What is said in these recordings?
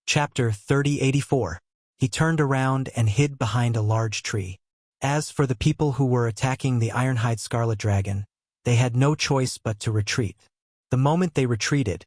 Chapter 3084. He turned around and hid behind a large tree. As for the people who were attacking the Ironhide Scarlet Dragon, they had no choice but to retreat. The moment they retreated,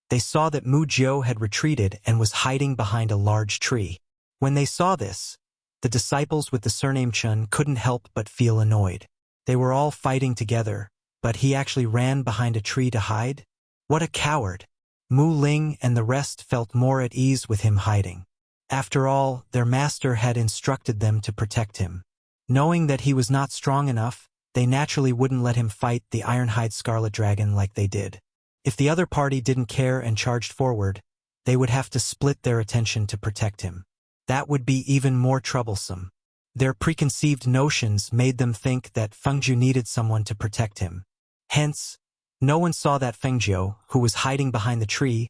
they saw that Mu Jiu had retreated and was hiding behind a large tree. When they saw this, the disciples with the surname Chun couldn't help but feel annoyed. They were all fighting together, but he actually ran behind a tree to hide? What a coward! Mu Ling and the rest felt more at ease with him hiding. After all, their master had instructed them to protect him. Knowing that he was not strong enough, they naturally wouldn't let him fight the Ironhide Scarlet Dragon like they did. If the other party didn't care and charged forward, they would have to split their attention to protect him. That would be even more troublesome. Their preconceived notions made them think that Fengjiu needed someone to protect him. Hence, no one saw that Fengjiu, who was hiding behind the tree,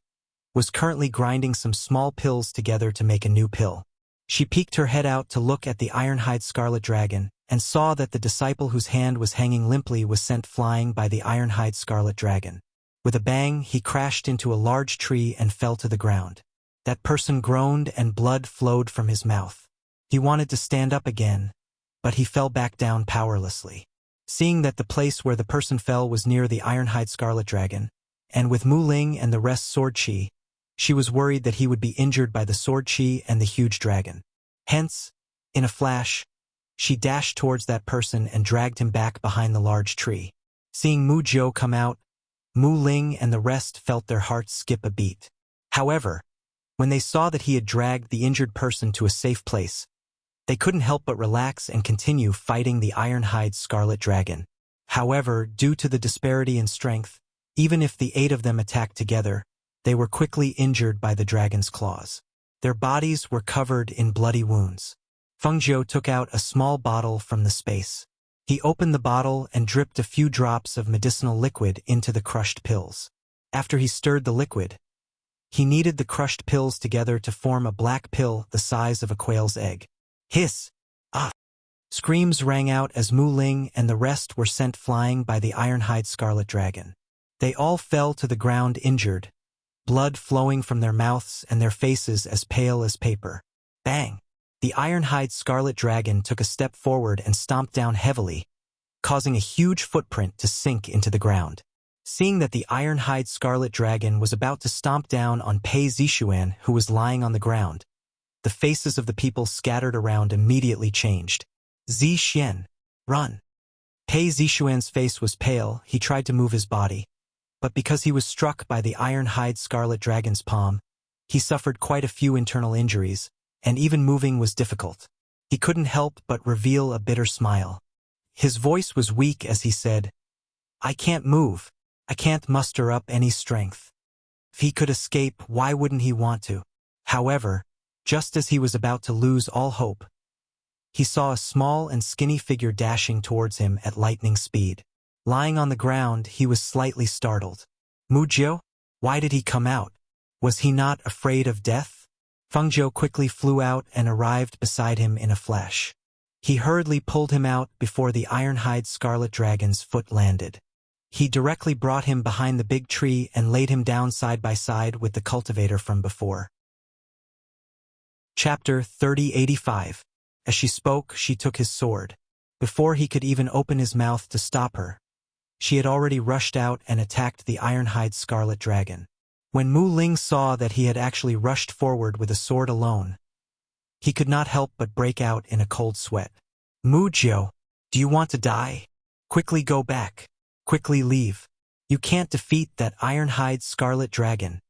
was currently grinding some small pills together to make a new pill. She peeked her head out to look at the Ironhide Scarlet Dragon and saw that the disciple whose hand was hanging limply was sent flying by the Ironhide Scarlet Dragon. With a bang, he crashed into a large tree and fell to the ground. That person groaned and blood flowed from his mouth. He wanted to stand up again, but he fell back down powerlessly. Seeing that the place where the person fell was near the Ironhide Scarlet Dragon, and with Mu Ling and the rest sword chi, she was worried that he would be injured by the sword chi and the huge dragon. Hence, in a flash, she dashed towards that person and dragged him back behind the large tree. Seeing Mu Jiu come out, Mu Ling and the rest felt their hearts skip a beat. However, when they saw that he had dragged the injured person to a safe place, they couldn't help but relax and continue fighting the Ironhide Scarlet Dragon. However, due to the disparity in strength, even if the 8 of them attacked together, they were quickly injured by the dragon's claws. Their bodies were covered in bloody wounds. Fengjiu took out a small bottle from the space. He opened the bottle and dripped a few drops of medicinal liquid into the crushed pills. After he stirred the liquid, he kneaded the crushed pills together to form a black pill the size of a quail's egg. Hiss! Ah! Screams rang out as Mu Ling and the rest were sent flying by the Ironhide Scarlet Dragon. They all fell to the ground injured, blood flowing from their mouths and their faces as pale as paper. Bang! The Ironhide Scarlet Dragon took a step forward and stomped down heavily, causing a huge footprint to sink into the ground. Seeing that the Ironhide Scarlet Dragon was about to stomp down on Pei Zixuan, who was lying on the ground, the faces of the people scattered around immediately changed. Zixuan, run! Pei Zixuan's face was pale. He tried to move his body, but because he was struck by the Ironhide Scarlet Dragon's palm, he suffered quite a few internal injuries, and even moving was difficult. He couldn't help but reveal a bitter smile. His voice was weak as he said, "I can't move. I can't muster up any strength." If he could escape, why wouldn't he want to? However, just as he was about to lose all hope, he saw a small and skinny figure dashing towards him at lightning speed. Lying on the ground, he was slightly startled. Mu Jiu? Why did he come out? Was he not afraid of death? Fengjiu quickly flew out and arrived beside him in a flash. He hurriedly pulled him out before the Ironhide Scarlet Dragon's foot landed. He directly brought him behind the big tree and laid him down side by side with the cultivator from before. Chapter 3085. As she spoke, she took his sword. Before he could even open his mouth to stop her, she had already rushed out and attacked the Ironhide Scarlet Dragon. When Mu Ling saw that he had actually rushed forward with a sword alone, he could not help but break out in a cold sweat. "Mu Jiu, do you want to die? Quickly go back. Quickly leave. You can't defeat that Ironhide Scarlet Dragon."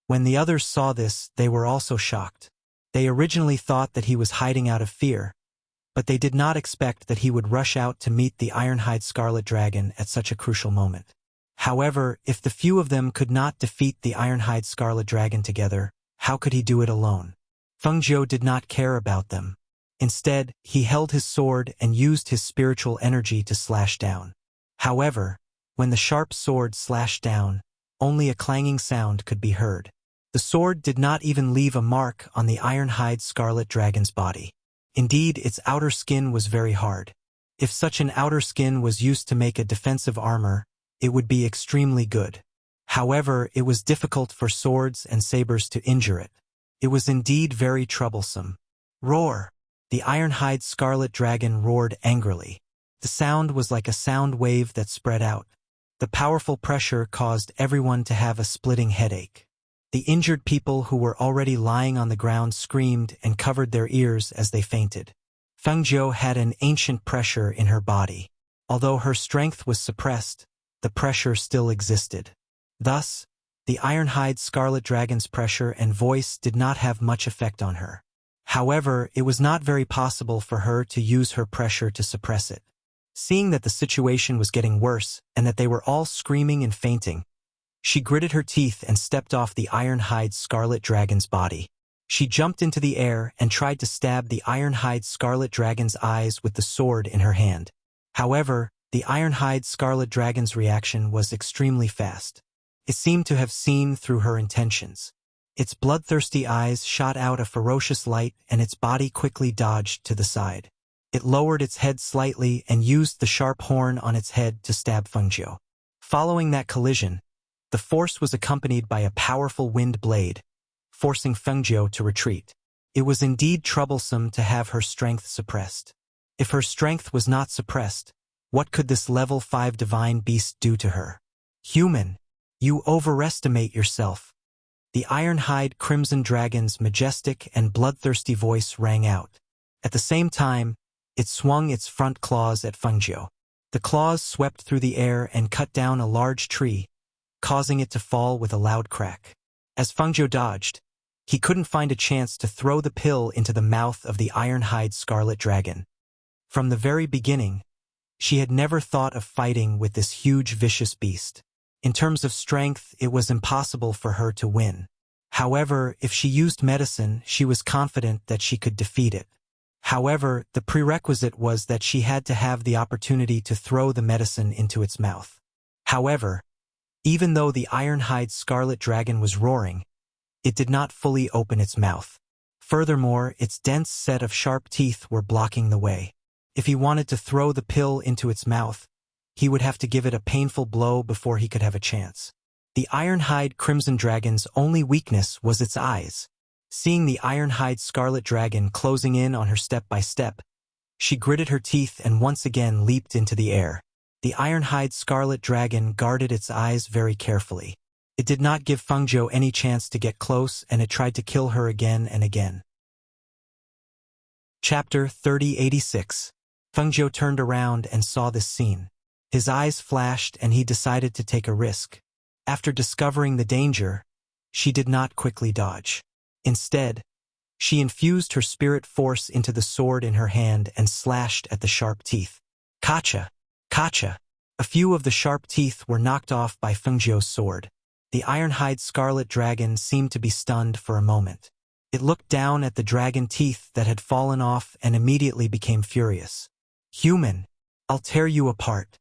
When the others saw this, they were also shocked. They originally thought that he was hiding out of fear, but they did not expect that he would rush out to meet the Ironhide Scarlet Dragon at such a crucial moment. However, if the few of them could not defeat the Ironhide Scarlet Dragon together, how could he do it alone? Fengjiu did not care about them. Instead, he held his sword and used his spiritual energy to slash down. However, when the sharp sword slashed down, only a clanging sound could be heard. The sword did not even leave a mark on the Ironhide Scarlet Dragon's body. Indeed, its outer skin was very hard. If such an outer skin was used to make a defensive armor, it would be extremely good. However, it was difficult for swords and sabers to injure it. It was indeed very troublesome. Roar! The iron-hide scarlet dragon roared angrily. The sound was like a sound wave that spread out. The powerful pressure caused everyone to have a splitting headache. The injured people who were already lying on the ground screamed and covered their ears as they fainted. Fengjiu had an ancient pressure in her body. Although her strength was suppressed, the pressure still existed. Thus, the iron-hide scarlet dragon's pressure and voice did not have much effect on her. However, it was not very possible for her to use her pressure to suppress it. Seeing that the situation was getting worse and that they were all screaming and fainting, she gritted her teeth and stepped off the iron-hide scarlet dragon's body. She jumped into the air and tried to stab the iron-hide scarlet dragon's eyes with the sword in her hand. However, the iron-hide scarlet dragon's reaction was extremely fast. It seemed to have seen through her intentions. Its bloodthirsty eyes shot out a ferocious light and its body quickly dodged to the side. It lowered its head slightly and used the sharp horn on its head to stab Fengjiu. Following that collision, the force was accompanied by a powerful wind blade, forcing Fengjiu to retreat. It was indeed troublesome to have her strength suppressed. If her strength was not suppressed, what could this level 5 divine beast do to her? Human, you overestimate yourself. The iron-hide crimson dragon's majestic and bloodthirsty voice rang out. At the same time, it swung its front claws at Fengjiu. The claws swept through the air and cut down a large tree, causing it to fall with a loud crack. As Fengjiu dodged, he couldn't find a chance to throw the pill into the mouth of the iron-hide scarlet dragon. From the very beginning, she had never thought of fighting with this huge vicious beast. In terms of strength, it was impossible for her to win. However, if she used medicine, she was confident that she could defeat it. However, the prerequisite was that she had to have the opportunity to throw the medicine into its mouth. However, even though the iron-hide scarlet dragon was roaring, it did not fully open its mouth. Furthermore, its dense set of sharp teeth were blocking the way. If he wanted to throw the pill into its mouth, he would have to give it a painful blow before he could have a chance. The iron-hide crimson dragon's only weakness was its eyes. Seeing the iron-hide scarlet dragon closing in on her step by step, she gritted her teeth and once again leaped into the air. The iron-hide scarlet dragon guarded its eyes very carefully. It did not give Fengjiu any chance to get close, and it tried to kill her again and again. Chapter 3086. Fengjiu turned around and saw this scene. His eyes flashed and he decided to take a risk. After discovering the danger, she did not quickly dodge. Instead, she infused her spirit force into the sword in her hand and slashed at the sharp teeth. Kacha! Kacha! A few of the sharp teeth were knocked off by Fengjiu's sword. The iron-hide scarlet dragon seemed to be stunned for a moment. It looked down at the dragon teeth that had fallen off and immediately became furious. Human! I'll tear you apart.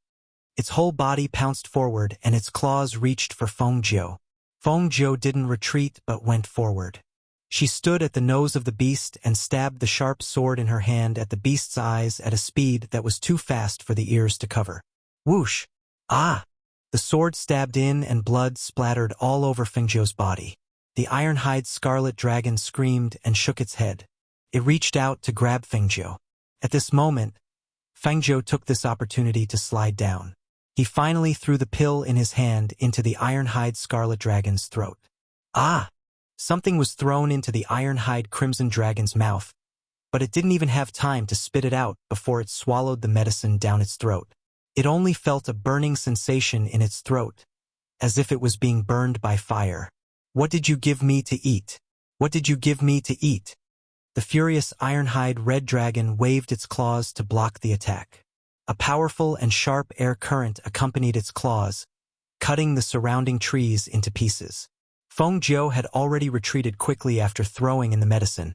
Its whole body pounced forward and its claws reached for Fengjiu. Fengjiu didn't retreat but went forward. She stood at the nose of the beast and stabbed the sharp sword in her hand at the beast's eyes at a speed that was too fast for the ears to cover. Whoosh! Ah! The sword stabbed in and blood splattered all over Fengjiu's body. The iron-hide scarlet dragon screamed and shook its head. It reached out to grab Fengjiu. At this moment, Fengjiu took this opportunity to slide down. He finally threw the pill in his hand into the iron-hide scarlet dragon's throat. Ah! Something was thrown into the iron-hide crimson dragon's mouth, but it didn't even have time to spit it out before it swallowed the medicine down its throat. It only felt a burning sensation in its throat, as if it was being burned by fire. What did you give me to eat? What did you give me to eat? The furious iron-hide red dragon waved its claws to block the attack. A powerful and sharp air current accompanied its claws, cutting the surrounding trees into pieces. Fengjiu had already retreated quickly after throwing in the medicine,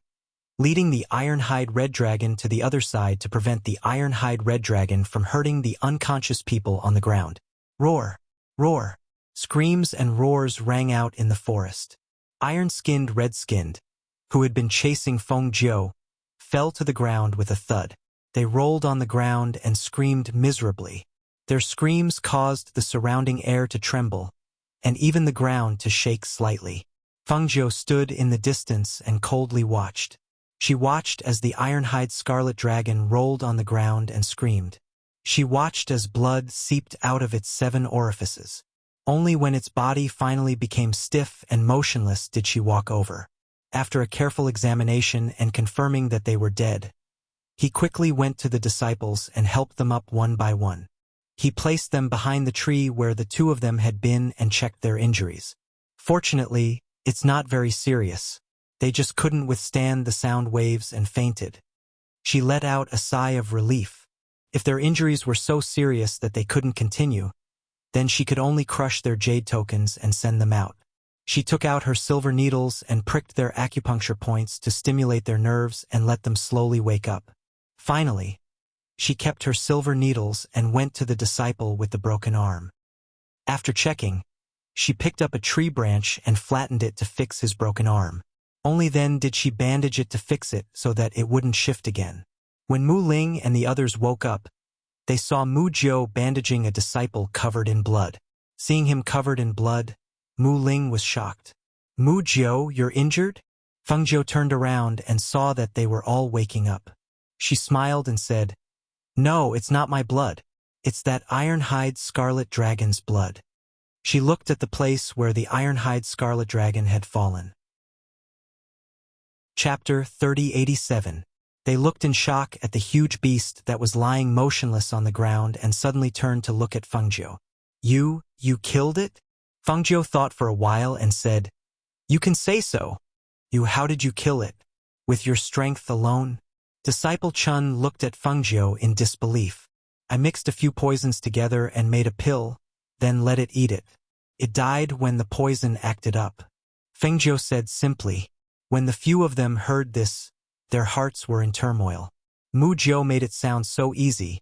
leading the iron-hide red dragon to the other side to prevent the iron-hide red dragon from hurting the unconscious people on the ground. Roar! Roar! Screams and roars rang out in the forest. Iron-skinned red-skinned, who had been chasing Fengjiu, fell to the ground with a thud. They rolled on the ground and screamed miserably. Their screams caused the surrounding air to tremble, and even the ground to shake slightly. Fengjiu stood in the distance and coldly watched. She watched as the iron-hide scarlet dragon rolled on the ground and screamed. She watched as blood seeped out of its 7 orifices. Only when its body finally became stiff and motionless did she walk over. After a careful examination and confirming that they were dead, he quickly went to the disciples and helped them up one by one. He placed them behind the tree where the 2 of them had been and checked their injuries. Fortunately, it's not very serious. They just couldn't withstand the sound waves and fainted. She let out a sigh of relief. If their injuries were so serious that they couldn't continue, then she could only crush their jade tokens and send them out. She took out her silver needles and pricked their acupuncture points to stimulate their nerves and let them slowly wake up. Finally, she kept her silver needles and went to the disciple with the broken arm. After checking, she picked up a tree branch and flattened it to fix his broken arm. Only then did she bandage it to fix it so that it wouldn't shift again. When Mu Ling and the others woke up, they saw Mu Jiu bandaging a disciple covered in blood. Seeing him covered in blood, Mu Ling was shocked. "Mu Jiu, you're injured?" Fengjiu turned around and saw that they were all waking up. She smiled and said, "No, it's not my blood. It's that iron-hide scarlet dragon's blood." She looked at the place where the iron-hide scarlet dragon had fallen. Chapter 3087. They looked in shock at the huge beast that was lying motionless on the ground and suddenly turned to look at Fengjiu. You killed it?" Fengjiu thought for a while and said, "You can say so. How did you kill it? With your strength alone?" Disciple Chun looked at Fengjiu in disbelief. "I mixed a few poisons together and made a pill, then let it eat it. It died when the poison acted up." Fengjiu said simply. When the few of them heard this, their hearts were in turmoil. Mu Jiu made it sound so easy,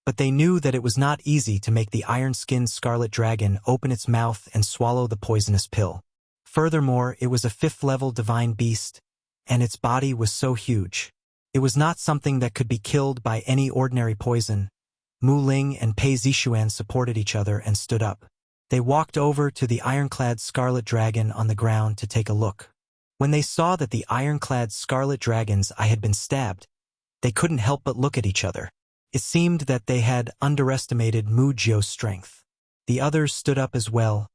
but they knew that it was not easy to make the iron-skinned scarlet dragon open its mouth and swallow the poisonous pill. Furthermore, it was a 5th-level divine beast, and its body was so huge. It was not something that could be killed by any ordinary poison. Mu Ling and Pei Zixuan supported each other and stood up. They walked over to the ironclad scarlet dragon on the ground to take a look. When they saw that the ironclad scarlet dragon's eye had been stabbed, they couldn't help but look at each other. It seemed that they had underestimated Mu Jiu's strength. The others stood up as well,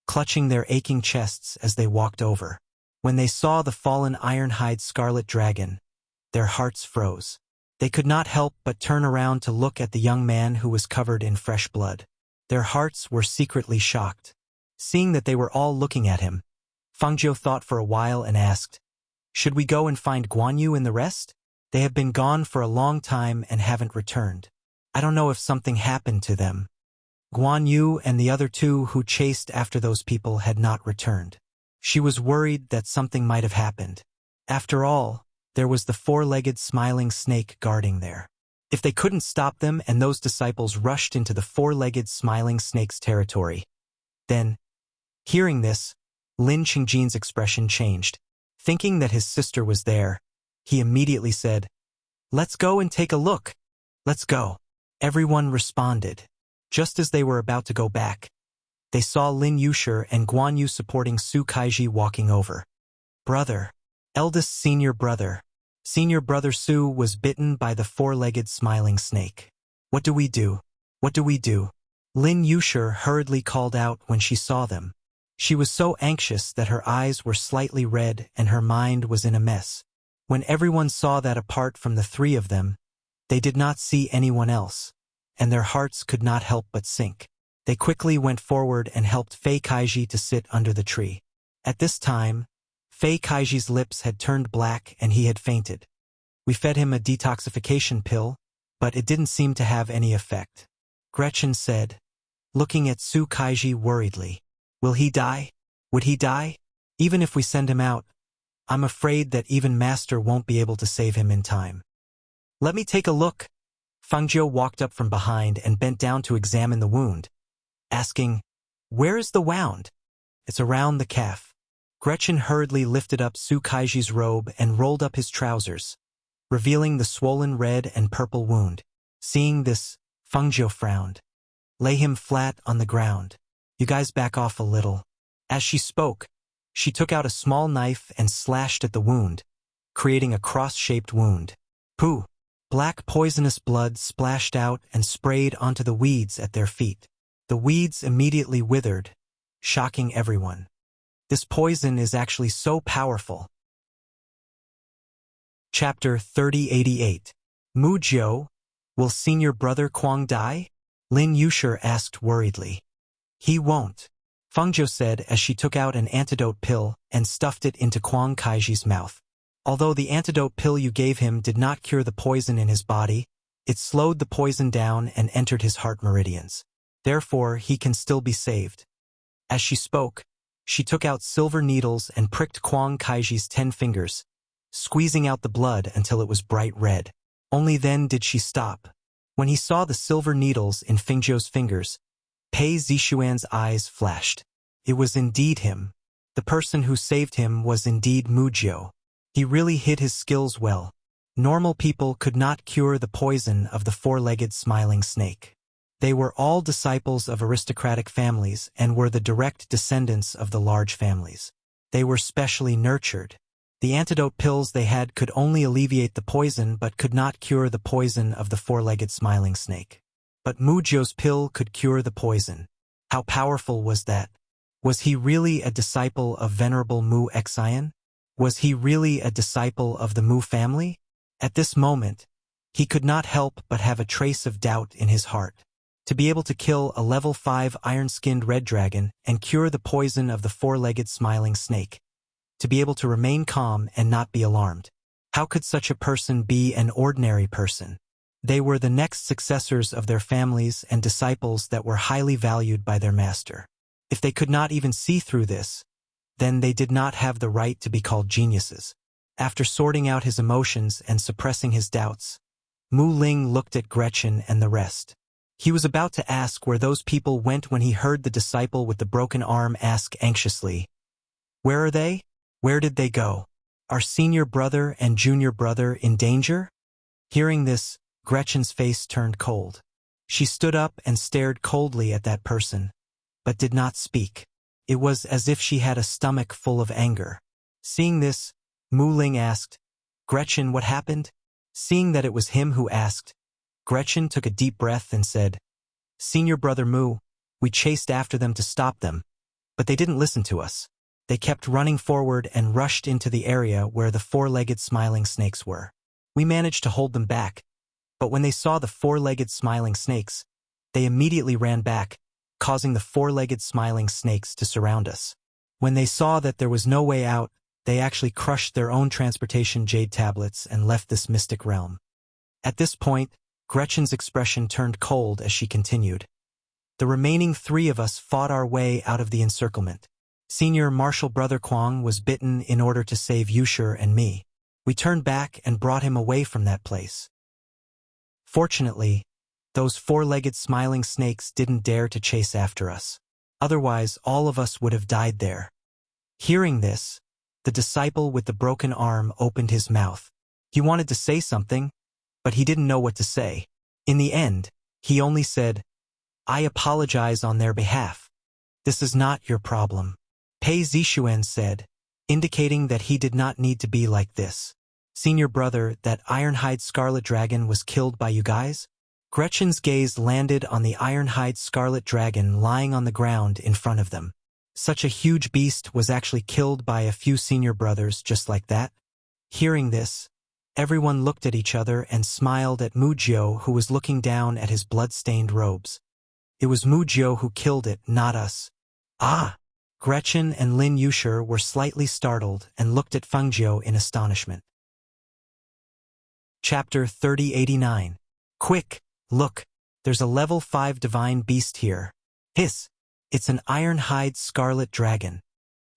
clutching their aching chests as they walked over. When they saw the fallen iron-hide scarlet dragon, their hearts froze. They could not help but turn around to look at the young man who was covered in fresh blood. Their hearts were secretly shocked. Seeing that they were all looking at him, Fengjiu thought for a while and asked, "Should we go and find Guan Yu and the rest? They have been gone for a long time and haven't returned. I don't know if something happened to them." Guan Yu and the other 2 who chased after those people had not returned. She was worried that something might have happened. After all, there was the 4-legged smiling snake guarding there. If they couldn't stop them and those disciples rushed into the 4-legged smiling snake's territory, then, hearing this, Lin Qingjin's expression changed. Thinking that his sister was there, he immediately said, "Let's go and take a look. Let's go." Everyone responded. Just as they were about to go back, they saw Lin Yushi and Guan Yu supporting Su Kaiji walking over. "Brother, eldest senior brother." Senior brother Su was bitten by the 4-legged smiling snake. "What do we do? What do we do?" Lin Yushi hurriedly called out when she saw them. She was so anxious that her eyes were slightly red and her mind was in a mess. When everyone saw that apart from the 3 of them, they did not see anyone else, and their hearts could not help but sink. They quickly went forward and helped Fei Kaiji to sit under the tree. At this time, Fei Kaiji's lips had turned black and he had fainted. We fed him a detoxification pill, but it didn't seem to have any effect. Gretchen said, looking at Su Kaiji worriedly. "Will he die? Would he die? Even if we send him out, I'm afraid that even Master won't be able to save him in time." "Let me take a look." Fengjiu walked up from behind and bent down to examine the wound, asking, "Where is the wound?" "It's around the calf." Gretchen hurriedly lifted up Su Kaiji's robe and rolled up his trousers, revealing the swollen red and purple wound. Seeing this, Fengjiu frowned. "Lay him flat on the ground. You guys back off a little." As she spoke, She took out a small knife and slashed at the wound, creating a cross-shaped wound. Pooh! Black poisonous blood splashed out and sprayed onto the weeds at their feet. The weeds immediately withered, shocking everyone. This poison is actually so powerful. Chapter 3088. Mujio, will senior brother Kwang die? Lin Yushir asked worriedly. He won't, Fengjiu said as she took out an antidote pill and stuffed it into Kwang Kaiji's mouth. Although the antidote pill you gave him did not cure the poison in his body, it slowed the poison down and entered his heart meridians. Therefore, he can still be saved. As she spoke, she took out silver needles and pricked Kwang Kaiji's 10 fingers, squeezing out the blood until it was bright red. Only then did she stop. When he saw the silver needles in Fengjiu's fingers, Pei Zixuan's eyes flashed. It was indeed him. The person who saved him was indeed Mujio. He really hid his skills well. Normal people could not cure the poison of the four-legged smiling snake. They were all disciples of aristocratic families and were the direct descendants of the large families. They were specially nurtured. The antidote pills they had could only alleviate the poison but could not cure the poison of the four-legged smiling snake. But Mujio's pill could cure the poison. How powerful was that? Was he really a disciple of Venerable Mu Xian? Was he really a disciple of the Mu family? At this moment, he could not help but have a trace of doubt in his heart. To be able to kill a level 5 iron-skinned red dragon and cure the poison of the four-legged smiling snake. To be able to remain calm and not be alarmed. How could such a person be an ordinary person? They were the next successors of their families and disciples that were highly valued by their master. If they could not even see through this, then they did not have the right to be called geniuses. After sorting out his emotions and suppressing his doubts, Mu Ling looked at Gretchen and the rest. He was about to ask where those people went when he heard the disciple with the broken arm ask anxiously, "Where are they? Where did they go? Are senior brother and junior brother in danger?" Hearing this, Gretchen's face turned cold. She stood up and stared coldly at that person, but did not speak. It was as if she had a stomach full of anger. Seeing this, Mu Ling asked, "Gretchen, what happened?" Seeing that it was him who asked, Gretchen took a deep breath and said, "Senior brother Mu, we chased after them to stop them, but they didn't listen to us. They kept running forward and rushed into the area where the four-legged smiling snakes were. We managed to hold them back, but when they saw the four-legged smiling snakes, they immediately ran back, causing the four-legged smiling snakes to surround us. When they saw that there was no way out, they actually crushed their own transportation jade tablets and left this mystic realm." At this point, Gretchen's expression turned cold as she continued. "The remaining 3 of us fought our way out of the encirclement. Senior Martial Brother Kwang was bitten in order to save Yushir and me. We turned back and brought him away from that place. Fortunately, those four-legged smiling snakes didn't dare to chase after us. Otherwise, all of us would have died there." Hearing this, the disciple with the broken arm opened his mouth. He wanted to say something, but he didn't know what to say. In the end, he only said, "I apologize on their behalf. This is not your problem," Pei Zixuan said, indicating that he did not need to be like this. "Senior brother, that Ironhide Scarlet Dragon was killed by you guys?" Gretchen's gaze landed on the Ironhide Scarlet Dragon lying on the ground in front of them. Such a huge beast was actually killed by a few senior brothers just like that. Hearing this, everyone looked at each other and smiled at Mujio, who was looking down at his blood-stained robes. It was Mujio who killed it, not us. "Ah!" Gretchen and Lin Yushir were slightly startled and looked at Fengjiu in astonishment. Chapter 3089. "Quick, look, there's a level 5 divine beast here. Hiss! It's an Ironhide Scarlet Dragon."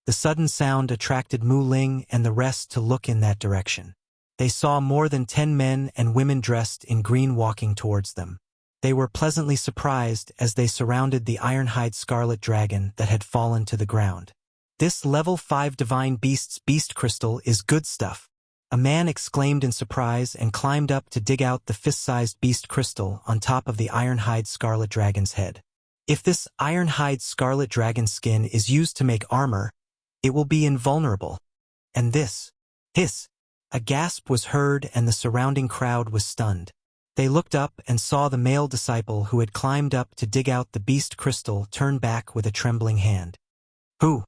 The sudden sound attracted Mu Ling and the rest to look in that direction. They saw more than 10 men and women dressed in green walking towards them. They were pleasantly surprised as they surrounded the Ironhide Scarlet Dragon that had fallen to the ground. "This level 5 divine beast's beast crystal is good stuff," a man exclaimed in surprise and climbed up to dig out the fist-sized beast crystal on top of the Ironhide Scarlet Dragon's head. "If this Ironhide Scarlet Dragon skin is used to make armor, It will be invulnerable. And this. Hiss. A gasp was heard and the surrounding crowd was stunned. They looked up and saw the male disciple who had climbed up to dig out the beast crystal turn back with a trembling hand. Who's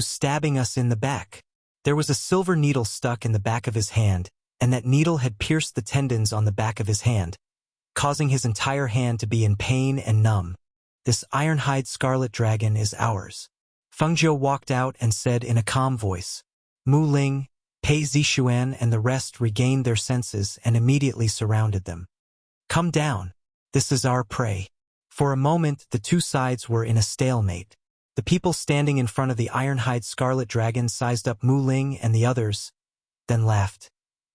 stabbing us in the back? There was a silver needle stuck in the back of his hand, and that needle had pierced the tendons on the back of his hand, causing his entire hand to be in pain and numb. This ironhide scarlet dragon is ours. Feng Zhou walked out and said in a calm voice. Mu Ling, Pei Zixuan and the rest regained their senses and immediately surrounded them. Come down. This is our prey. For a moment, the two sides were in a stalemate. The people standing in front of the ironhide scarlet dragon sized up Mu Ling and the others, then laughed.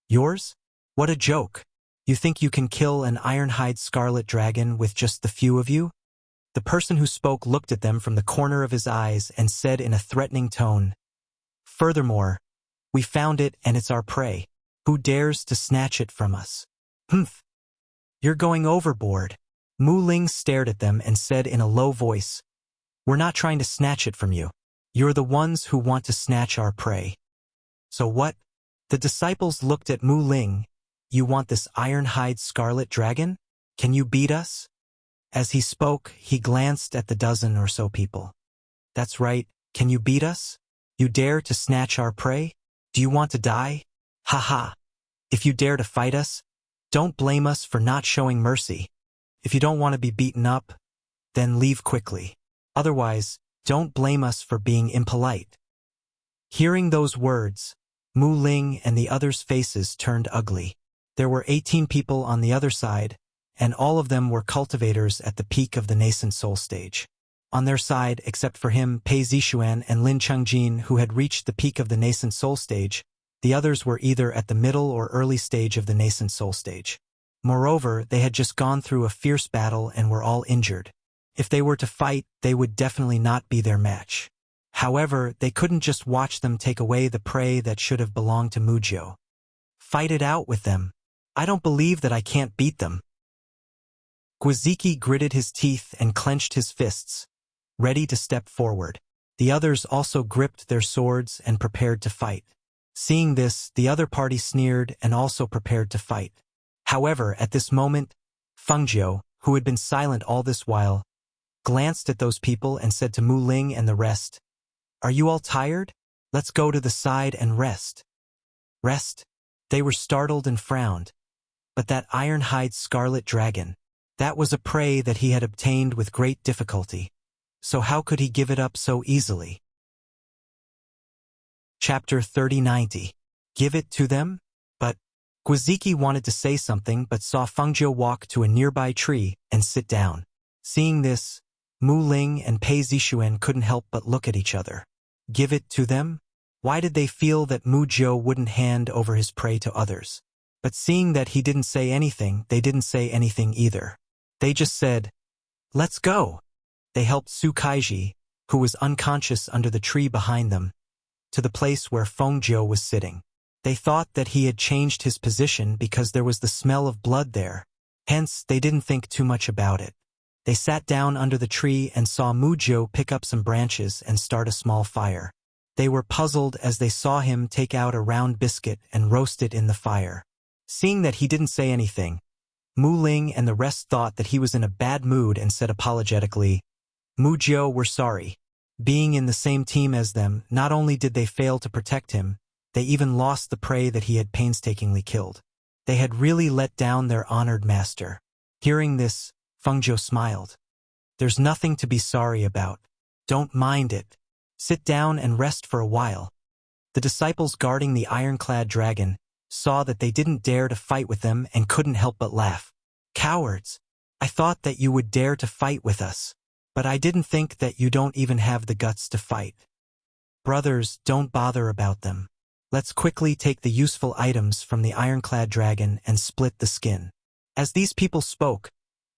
Yours? What a joke. You think you can kill an ironhide scarlet dragon with just the few of you? The person who spoke looked at them from the corner of his eyes and said in a threatening tone, Furthermore, we found it and it's our prey. Who dares to snatch it from us? Humph. You're going overboard. Mu Ling stared at them and said in a low voice, We're not trying to snatch it from you. You're the ones who want to snatch our prey. So what? The disciples looked at Mu Ling. You want this ironhide scarlet dragon? Can you beat us? As he spoke, he glanced at the dozen or so people. That's right, can you beat us? You dare to snatch our prey? Do you want to die? Ha ha. If you dare to fight us, don't blame us for not showing mercy. If you don't want to be beaten up, then leave quickly. Otherwise, don't blame us for being impolite. Hearing those words, Mu Ling and the others' faces turned ugly. There were 18 people on the other side, and all of them were cultivators at the peak of the nascent soul stage. On their side, except for him, Pei Zixuan and Lin Chengjin, who had reached the peak of the nascent soul stage, the others were either at the middle or early stage of the nascent soul stage. Moreover, they had just gone through a fierce battle and were all injured. If they were to fight, they would definitely not be their match. However, they couldn't just watch them take away the prey that should have belonged to Muzhou. Fight it out with them. I don't believe that I can't beat them. Guiziki gritted his teeth and clenched his fists, ready to step forward. The others also gripped their swords and prepared to fight. Seeing this, the other party sneered and also prepared to fight. However, at this moment, Feng Zhou, who had been silent all this while, glanced at those people and said to Mu Ling and the rest, Are you all tired? Let's go to the side and rest. Rest? They were startled and frowned. But that ironhide scarlet dragon, that was a prey that he had obtained with great difficulty. So how could he give it up so easily? Chapter 3090. Give it to them? But Guiziki wanted to say something but saw Feng Zhou walk to a nearby tree and sit down. Seeing this, Mu Ling and Pei Zixuan couldn't help but look at each other. Give it to them? Why did they feel that Mu Zhou wouldn't hand over his prey to others? But seeing that he didn't say anything, they didn't say anything either. They just said, Let's go. They helped Su Kaiji, who was unconscious under the tree behind them, to the place where Feng Zhou was sitting. They thought that he had changed his position because there was the smell of blood there. Hence, they didn't think too much about it. They sat down under the tree and saw Mu Zhou pick up some branches and start a small fire. They were puzzled as they saw him take out a round biscuit and roast it in the fire. Seeing that he didn't say anything, Mu Ling and the rest thought that he was in a bad mood and said apologetically, Mu Zhou, we're sorry. Being in the same team as them, not only did they fail to protect him, they even lost the prey that he had painstakingly killed. They had really let down their honored master. Hearing this, Feng Zhou smiled. There's nothing to be sorry about. Don't mind it. Sit down and rest for a while. The disciples guarding the ironclad dragon saw that they didn't dare to fight with them and couldn't help but laugh. Cowards! I thought that you would dare to fight with us. But I didn't think that you don't even have the guts to fight. Brothers, don't bother about them. Let's quickly take the useful items from the ironclad dragon and split the skin. As these people spoke,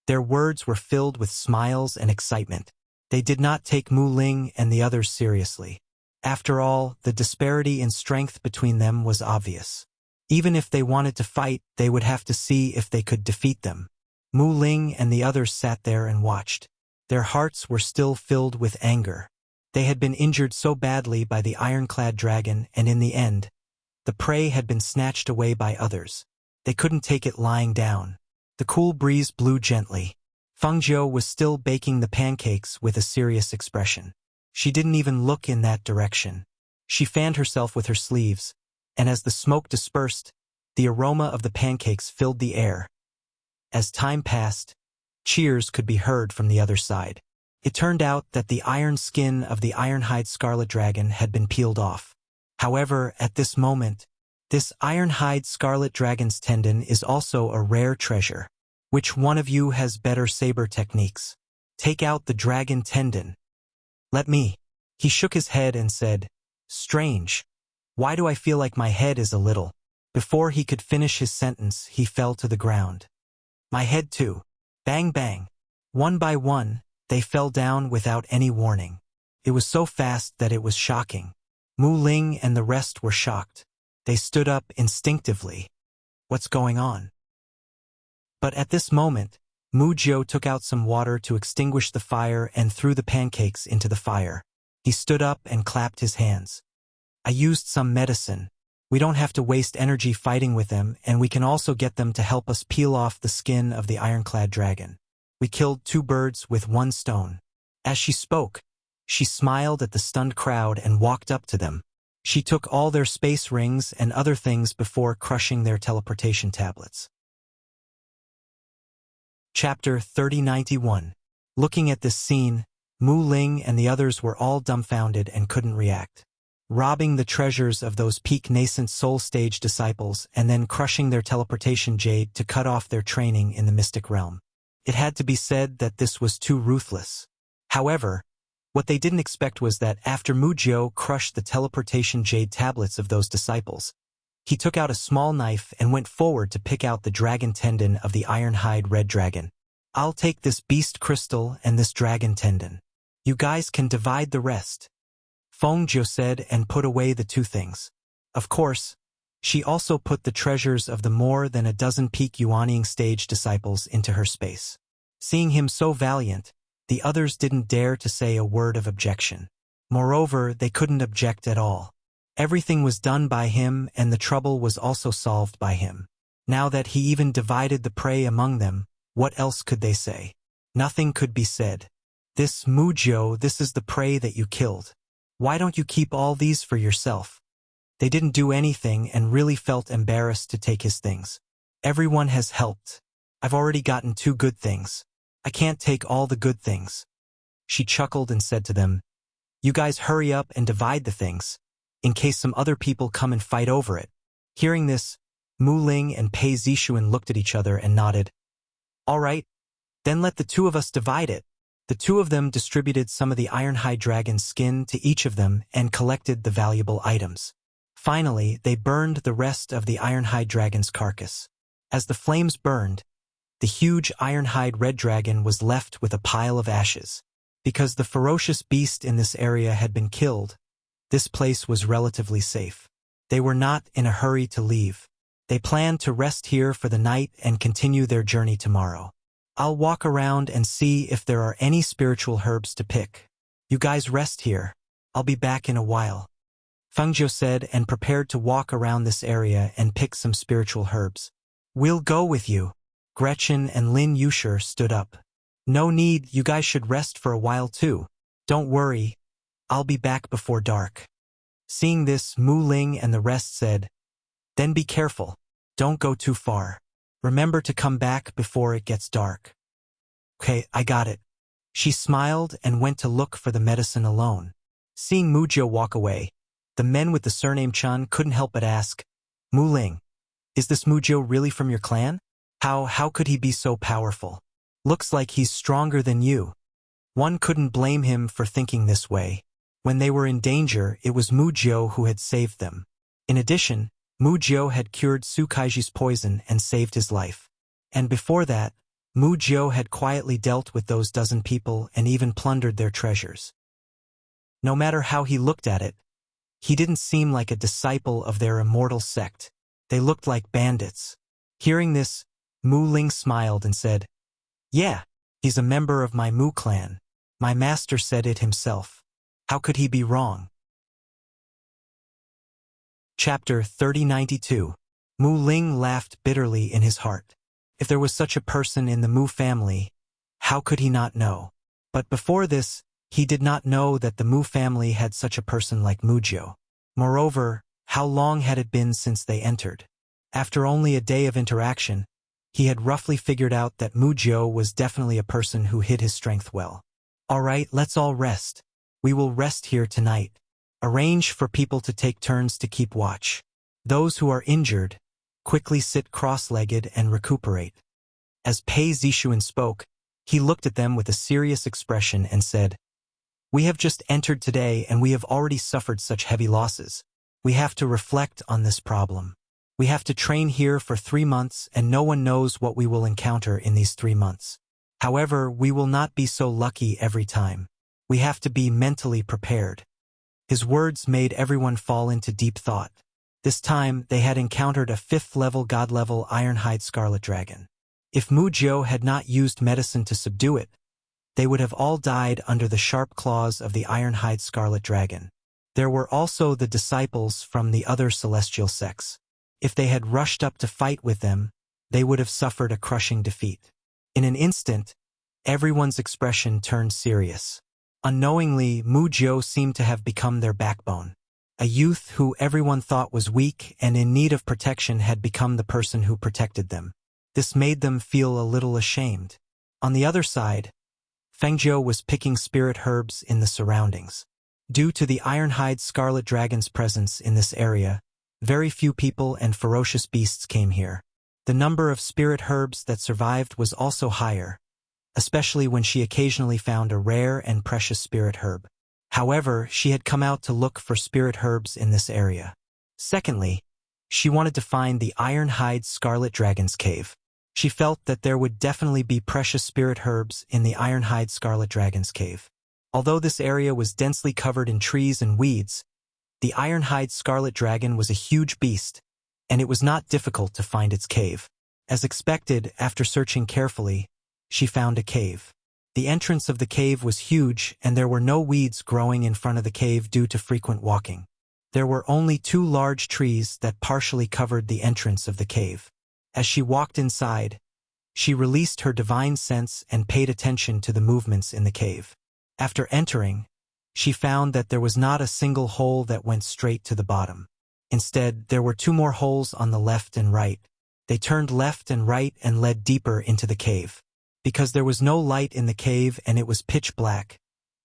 their words were filled with smiles and excitement. They did not take Mu Ling and the others seriously. After all, the disparity in strength between them was obvious. Even if they wanted to fight, they would have to see if they could defeat them. Mu Ling and the others sat there and watched. Their hearts were still filled with anger. They had been injured so badly by the ironclad dragon, and in the end, the prey had been snatched away by others. They couldn't take it lying down. The cool breeze blew gently. Fengjiu was still baking the pancakes with a serious expression. She didn't even look in that direction. She fanned herself with her sleeves, and as the smoke dispersed, the aroma of the pancakes filled the air. As time passed, cheers could be heard from the other side. It turned out that the iron skin of the ironhide scarlet dragon had been peeled off. However, at this moment, this ironhide scarlet dragon's tendon is also a rare treasure. Which one of you has better saber techniques? Take out the dragon tendon. Let me. He shook his head and said, Strange. Why do I feel like my head is a little? Before he could finish his sentence, he fell to the ground. My head too. Bang bang. One by one, they fell down without any warning. It was so fast that it was shocking. Mu Ling and the rest were shocked. They stood up instinctively. What's going on? But at this moment, Mu Jiu took out some water to extinguish the fire and threw the pancakes into the fire. He stood up and clapped his hands. I used some medicine. We don't have to waste energy fighting with them, and we can also get them to help us peel off the skin of the ironclad dragon. We killed 2 birds with 1 stone. As she spoke, she smiled at the stunned crowd and walked up to them. She took all their space rings and other things before crushing their teleportation tablets. Chapter 3091. Looking at this scene, Mu Ling and the others were all dumbfounded and couldn't react. Robbing the treasures of those peak nascent soul stage disciples and then crushing their teleportation jade to cut off their training in the mystic realm. It had to be said that this was too ruthless. However, what they didn't expect was that after Mu Jiu crushed the teleportation jade tablets of those disciples, he took out a small knife and went forward to pick out the dragon tendon of the ironhide red dragon. I'll take this beast crystal and this dragon tendon. You guys can divide the rest. Fengjiu said and put away the 2 things. Of course, she also put the treasures of the more than a dozen peak Yuanying stage disciples into her space. Seeing him so valiant, the others didn't dare to say a word of objection. Moreover, they couldn't object at all. Everything was done by him, and the trouble was also solved by him. Now that he even divided the prey among them, what else could they say? Nothing could be said. This Mu Jiu, this is the prey that you killed. Why don't you keep all these for yourself? They didn't do anything and really felt embarrassed to take his things. Everyone has helped. I've already gotten 2 good things. I can't take all the good things. She chuckled and said to them, You guys hurry up and divide the things, in case some other people come and fight over it. Hearing this, Mu Ling and Pei Zixuan looked at each other and nodded. All right, then let the 2 of us divide it. The 2 of them distributed some of the ironhide dragon's skin to each of them and collected the valuable items. Finally, they burned the rest of the ironhide dragon's carcass. As the flames burned, the huge ironhide red dragon was left with a pile of ashes. Because the ferocious beast in this area had been killed, this place was relatively safe. They were not in a hurry to leave. They planned to rest here for the night and continue their journey tomorrow. I'll walk around and see if there are any spiritual herbs to pick. You guys rest here. I'll be back in a while. Fengjiu said and prepared to walk around this area and pick some spiritual herbs. We'll go with you. Gretchen and Lin Yusher stood up. No need, you guys should rest for a while too. Don't worry, I'll be back before dark. Seeing this, Mu Ling and the rest said, Then be careful. Don't go too far. Remember to come back before it gets dark. Okay, I got it. She smiled and went to look for the medicine alone. Seeing Mu Jiu walk away, the men with the surname Chun couldn't help but ask, Mu Ling, is this Mu Jiu really from your clan? How could he be so powerful? Looks like he's stronger than you. One couldn't blame him for thinking this way. When they were in danger, it was Mu Jiu who had saved them. In addition, Mu Jiu had cured Su Kaiji's poison and saved his life. And before that, Mu Jiu had quietly dealt with those dozen people and even plundered their treasures. No matter how he looked at it, he didn't seem like a disciple of their immortal sect. They looked like bandits. Hearing this, Mu Ling smiled and said, Yeah, he's a member of my Mu clan. My master said it himself. How could he be wrong? Chapter 3092. Mu Ling laughed bitterly in his heart. If there was such a person in the Mu family, how could he not know? But before this, he did not know that the Mu family had such a person like Mu Jiu. Moreover, how long had it been since they entered? After only a day of interaction, he had roughly figured out that Mu Jiu was definitely a person who hid his strength well. All right, let's all rest. We will rest here tonight. Arrange for people to take turns to keep watch. Those who are injured, quickly sit cross-legged and recuperate. As Pei Zishuan spoke, he looked at them with a serious expression and said, "We have just entered today and we have already suffered such heavy losses. We have to reflect on this problem. We have to train here for 3 months and no one knows what we will encounter in these 3 months. However, we will not be so lucky every time. We have to be mentally prepared." His words made everyone fall into deep thought. This time, they had encountered a 5th-level God-level Ironhide Scarlet Dragon. If Mu Jiu had not used medicine to subdue it, they would have all died under the sharp claws of the Ironhide Scarlet Dragon. There were also the disciples from the other celestial sects. If they had rushed up to fight with them, they would have suffered a crushing defeat. In an instant, everyone's expression turned serious. Unknowingly, Mu Jiu seemed to have become their backbone. A youth who everyone thought was weak and in need of protection had become the person who protected them. This made them feel a little ashamed. On the other side, Feng Jiu was picking spirit herbs in the surroundings. Due to the Ironhide Scarlet Dragon's presence in this area, very few people and ferocious beasts came here. The number of spirit herbs that survived was also higher, especially when she occasionally found a rare and precious spirit herb. However, she had come out to look for spirit herbs in this area. Secondly, she wanted to find the Ironhide Scarlet Dragon's cave. She felt that there would definitely be precious spirit herbs in the Ironhide Scarlet Dragon's cave. Although this area was densely covered in trees and weeds, the Ironhide Scarlet Dragon was a huge beast, and it was not difficult to find its cave. As expected, after searching carefully, she found a cave. The entrance of the cave was huge and there were no weeds growing in front of the cave due to frequent walking. There were only 2 large trees that partially covered the entrance of the cave. As she walked inside, she released her divine sense and paid attention to the movements in the cave. After entering, she found that there was not a single hole that went straight to the bottom. Instead, there were 2 more holes on the left and right. They turned left and right and led deeper into the cave. Because there was no light in the cave and it was pitch black,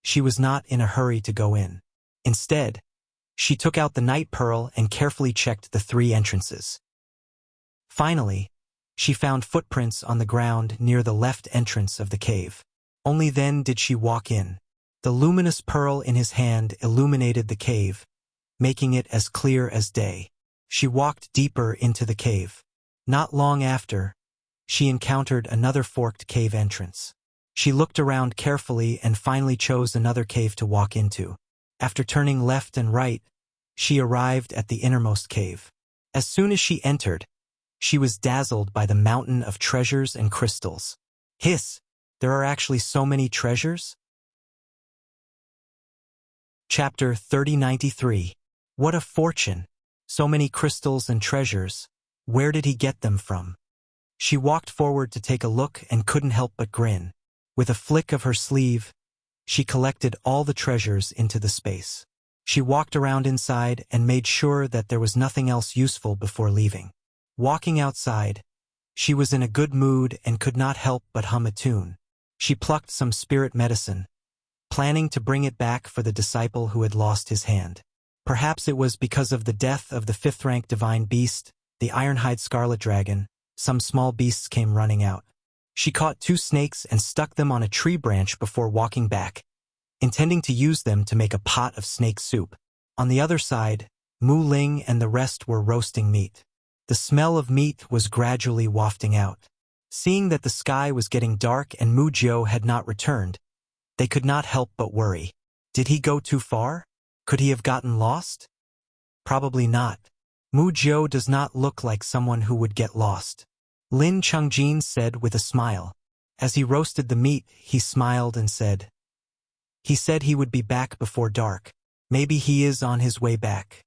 she was not in a hurry to go in. Instead, she took out the night pearl and carefully checked the 3 entrances. Finally, she found footprints on the ground near the left entrance of the cave. Only then did she walk in. The luminous pearl in his hand illuminated the cave, making it as clear as day. She walked deeper into the cave. Not long after, she encountered another forked cave entrance. She looked around carefully and finally chose another cave to walk into. After turning left and right, she arrived at the innermost cave. As soon as she entered, she was dazzled by the mountain of treasures and crystals. Hiss! There are actually so many treasures? Chapter 3093. What a fortune! So many crystals and treasures. Where did he get them from? She walked forward to take a look and couldn't help but grin. With a flick of her sleeve, she collected all the treasures into the space. She walked around inside and made sure that there was nothing else useful before leaving. Walking outside, she was in a good mood and could not help but hum a tune. She plucked some spirit medicine, planning to bring it back for the disciple who had lost his hand. Perhaps it was because of the death of the 5th-rank divine beast, the Ironhide Scarlet Dragon. Some small beasts came running out. She caught 2 snakes and stuck them on a tree branch before walking back, intending to use them to make a pot of snake soup. On the other side, Mu Ling and the rest were roasting meat. The smell of meat was gradually wafting out. Seeing that the sky was getting dark and Mu Jiu had not returned, they could not help but worry. Did he go too far? Could he have gotten lost? Probably not. Mu Jiu does not look like someone who would get lost. Lin Chungjin said with a smile. As he roasted the meat, he smiled and said, He said he would be back before dark. Maybe he is on his way back.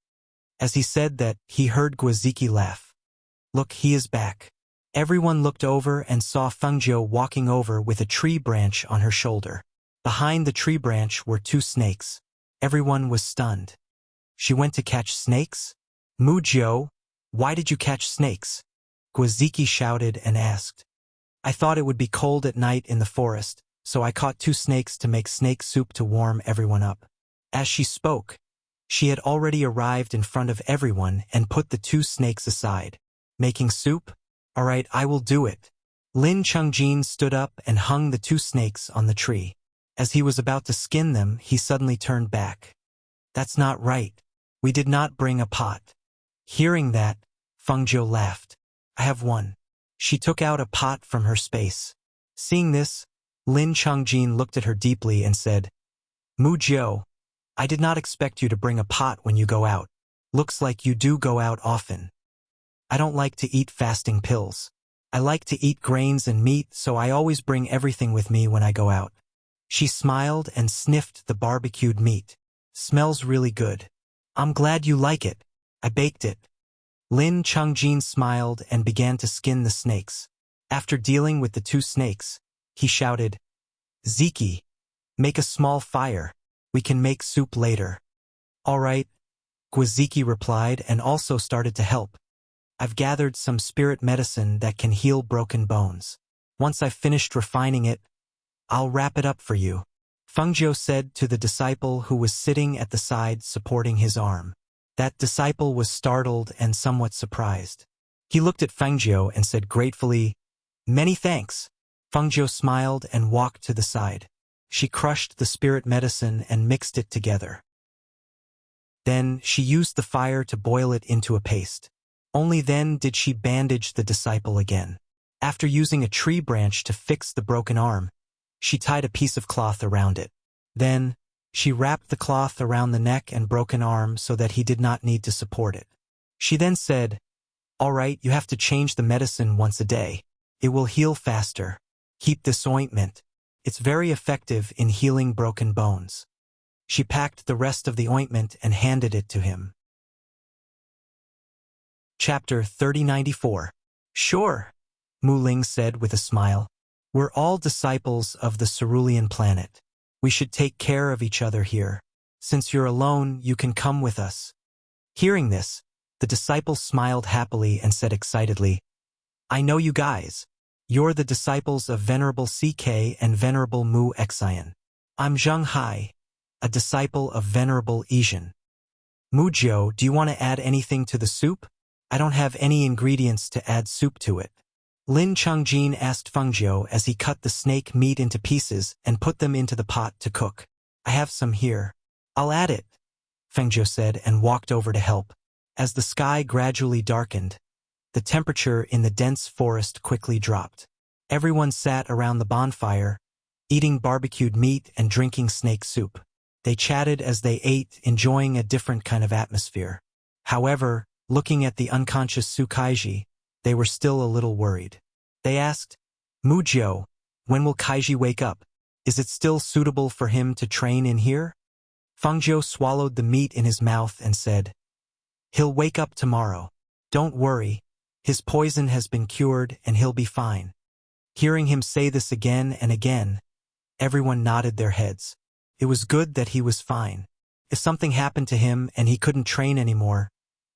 As he said that, he heard Gwaziki laugh. Look, he is back. Everyone looked over and saw Fengjiu walking over with a tree branch on her shoulder. Behind the tree branch were 2 snakes. Everyone was stunned. She went to catch snakes? Mujiu, why did you catch snakes? Gwaziki shouted and asked. I thought it would be cold at night in the forest, so I caught 2 snakes to make snake soup to warm everyone up. As she spoke, she had already arrived in front of everyone and put the 2 snakes aside. Making soup? All right, I will do it. Lin Chungjin stood up and hung the 2 snakes on the tree. As he was about to skin them, he suddenly turned back. That's not right. We did not bring a pot. Hearing that, Fengjiu laughed. I have one. She took out a pot from her space. Seeing this, Lin Chungjin looked at her deeply and said, Mujiu, I did not expect you to bring a pot when you go out. Looks like you do go out often. I don't like to eat fasting pills. I like to eat grains and meat, so I always bring everything with me when I go out. She smiled and sniffed the barbecued meat. Smells really good. I'm glad you like it. I baked it. Lin Chungjin smiled and began to skin the snakes. After dealing with the 2 snakes, he shouted, Ziki, make a small fire. We can make soup later. All right, Gwaziki replied and also started to help. I've gathered some spirit medicine that can heal broken bones. Once I've finished refining it, I'll wrap it up for you. Fengjiu said to the disciple who was sitting at the side supporting his arm. That disciple was startled and somewhat surprised. He looked at Fengjiu and said gratefully, Many thanks. Fengjiu smiled and walked to the side. She crushed the spirit medicine and mixed it together. Then she used the fire to boil it into a paste. Only then did she bandage the disciple again. After using a tree branch to fix the broken arm, she tied a piece of cloth around it. Then, she wrapped the cloth around the neck and broken arm so that he did not need to support it. She then said, All right, you have to change the medicine once a day. It will heal faster. Keep this ointment. It's very effective in healing broken bones. She packed the rest of the ointment and handed it to him. Chapter 3094. Sure, Mu Ling said with a smile. We're all disciples of the cerulean planet. We should take care of each other here. Since you're alone, you can come with us. Hearing this, the disciple smiled happily and said excitedly, I know you guys. You're the disciples of Venerable CK and Venerable Mu Xian. I'm Zheng Hai, a disciple of Venerable Yizhen. Mujiu, do you want to add anything to the soup? I don't have any ingredients to add soup to it. Lin Chungjin asked Fengjiu as he cut the snake meat into pieces and put them into the pot to cook. I have some here. I'll add it, Fengjiu said and walked over to help. As the sky gradually darkened, the temperature in the dense forest quickly dropped. Everyone sat around the bonfire, eating barbecued meat and drinking snake soup. They chatted as they ate, enjoying a different kind of atmosphere. However, looking at the unconscious Sukaiji, they were still a little worried. They asked, Mujiu, when will Kaiji wake up? Is it still suitable for him to train in here? Fengjiu swallowed the meat in his mouth and said, He'll wake up tomorrow. Don't worry. His poison has been cured and he'll be fine. Hearing him say this again and again, everyone nodded their heads. It was good that he was fine. If something happened to him and he couldn't train anymore,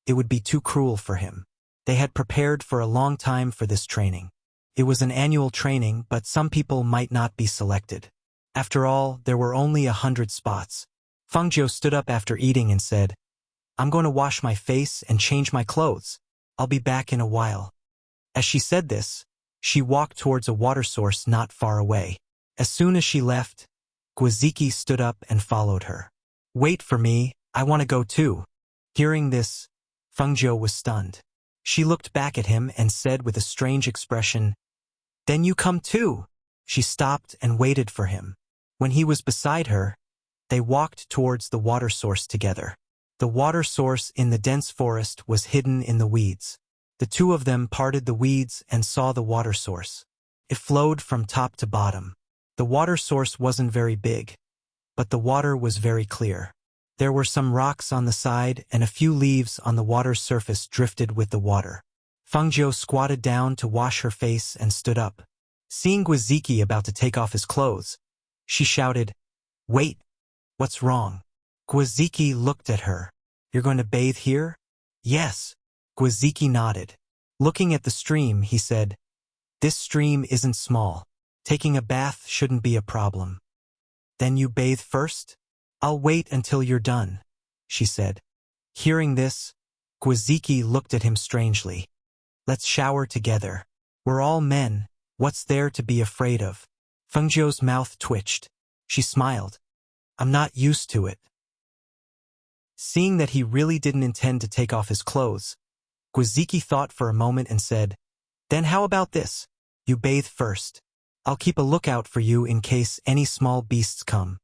it would be too cruel for him. They had prepared for a long time for this training. It was an annual training, but some people might not be selected. After all, there were only 100 spots. Fengjiu stood up after eating and said, I'm going to wash my face and change my clothes. I'll be back in a while. As she said this, she walked towards a water source not far away. As soon as she left, Gwaziki stood up and followed her. Wait for me, I want to go too. Hearing this, Fengjiu was stunned. She looked back at him and said with a strange expression, Then you come too. She stopped and waited for him. When he was beside her, they walked towards the water source together. The water source in the dense forest was hidden in the weeds. The two of them parted the weeds and saw the water source. It flowed from top to bottom. The water source wasn't very big. but the water was very clear. There were some rocks on the side and a few leaves on the water's surface drifted with the water. Fengjiu squatted down to wash her face and stood up. Seeing Guiziki about to take off his clothes, she shouted, "Wait, what's wrong?" Guiziki looked at her. "You're going to bathe here?" "Yes." Guiziki nodded. Looking at the stream, he said, "This stream isn't small. Taking a bath shouldn't be a problem." "Then you bathe first?" "I'll wait until you're done," she said. Hearing this, Guiziki looked at him strangely. "Let's shower together. We're all men. What's there to be afraid of?" Fengjiu's mouth twitched. She smiled. "I'm not used to it." Seeing that he really didn't intend to take off his clothes, Guiziki thought for a moment and said, "Then how about this? You bathe first. I'll keep a lookout for you in case any small beasts come."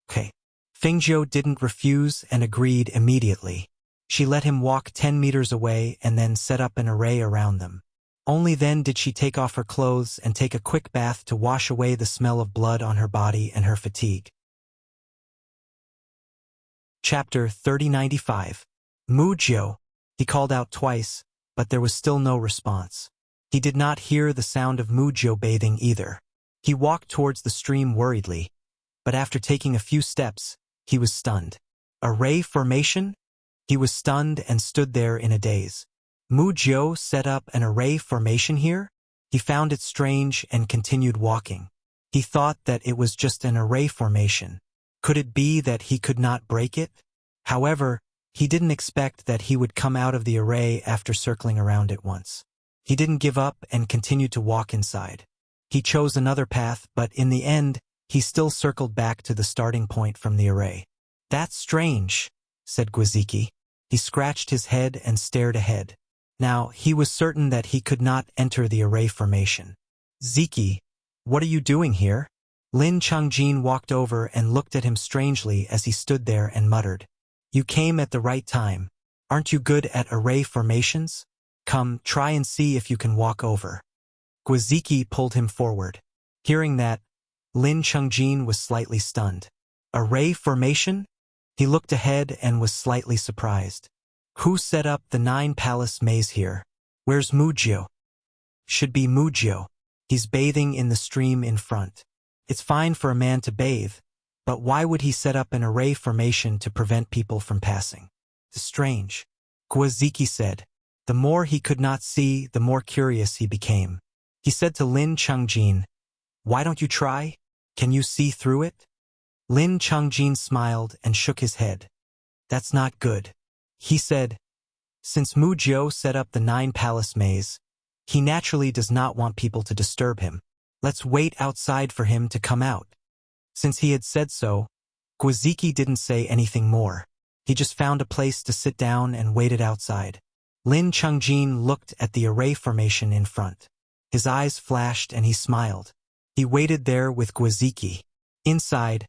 "Okay." Fengjiu didn't refuse and agreed immediately. She let him walk 10 meters away and then set up an array around them. Only then did she take off her clothes and take a quick bath to wash away the smell of blood on her body and her fatigue. Chapter 3095. Mujiu. He called out twice, but there was still no response. He did not hear the sound of Mujiu bathing either. He walked towards the stream worriedly, but after taking a few steps, he was stunned. Array formation? He was stunned and stood there in a daze. Mujiu set up an array formation here? He found it strange and continued walking. He thought that it was just an array formation. Could it be that he could not break it? However, he didn't expect that he would come out of the array after circling around it once. He didn't give up and continued to walk inside. He chose another path, but in the end, he still circled back to the starting point from the array. "That's strange," said Guiziki. He scratched his head and stared ahead. Now, he was certain that he could not enter the array formation. "Ziki, what are you doing here?" Lin Changjin walked over and looked at him strangely as he stood there and muttered, "You came at the right time. Aren't you good at array formations? Come, try and see if you can walk over." Guiziki pulled him forward. Hearing that, Lin Changjin was slightly stunned. Array formation? He looked ahead and was slightly surprised. Who set up the 9-palace maze here? Where's Mujiu? Should be Mujiu. He's bathing in the stream in front. It's fine for a man to bathe, but why would he set up an array formation to prevent people from passing? It's strange. Guiziki said. The more he could not see, the more curious he became. He said to Lin Changjin, "Why don't you try? Can you see through it?" Lin Changjin smiled and shook his head. "That's not good." He said, "Since Mujiu set up the 9-palace maze, he naturally does not want people to disturb him. Let's wait outside for him to come out." Since he had said so, Guiziki didn't say anything more. He just found a place to sit down and waited outside. Lin Changjin looked at the array formation in front. His eyes flashed and he smiled. He waited there with Guiziki. Inside,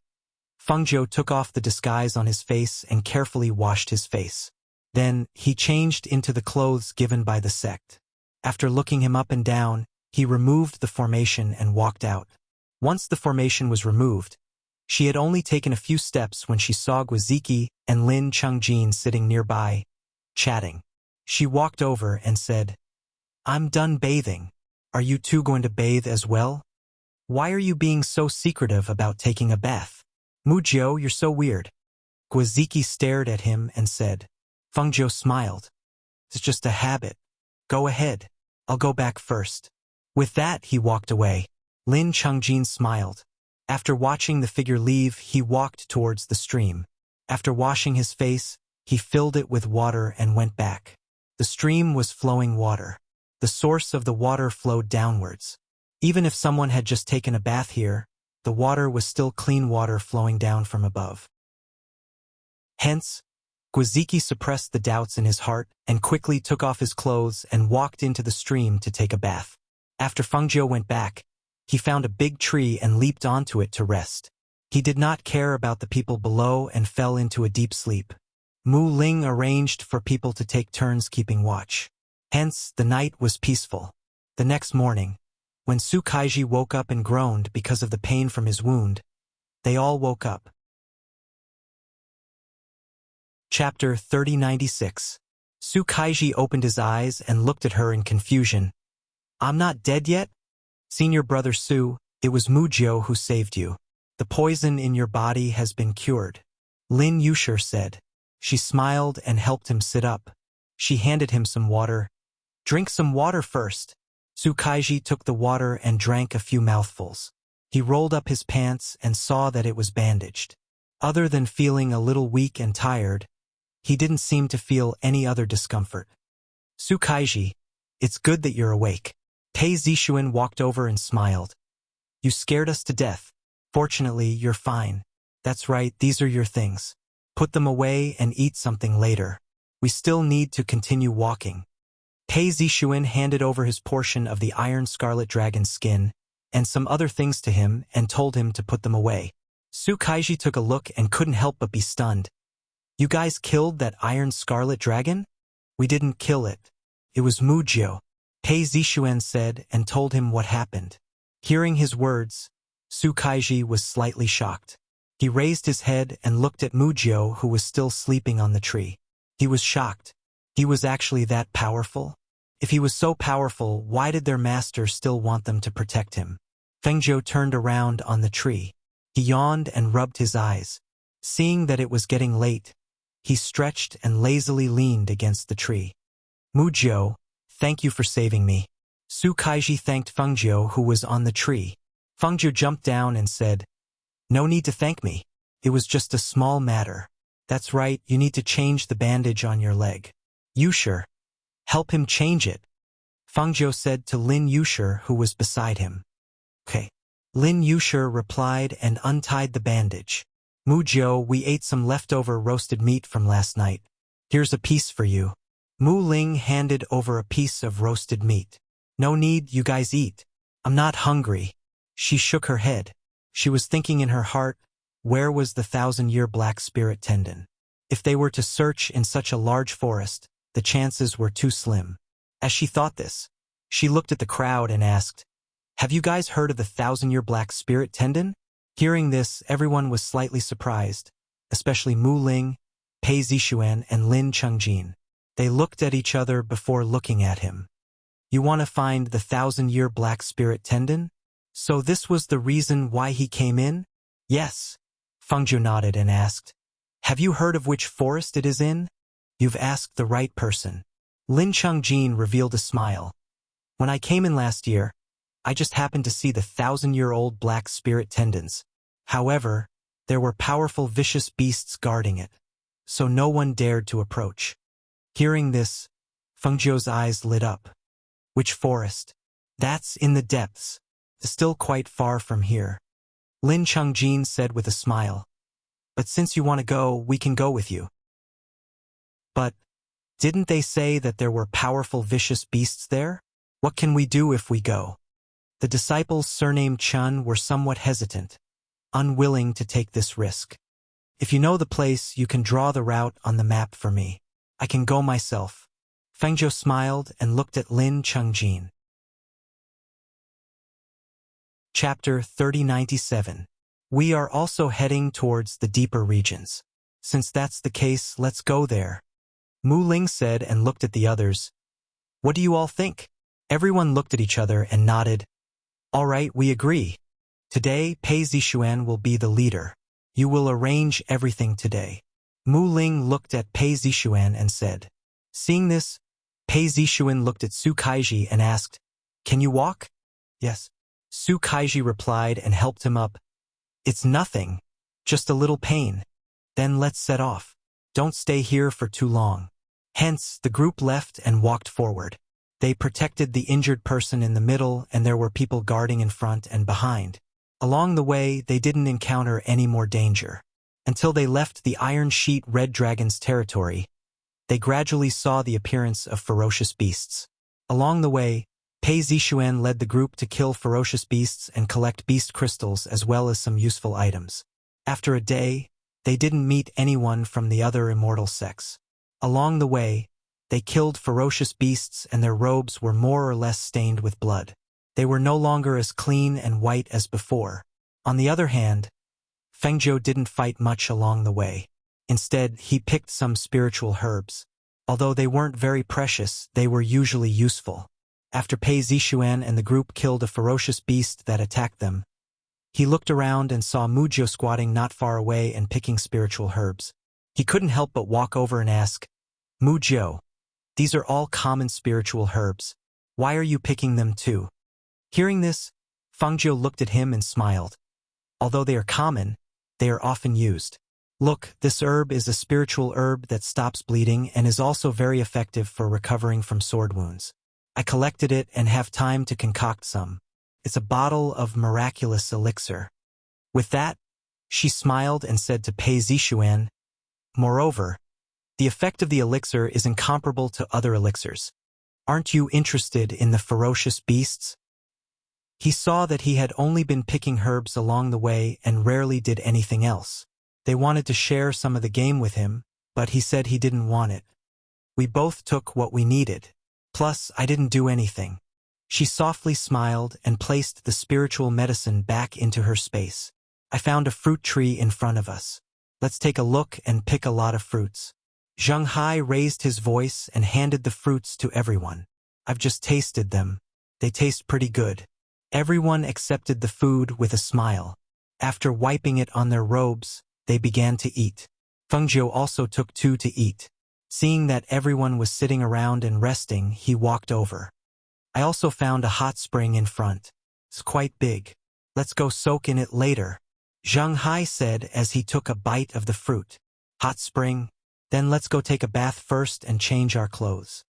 Fengjiu took off the disguise on his face and carefully washed his face. Then, he changed into the clothes given by the sect. After looking him up and down, he removed the formation and walked out. Once the formation was removed, she had only taken a few steps when she saw Guiziki and Lin Changjin sitting nearby, chatting. She walked over and said, "I'm done bathing. Are you two going to bathe as well? Why are you being so secretive about taking a bath? Mujiu, you're so weird." Guiziki stared at him and said. Fengjiu smiled. "It's just a habit. Go ahead. I'll go back first." With that, he walked away. Lin Changjin smiled. After watching the figure leave, he walked towards the stream. After washing his face, he filled it with water and went back. The stream was flowing water. The source of the water flowed downwards. Even if someone had just taken a bath here, the water was still clean water flowing down from above. Hence, Guiziki suppressed the doubts in his heart and quickly took off his clothes and walked into the stream to take a bath. After Fengjiu went back, he found a big tree and leaped onto it to rest. He did not care about the people below and fell into a deep sleep. Mu Ling arranged for people to take turns keeping watch. Hence, the night was peaceful. The next morning, when Su Kaiji woke up and groaned because of the pain from his wound, they all woke up. Chapter 3096. Su Kaiji opened his eyes and looked at her in confusion. I'm not dead yet? Senior brother Su, it was Mujio who saved you. The poison in your body has been cured. Lin Yushir said. She smiled and helped him sit up. She handed him some water. Drink some water first. Su Kaiji took the water and drank a few mouthfuls. He rolled up his pants and saw that it was bandaged. Other than feeling a little weak and tired, he didn't seem to feel any other discomfort. Su Kaiji, it's good that you're awake. Pei Zishuan walked over and smiled. You scared us to death. Fortunately, you're fine. That's right, these are your things. Put them away and eat something later. We still need to continue walking. Pei Zishuan handed over his portion of the iron scarlet dragon skin and some other things to him and told him to put them away. Su Kaiji took a look and couldn't help but be stunned. You guys killed that iron scarlet dragon? We didn't kill it. It was Mujio, Pei Zishuan said and told him what happened. Hearing his words, Su Kaiji was slightly shocked. He raised his head and looked at Mujio, who was still sleeping on the tree. He was shocked. He was actually that powerful? If he was so powerful, why did their master still want them to protect him? Fengzhou turned around on the tree. He yawned and rubbed his eyes. Seeing that it was getting late, he stretched and lazily leaned against the tree. Mujio, thank you for saving me. Su Kaiji thanked Fengzhou, who was on the tree. Fengzhou jumped down and said, No need to thank me. It was just a small matter. That's right, you need to change the bandage on your leg. Yushir, help him change it. Fengzhou said to Lin Yushir, who was beside him. Okay. Lin Yushir replied and untied the bandage. Mujio, we ate some leftover roasted meat from last night. Here's a piece for you. Mu Ling handed over a piece of roasted meat. No need, you guys eat. I'm not hungry. She shook her head. She was thinking in her heart, where was the 1,000-year black spirit tendon? If they were to search in such a large forest, the chances were too slim. As she thought this, she looked at the crowd and asked, Have you guys heard of the 1,000-year black spirit tendon? Hearing this, everyone was slightly surprised, especially Mu Ling, Pei Zishuan, and Lin Chungjin. They looked at each other before looking at him. You want to find the 1,000-year black spirit tendon? So this was the reason why he came in? Yes. Fengzhou nodded and asked, Have you heard of which forest it is in? You've asked the right person. Lin Chungjin revealed a smile. When I came in last year, I just happened to see the 1,000-year-old black spirit tendons. However, there were powerful vicious beasts guarding it, so no one dared to approach. Hearing this, Fengzhou's eyes lit up. Which forest? That's in the depths. Still quite far from here. Lin Chungjin said with a smile. But since you want to go, we can go with you. But, didn't they say that there were powerful vicious beasts there? What can we do if we go? The disciples surnamed Chun were somewhat hesitant, unwilling to take this risk. If you know the place, you can draw the route on the map for me. I can go myself. Fengzhou smiled and looked at Lin Chungjin. Chapter 3097. We are also heading towards the deeper regions. Since that's the case, let's go there. Mu Ling said and looked at the others. What do you all think? Everyone looked at each other and nodded. All right, we agree. Today, Pei Zishuan will be the leader. You will arrange everything today. Mu Ling looked at Pei Zishuan and said. Seeing this, Pei Zishuan looked at Su Kaiji and asked, Can you walk? Yes. Su Kaiji replied and helped him up. It's nothing. Just a little pain. Then let's set off. Don't stay here for too long. Hence, the group left and walked forward. They protected the injured person in the middle, and there were people guarding in front and behind. Along the way, they didn't encounter any more danger. Until they left the Iron Sheet Red Dragon's territory, they gradually saw the appearance of ferocious beasts. Along the way, Pei Zishuan led the group to kill ferocious beasts and collect beast crystals as well as some useful items. After a day, they didn't meet anyone from the other immortal sects. Along the way, they killed ferocious beasts and their robes were more or less stained with blood. They were no longer as clean and white as before. On the other hand, Fengzhou didn't fight much along the way. Instead, he picked some spiritual herbs. Although they weren't very precious, they were usually useful. After Pei Zishuan and the group killed a ferocious beast that attacked them, he looked around and saw Mujio squatting not far away and picking spiritual herbs. He couldn't help but walk over and ask, "Mujio, these are all common spiritual herbs. Why are you picking them too?" Hearing this, Fangzhou looked at him and smiled. Although they are common, they are often used. Look, this herb is a spiritual herb that stops bleeding and is also very effective for recovering from sword wounds. I collected it and have time to concoct some. It's a bottle of miraculous elixir. With that, she smiled and said to Pei Zishuan, "Moreover, the effect of the elixir is incomparable to other elixirs. Aren't you interested in the ferocious beasts?" He saw that he had only been picking herbs along the way and rarely did anything else. They wanted to share some of the game with him, but he said he didn't want it. We both took what we needed. Plus, I didn't do anything. She softly smiled and placed the spiritual medicine back into her space. I found a fruit tree in front of us. Let's take a look and pick a lot of fruits. Zheng Hai raised his voice and handed the fruits to everyone. I've just tasted them. They taste pretty good. Everyone accepted the food with a smile. After wiping it on their robes, they began to eat. Fengzhou also took two to eat. Seeing that everyone was sitting around and resting, he walked over. I also found a hot spring in front. It's quite big. Let's go soak in it later, Zheng Hai said as he took a bite of the fruit. Hot spring? Then let's go take a bath first and change our clothes.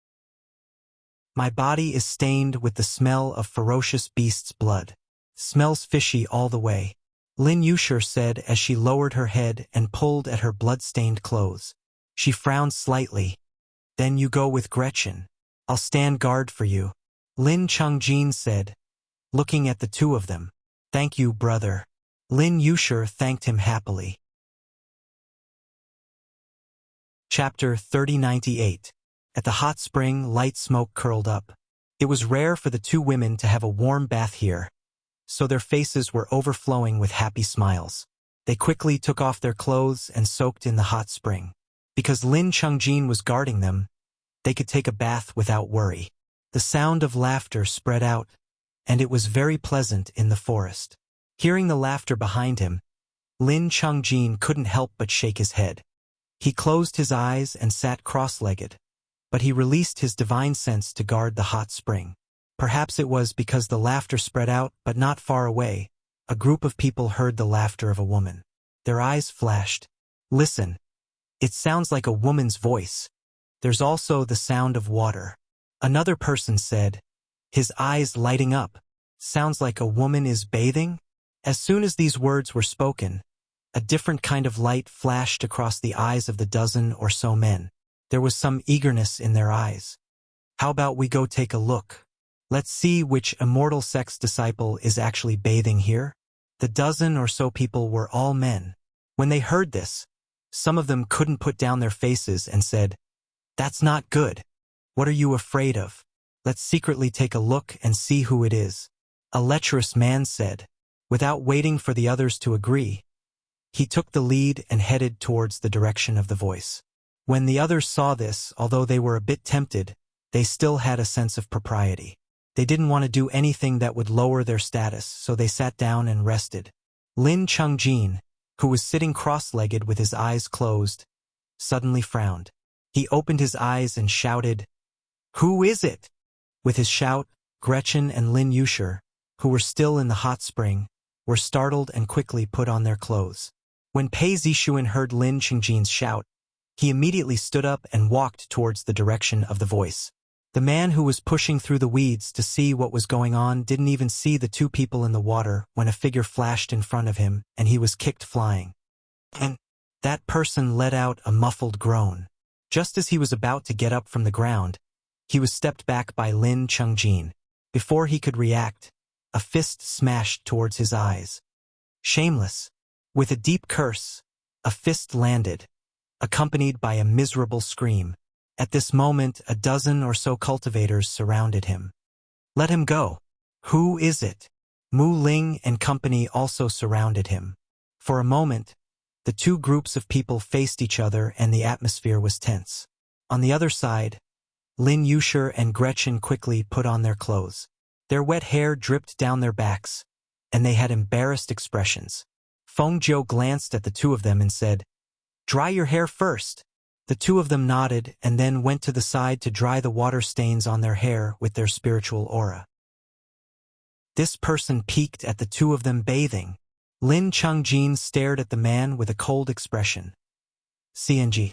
My body is stained with the smell of ferocious beast's blood. Smells fishy all the way, Lin Yushir said as she lowered her head and pulled at her blood-stained clothes. She frowned slightly. Then you go with Gretchen. I'll stand guard for you, Lin Chongjin said, looking at the two of them. Thank you, brother. Lin Yushir thanked him happily. Chapter 3098. At the hot spring, light smoke curled up. It was rare for the two women to have a warm bath here, so their faces were overflowing with happy smiles. They quickly took off their clothes and soaked in the hot spring. Because Lin Chongjin was guarding them, they could take a bath without worry. The sound of laughter spread out, and it was very pleasant in the forest. Hearing the laughter behind him, Lin Chongjin couldn't help but shake his head. He closed his eyes and sat cross-legged, but he released his divine sense to guard the hot spring. Perhaps it was because the laughter spread out, but not far away. A group of people heard the laughter of a woman. Their eyes flashed. Listen. It sounds like a woman's voice. There's also the sound of water. Another person said, his eyes lighting up. Sounds like a woman is bathing? As soon as these words were spoken, a different kind of light flashed across the eyes of the dozen or so men. There was some eagerness in their eyes. How about we go take a look? Let's see which immortal sex disciple is actually bathing here. The dozen or so people were all men. When they heard this, some of them couldn't put down their faces and said, "That's not good. What are you afraid of? Let's secretly take a look and see who it is," a lecherous man said. Without waiting for the others to agree, he took the lead and headed towards the direction of the voice. When the others saw this, although they were a bit tempted, they still had a sense of propriety. They didn't want to do anything that would lower their status, so they sat down and rested. Lin Chongjin, who was sitting cross-legged with his eyes closed, suddenly frowned. He opened his eyes and shouted, "Who is it?" With his shout, Gretchen and Lin Yushir, who were still in the hot spring, were startled and quickly put on their clothes. When Pei Zishuan heard Lin Chongjin's shout, he immediately stood up and walked towards the direction of the voice. The man who was pushing through the weeds to see what was going on didn't even see the two people in the water when a figure flashed in front of him and he was kicked flying. And that person let out a muffled groan. Just as he was about to get up from the ground, he was stepped back by Lin Chongjin. Before he could react, a fist smashed towards his eyes. Shameless. With a deep curse, a fist landed, accompanied by a miserable scream. At this moment, a dozen or so cultivators surrounded him. Let him go. Who is it? Mu Ling and company also surrounded him. For a moment, The two groups of people faced each other and the atmosphere was tense. On the other side, Lin Yusher and Gretchen quickly put on their clothes. Their wet hair dripped down their backs, and they had embarrassed expressions. Feng Jiu glanced at the two of them and said, "Dry your hair first." The two of them nodded and then went to the side to dry the water stains on their hair with their spiritual aura. This person peeked at the two of them bathing. Lin Chungjin stared at the man with a cold expression. CNG.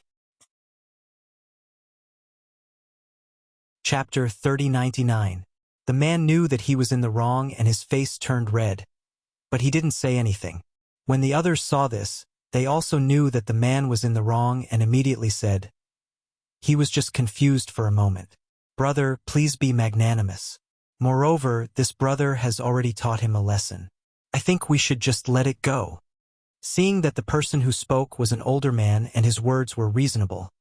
Chapter 3099. The man knew that he was in the wrong and his face turned red, but he didn't say anything. When the others saw this, they also knew that the man was in the wrong and immediately said, "He was just confused for a moment. Brother, please be magnanimous. Moreover, this brother has already taught him a lesson. I think we should just let it go." Seeing that the person who spoke was an older man and his words were reasonable,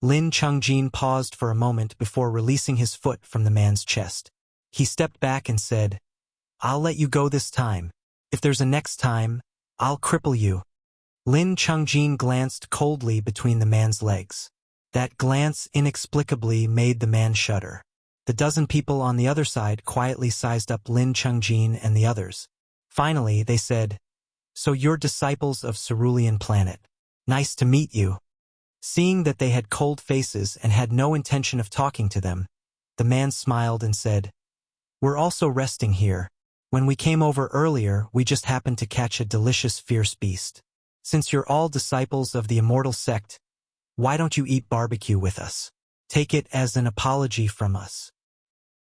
Lin Chungjin paused for a moment before releasing his foot from the man's chest. He stepped back and said, "I'll let you go this time. If there's a next time, I'll cripple you." Lin Chungjin glanced coldly between the man's legs. That glance inexplicably made the man shudder. The dozen people on the other side quietly sized up Lin Chungjin and the others. Finally, they said, "So you're disciples of Cerulean Planet. Nice to meet you." Seeing that they had cold faces and had no intention of talking to them, the man smiled and said, "We're also resting here. When we came over earlier, we just happened to catch a delicious fierce beast. Since you're all disciples of the immortal sect, why don't you eat barbecue with us? Take it as an apology from us."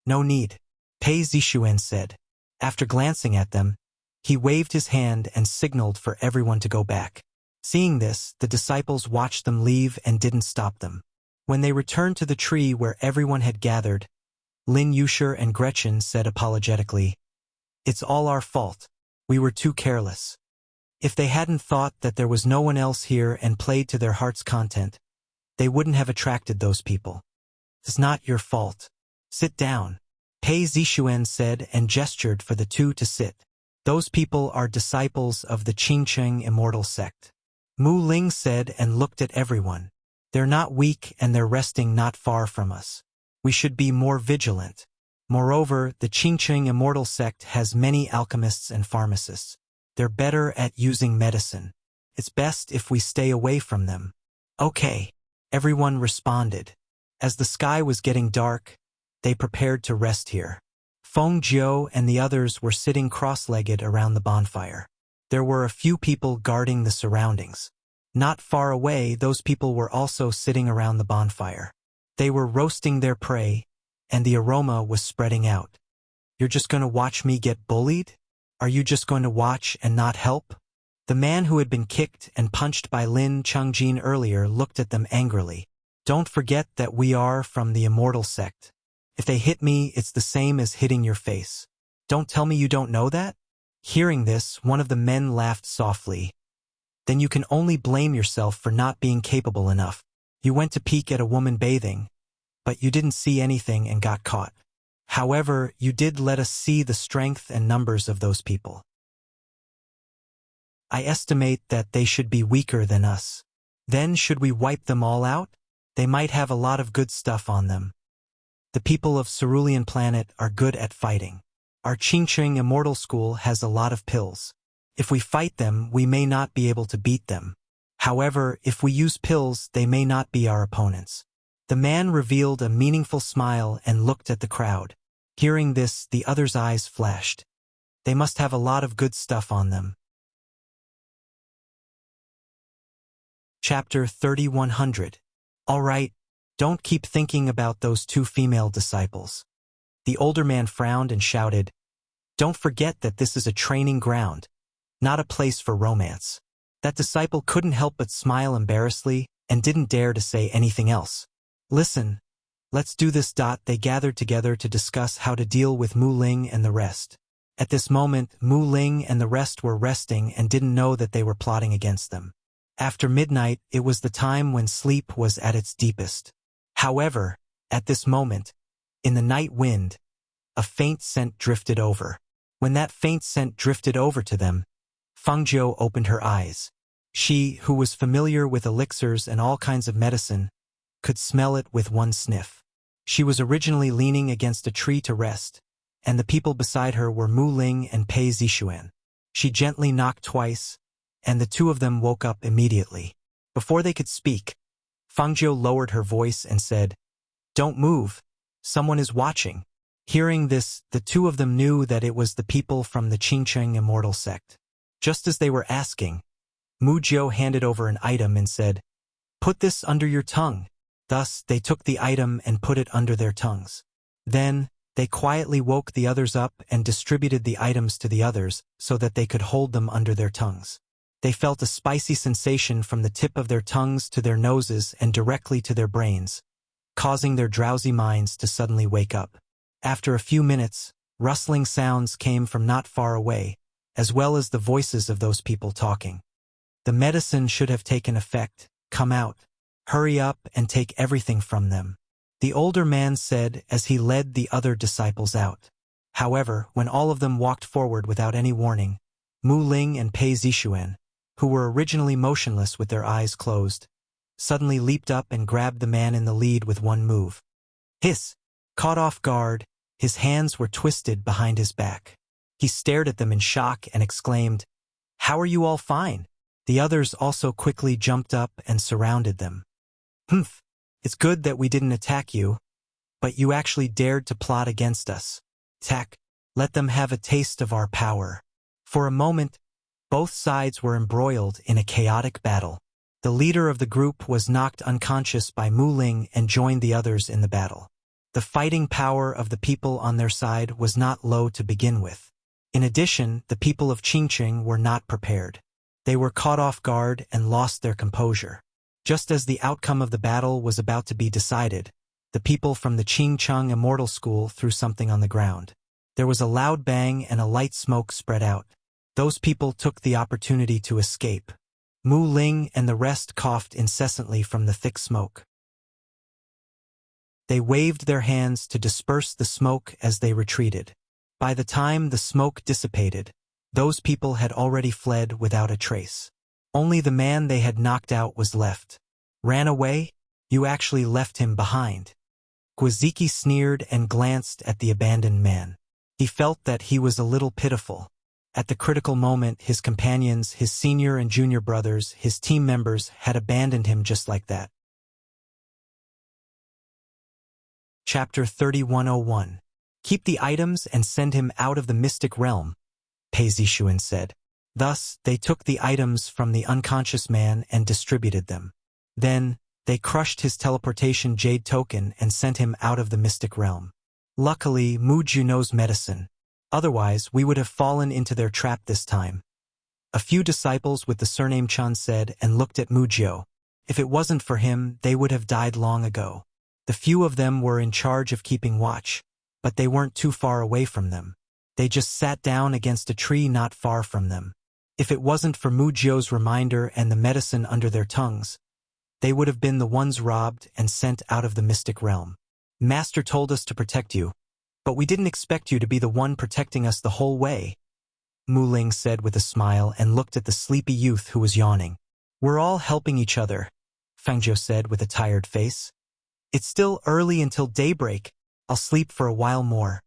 "No need," Pei Zixuan said. After glancing at them, he waved his hand and signaled for everyone to go back. Seeing this, the disciples watched them leave and didn't stop them. When they returned to the tree where everyone had gathered, Lin Yusher and Gretchen said apologetically, "It's all our fault. We were too careless. If they hadn't thought that there was no one else here and played to their heart's content, they wouldn't have attracted those people. It's not your fault. Sit down," Pei Zixuan said and gestured for the two to sit. "Those people are disciples of the Qingcheng immortal sect," Mu Ling said and looked at everyone. "They're not weak and they're resting not far from us. We should be more vigilant. Moreover, the Qingcheng immortal sect has many alchemists and pharmacists. They're better at using medicine. It's best if we stay away from them." "Okay," everyone responded. As the sky was getting dark, they prepared to rest here. Feng Jiu and the others were sitting cross-legged around the bonfire. There were a few people guarding the surroundings. Not far away, those people were also sitting around the bonfire. They were roasting their prey, and the aroma was spreading out. "You're just going to watch me get bullied? Are you just going to watch and not help?" The man who had been kicked and punched by Lin Chungjin earlier looked at them angrily. "Don't forget that we are from the immortal sect. If they hit me, it's the same as hitting your face. Don't tell me you don't know that?" Hearing this, one of the men laughed softly. "Then you can only blame yourself for not being capable enough. You went to peek at a woman bathing, but you didn't see anything and got caught. However, you did let us see the strength and numbers of those people. I estimate that they should be weaker than us. Then should we wipe them all out? They might have a lot of good stuff on them. The people of Cerulean Planet are good at fighting. Our Qingcheng Immortal School has a lot of pills. If we fight them, we may not be able to beat them. However, if we use pills, they may not be our opponents." The man revealed a meaningful smile and looked at the crowd. Hearing this, the others' eyes flashed. They must have a lot of good stuff on them. Chapter 3100. All right, don't keep thinking about those two female disciples. The older man frowned and shouted, "Don't forget that this is a training ground, not a place for romance." That disciple couldn't help but smile embarrassedly and didn't dare to say anything else. "Listen, let's do this." They gathered together to discuss how to deal with Mu Ling and the rest. At this moment, Mu Ling and the rest were resting and didn't know that they were plotting against them. After midnight, it was the time when sleep was at its deepest. However, at this moment, in the night wind, a faint scent drifted over. When that faint scent drifted over to them, Feng Jiu opened her eyes. She, who was familiar with elixirs and all kinds of medicine, could smell it with one sniff. She was originally leaning against a tree to rest, and the people beside her were Mu Ling and Pei Zixuan. She gently knocked twice, and the two of them woke up immediately. Before they could speak, Fangzhou lowered her voice and said, "Don't move. Someone is watching." Hearing this, the two of them knew that it was the people from the Qingcheng immortal sect. Just as they were asking, Mu Jiu handed over an item and said, "Put this under your tongue." Thus, they took the item and put it under their tongues. Then, they quietly woke the others up and distributed the items to the others so that they could hold them under their tongues. They felt a spicy sensation from the tip of their tongues to their noses and directly to their brains, causing their drowsy minds to suddenly wake up. After a few minutes, rustling sounds came from not far away, as well as the voices of those people talking. "The medicine should have taken effect. Come out. Hurry up and take everything from them," the older man said as he led the other disciples out. However, when all of them walked forward without any warning, Mu Ling and Pei Zixuan, who were originally motionless with their eyes closed, suddenly leaped up and grabbed the man in the lead with one move. Hiss! Caught off guard, his hands were twisted behind his back. He stared at them in shock and exclaimed, "How are you all fine?" The others also quickly jumped up and surrounded them. "Humph, it's good that we didn't attack you, but you actually dared to plot against us. Tack, let them have a taste of our power." For a moment, both sides were embroiled in a chaotic battle. The leader of the group was knocked unconscious by Mu Ling and joined the others in the battle. The fighting power of the people on their side was not low to begin with. In addition, the people of Qingcheng were not prepared. They were caught off guard and lost their composure. Just as the outcome of the battle was about to be decided, the people from the Qingcheng Immortal School threw something on the ground. There was a loud bang and a light smoke spread out. Those people took the opportunity to escape. Mu Ling and the rest coughed incessantly from the thick smoke. They waved their hands to disperse the smoke as they retreated. By the time the smoke dissipated, those people had already fled without a trace. Only the man they had knocked out was left. "Ran away? You actually left him behind." Gwaziki sneered and glanced at the abandoned man. He felt that he was a little pitiful. At the critical moment, his companions, his senior and junior brothers, his team members had abandoned him just like that. Chapter 3101. "Keep the items and send him out of the mystic realm," Pei Zixuan said. Thus, they took the items from the unconscious man and distributed them. Then, they crushed his teleportation jade token and sent him out of the mystic realm. Luckily, Mu Ju knows medicine. Otherwise, we would have fallen into their trap this time. A few disciples with the surname Chan said and looked at Mu Jiu. If it wasn't for him, they would have died long ago. The few of them were in charge of keeping watch, but they weren't too far away from them. They just sat down against a tree not far from them. If it wasn't for Mu Jiu's reminder and the medicine under their tongues, they would have been the ones robbed and sent out of the mystic realm. "Master told us to protect you, but we didn't expect you to be the one protecting us the whole way," Mu Ling said with a smile and looked at the sleepy youth who was yawning. "We're all helping each other," Fangzhou said with a tired face. "It's still early until daybreak. I'll sleep for a while more."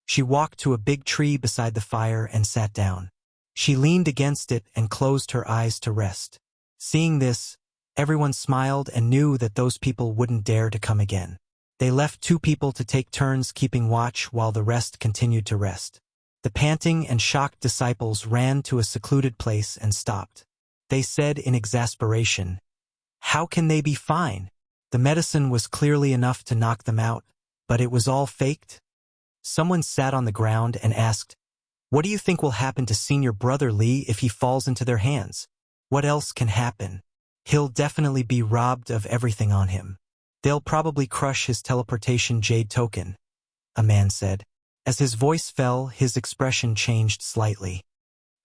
She walked to a big tree beside the fire and sat down. She leaned against it and closed her eyes to rest. Seeing this, everyone smiled and knew that those people wouldn't dare to come again. They left 2 people to take turns keeping watch while the rest continued to rest. The panting and shocked disciples ran to a secluded place and stopped. They said in exasperation, "How can they be fine? The medicine was clearly enough to knock them out, but it was all faked." Someone sat on the ground and asked, "What do you think will happen to Senior Brother Li if he falls into their hands?" "What else can happen? He'll definitely be robbed of everything on him. They'll probably crush his teleportation jade token," a man said. As his voice fell, his expression changed slightly.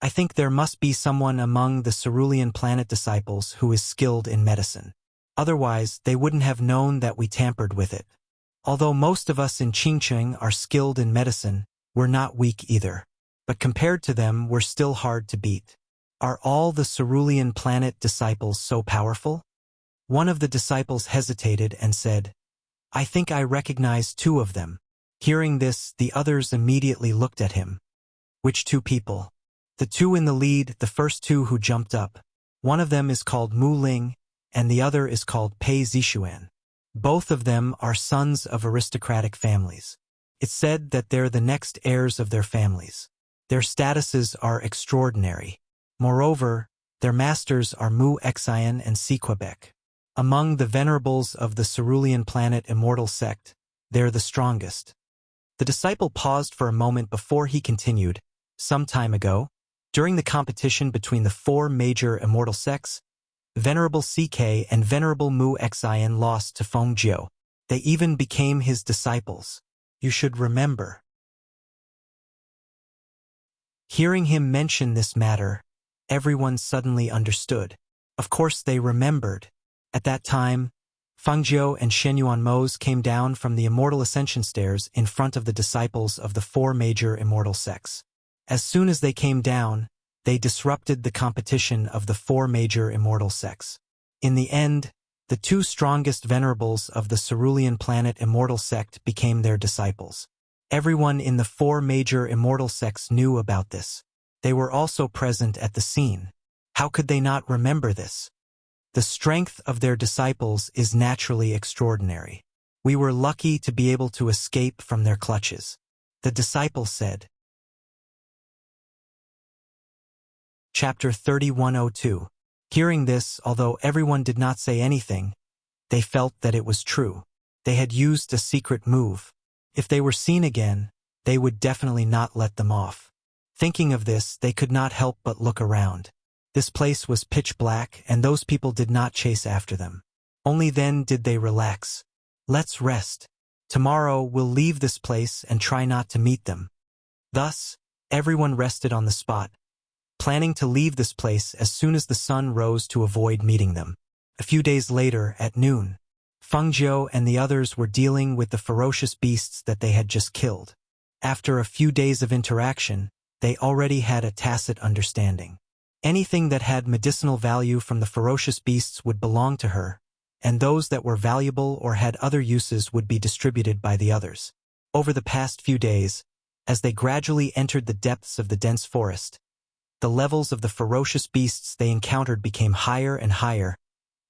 "I think there must be someone among the Cerulean planet disciples who is skilled in medicine. Otherwise, they wouldn't have known that we tampered with it. Although most of us in Qingcheng are skilled in medicine, we're not weak either. But compared to them, we're still hard to beat." Are all the Cerulean planet disciples so powerful? One of the disciples hesitated and said, I think I recognize two of them. Hearing this, the others immediately looked at him. Which two people? The two in the lead, the first two who jumped up. One of them is called Mu Ling, and the other is called Pei Zixuan. Both of them are sons of aristocratic families. It's said that they're the next heirs of their families. Their statuses are extraordinary. Moreover, their masters are Mu Xian and Si Quebec. Among the venerables of the Cerulean planet immortal sect, they're the strongest. The disciple paused for a moment before he continued. Some time ago, during the competition between the four major immortal sects, Venerable CK and Venerable Mu Xian lost to Feng Jiu. They even became his disciples. You should remember. Hearing him mention this matter, everyone suddenly understood. Of course they remembered. At that time, Feng Jiu and Shenyuan Mose came down from the immortal ascension stairs in front of the disciples of the four major immortal sects. As soon as they came down, they disrupted the competition of the four major immortal sects. In the end, the two strongest venerables of the Cerulean planet immortal sect became their disciples. Everyone in the four major immortal sects knew about this. They were also present at the scene. How could they not remember this? The strength of their disciples is naturally extraordinary. We were lucky to be able to escape from their clutches. The disciple said. Chapter 3102. Hearing this, although everyone did not say anything, they felt that it was true. They had used a secret move. If they were seen again, they would definitely not let them off. Thinking of this, they could not help but look around. This place was pitch black, and those people did not chase after them. Only then did they relax. Let's rest. Tomorrow we'll leave this place and try not to meet them. Thus, everyone rested on the spot, planning to leave this place as soon as the sun rose to avoid meeting them. A few days later, at noon, Feng Jiu and the others were dealing with the ferocious beasts that they had just killed. After a few days of interaction, they already had a tacit understanding. Anything that had medicinal value from the ferocious beasts would belong to her, and those that were valuable or had other uses would be distributed by the others. Over the past few days, as they gradually entered the depths of the dense forest, the levels of the ferocious beasts they encountered became higher and higher,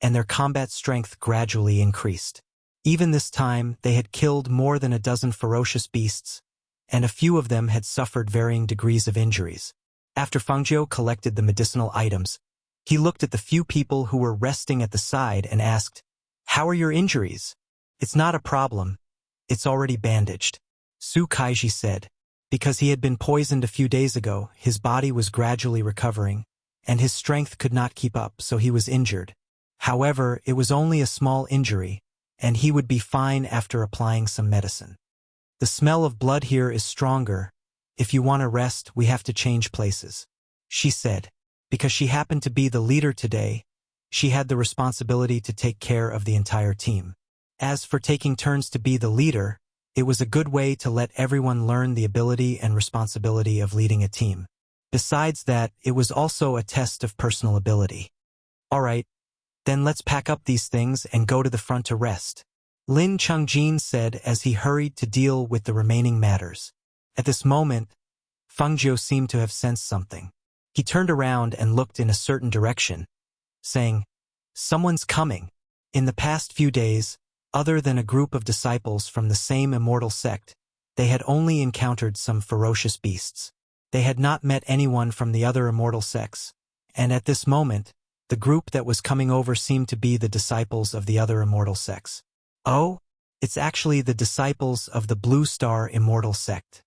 and their combat strength gradually increased. Even this time, they had killed more than a dozen ferocious beasts, and a few of them had suffered varying degrees of injuries. After Feng Jiu collected the medicinal items, he looked at the few people who were resting at the side and asked, "How are your injuries?" "It's not a problem. It's already bandaged," Su Kaiji said. Because he had been poisoned a few days ago, his body was gradually recovering, and his strength could not keep up, so he was injured. However, it was only a small injury, and he would be fine after applying some medicine. The smell of blood here is stronger. If you want to rest, we have to change places, she said. Because she happened to be the leader today, she had the responsibility to take care of the entire team. As for taking turns to be the leader, it was a good way to let everyone learn the ability and responsibility of leading a team. Besides that, it was also a test of personal ability. All right, then let's pack up these things and go to the front to rest, Lin Chungjin said as he hurried to deal with the remaining matters. At this moment, Feng Jiu seemed to have sensed something. He turned around and looked in a certain direction, saying, "Someone's coming." In the past few days, other than a group of disciples from the same immortal sect, they had only encountered some ferocious beasts. They had not met anyone from the other immortal sects, and at this moment, the group that was coming over seemed to be the disciples of the other immortal sects. Oh, it's actually the disciples of the Blue Star immortal sect.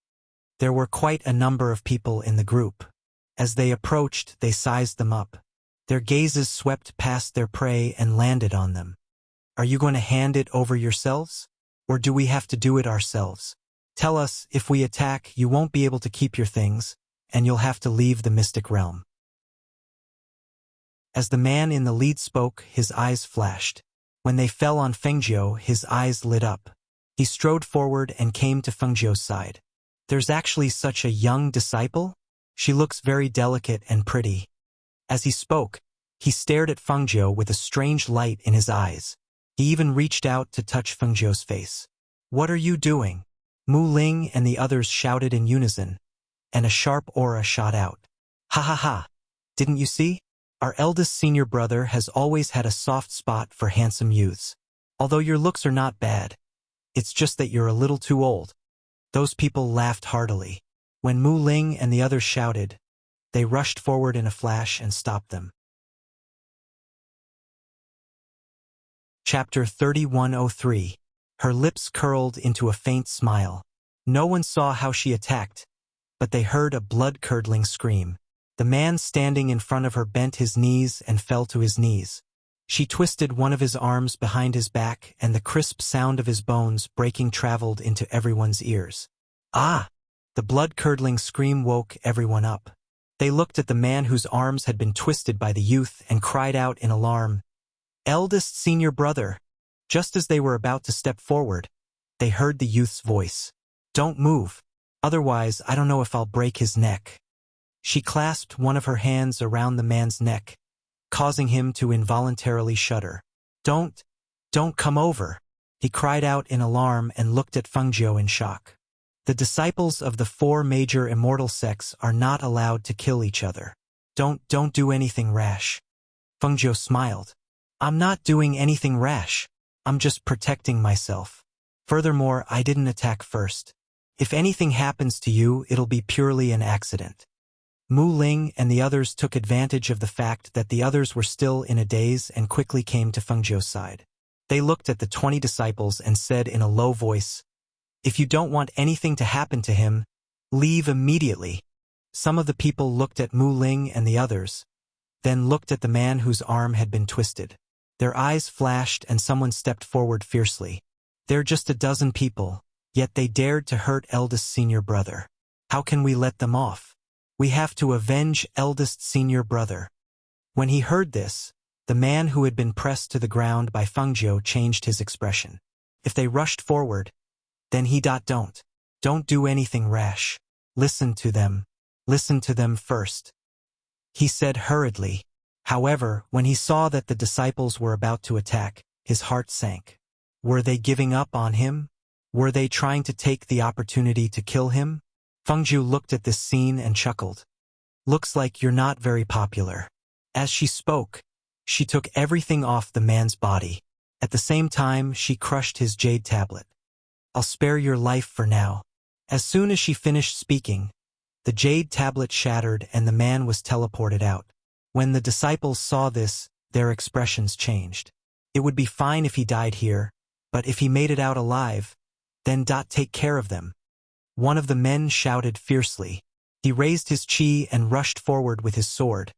There were quite a number of people in the group. As they approached, they sized them up. Their gazes swept past their prey and landed on them. "Are you going to hand it over yourselves? Or do we have to do it ourselves? Tell us, if we attack, you won't be able to keep your things, and you'll have to leave the mystic realm." As the man in the lead spoke, his eyes flashed. When they fell on Feng Jiu, his eyes lit up. He strode forward and came to Feng Jiu's side. "There's actually such a young disciple? She looks very delicate and pretty." As he spoke, he stared at Fengjiu with a strange light in his eyes. He even reached out to touch Fengjiu's face. "What are you doing?" Mu Ling and the others shouted in unison, and a sharp aura shot out. "Ha ha ha! Didn't you see? Our eldest senior brother has always had a soft spot for handsome youths. Although your looks are not bad, it's just that you're a little too old." Those people laughed heartily. When Mu Ling and the others shouted, they rushed forward in a flash and stopped them. Chapter 3103. Her lips curled into a faint smile. No one saw how she attacked, but they heard a blood-curdling scream. The man standing in front of her bent his knees and fell to his knees. She twisted one of his arms behind his back, and the crisp sound of his bones breaking traveled into everyone's ears. "Ah!" The blood-curdling scream woke everyone up. They looked at the man whose arms had been twisted by the youth and cried out in alarm, "Eldest senior brother!" Just as they were about to step forward, they heard the youth's voice. "Don't move, otherwise I don't know if I'll break his neck." She clasped one of her hands around the man's neck, causing him to involuntarily shudder. Don't come over!" He cried out in alarm and looked at Fengjiu in shock. The disciples of the four major immortal sects are not allowed to kill each other. Don't do anything rash." Fengjiu smiled. "I'm not doing anything rash. I'm just protecting myself. Furthermore, I didn't attack first. If anything happens to you, it'll be purely an accident." Mu Ling and the others took advantage of the fact that the others were still in a daze and quickly came to Fengjiu's side. They looked at the 20 disciples and said in a low voice, "If you don't want anything to happen to him, leave immediately." Some of the people looked at Mu Ling and the others, then looked at the man whose arm had been twisted. Their eyes flashed and someone stepped forward fiercely. "They're just a dozen people, yet they dared to hurt eldest senior brother. How can we let them off? We have to avenge eldest senior brother." When he heard this, the man who had been pressed to the ground by Fengjiu changed his expression. If they rushed forward, then don't do anything rash. Listen to them first," he said hurriedly. However, when he saw that the disciples were about to attack, his heart sank. Were they giving up on him? Were they trying to take the opportunity to kill him? Fengjiu looked at this scene and chuckled. "Looks like you're not very popular." As she spoke, she took everything off the man's body. At the same time, she crushed his jade tablet. "I'll spare your life for now." As soon as she finished speaking, the jade tablet shattered and the man was teleported out. When the disciples saw this, their expressions changed. It would be fine if he died here, but if he made it out alive, then take care of them. One of the men shouted fiercely. He raised his chi and rushed forward with his sword,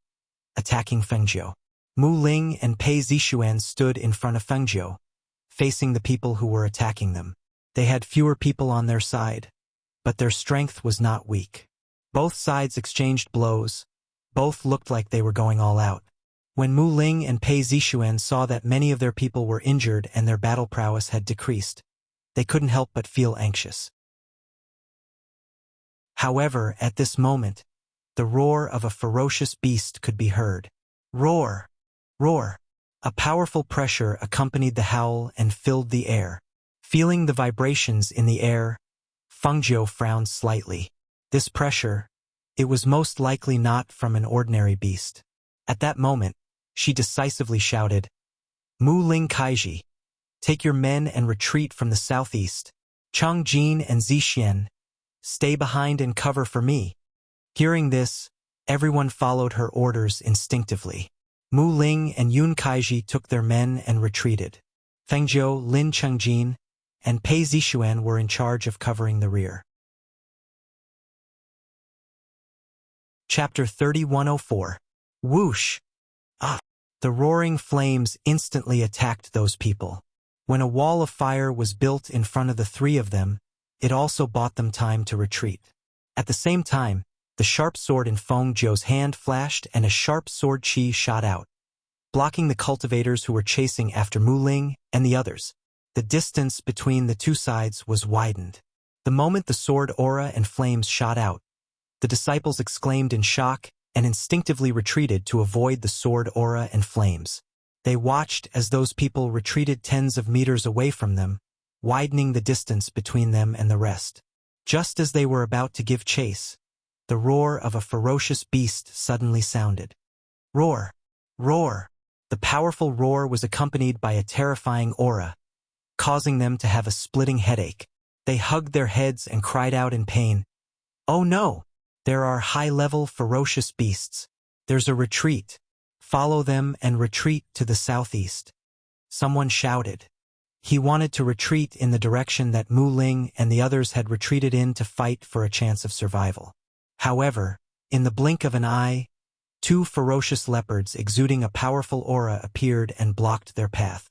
attacking Fengjiu. Mu Ling and Pei Zixuan stood in front of Fengjiu, facing the people who were attacking them. They had fewer people on their side, but their strength was not weak. Both sides exchanged blows. Both looked like they were going all out. When Mu Ling and Pei Zixuan saw that many of their people were injured and their battle prowess had decreased, they couldn't help but feel anxious. However, at this moment, the roar of a ferocious beast could be heard. Roar! Roar! A powerful pressure accompanied the howl and filled the air. Feeling the vibrations in the air, Fengjiu frowned slightly. This pressure, it was most likely not from an ordinary beast. At that moment, she decisively shouted, "Mu Ling Kaiji, take your men and retreat from the southeast. Chang Jin and Zixian, stay behind and cover for me." Hearing this, everyone followed her orders instinctively. Mu Ling and Yun Kaiji took their men and retreated. Fengjiu, Lin Chengjin, and Pei Zixuan were in charge of covering the rear. Chapter 3104. Whoosh! Ah! The roaring flames instantly attacked those people. When a wall of fire was built in front of the three of them, it also bought them time to retreat. At the same time, the sharp sword in Fengjiu's hand flashed and a sharp sword chi shot out, blocking the cultivators who were chasing after Mu Ling and the others. The distance between the two sides was widened. The moment the sword aura and flames shot out, the disciples exclaimed in shock and instinctively retreated to avoid the sword aura and flames. They watched as those people retreated tens of meters away from them, widening the distance between them and the rest. Just as they were about to give chase, the roar of a ferocious beast suddenly sounded. Roar! Roar! The powerful roar was accompanied by a terrifying aura, causing them to have a splitting headache. They hugged their heads and cried out in pain. "Oh no! There are high-level ferocious beasts. There's a retreat. Follow them and retreat to the southeast." Someone shouted. He wanted to retreat in the direction that Mu Ling and the others had retreated in to fight for a chance of survival. However, in the blink of an eye, two ferocious leopards exuding a powerful aura appeared and blocked their path.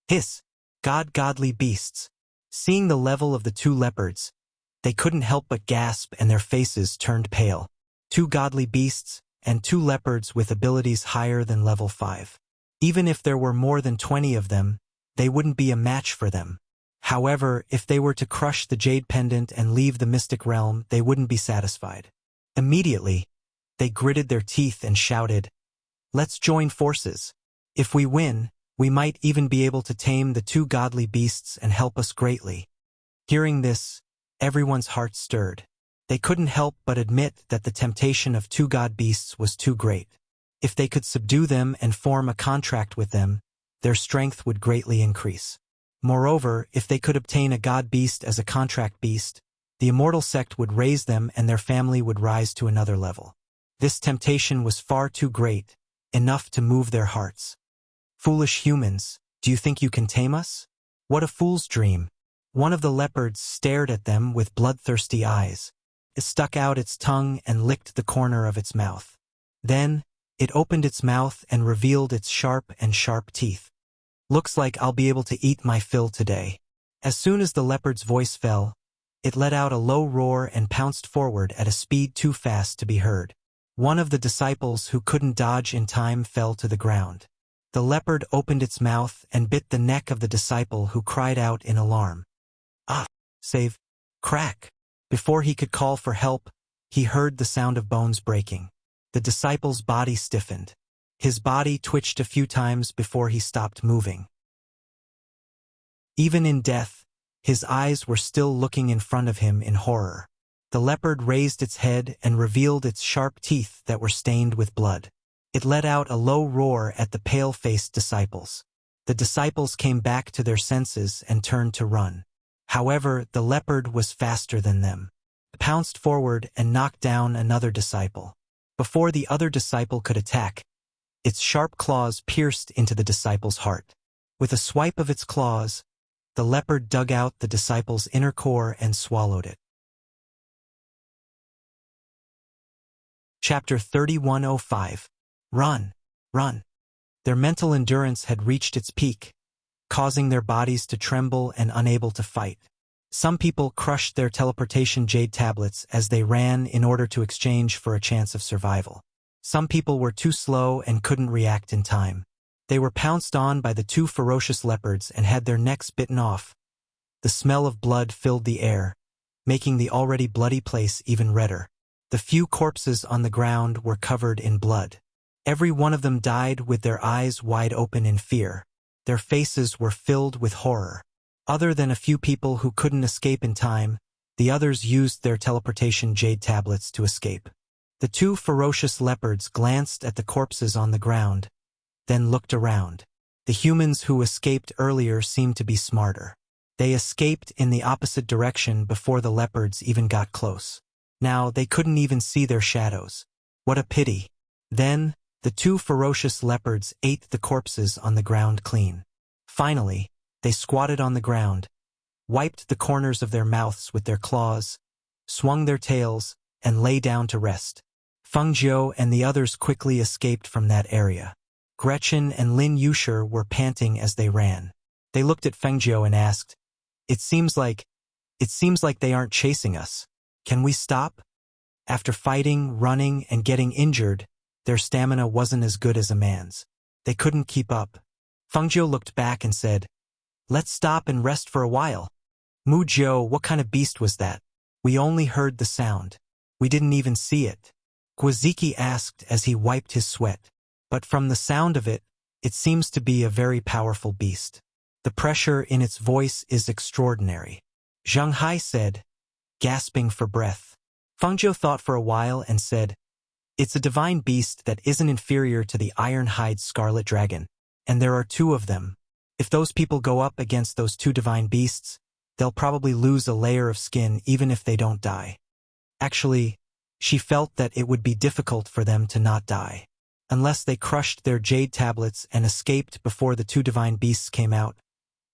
Hiss! Godly beasts! Seeing the level of the two leopards, they couldn't help but gasp and their faces turned pale. Two godly beasts, and two leopards with abilities higher than level 5. Even if there were more than 20 of them, they wouldn't be a match for them. However, if they were to crush the Jade Pendant and leave the Mystic Realm, they wouldn't be satisfied. Immediately, they gritted their teeth and shouted, "Let's join forces. If we win, we might even be able to tame the two godly beasts and help us greatly." Hearing this, everyone's heart stirred. They couldn't help but admit that the temptation of two god beasts was too great. If they could subdue them and form a contract with them, their strength would greatly increase. Moreover, if they could obtain a god beast as a contract beast, the immortal sect would raise them and their family would rise to another level. This temptation was far too great, enough to move their hearts. "Foolish humans, do you think you can tame us? What a fool's dream." One of the leopards stared at them with bloodthirsty eyes. It stuck out its tongue and licked the corner of its mouth. Then, it opened its mouth and revealed its sharp teeth. "Looks like I'll be able to eat my fill today." As soon as the leopard's voice fell, it let out a low roar and pounced forward at a speed too fast to be heard. One of the disciples who couldn't dodge in time fell to the ground. The leopard opened its mouth and bit the neck of the disciple who cried out in alarm. "Ah! Save! Crack!" Before he could call for help, he heard the sound of bones breaking. The disciple's body stiffened. His body twitched a few times before he stopped moving. Even in death, his eyes were still looking in front of him in horror. The leopard raised its head and revealed its sharp teeth that were stained with blood. It let out a low roar at the pale-faced disciples. The disciples came back to their senses and turned to run. However, the leopard was faster than them. It pounced forward and knocked down another disciple. Before the other disciple could attack, its sharp claws pierced into the disciple's heart. With a swipe of its claws, the leopard dug out the disciple's inner core and swallowed it. Chapter 3105. Run! Run! Their mental endurance had reached its peak, causing their bodies to tremble and unable to fight. Some people crushed their teleportation jade tablets as they ran in order to exchange for a chance of survival. Some people were too slow and couldn't react in time. They were pounced on by the two ferocious leopards and had their necks bitten off. The smell of blood filled the air, making the already bloody place even redder. The few corpses on the ground were covered in blood. Every one of them died with their eyes wide open in fear. Their faces were filled with horror. Other than a few people who couldn't escape in time, the others used their teleportation jade tablets to escape. The two ferocious leopards glanced at the corpses on the ground, then looked around. The humans who escaped earlier seemed to be smarter. They escaped in the opposite direction before the leopards even got close. Now they couldn't even see their shadows. What a pity. Then, the two ferocious leopards ate the corpses on the ground clean. Finally, they squatted on the ground, wiped the corners of their mouths with their claws, swung their tails, and lay down to rest. Feng Jiu and the others quickly escaped from that area. Gretchen and Lin Yusher were panting as they ran. They looked at Feng Jiu and asked, It seems like they aren't chasing us. Can we stop?" After fighting, running, and getting injured, their stamina wasn't as good as a man's. They couldn't keep up. Feng Jiu looked back and said, "Let's stop and rest for a while." "Mu Jiu, what kind of beast was that? We only heard the sound. We didn't even see it." Gwaziki asked as he wiped his sweat. But from the sound of it, it seems to be a very powerful beast. The pressure in its voice is extraordinary. Zhang Hai said, gasping for breath. Fengjiu thought for a while and said, it's a divine beast that isn't inferior to the iron-hide scarlet dragon, and there are two of them. If those people go up against those two divine beasts, they'll probably lose a layer of skin even if they don't die. Actually, she felt that it would be difficult for them to not die. Unless they crushed their jade tablets and escaped before the two divine beasts came out,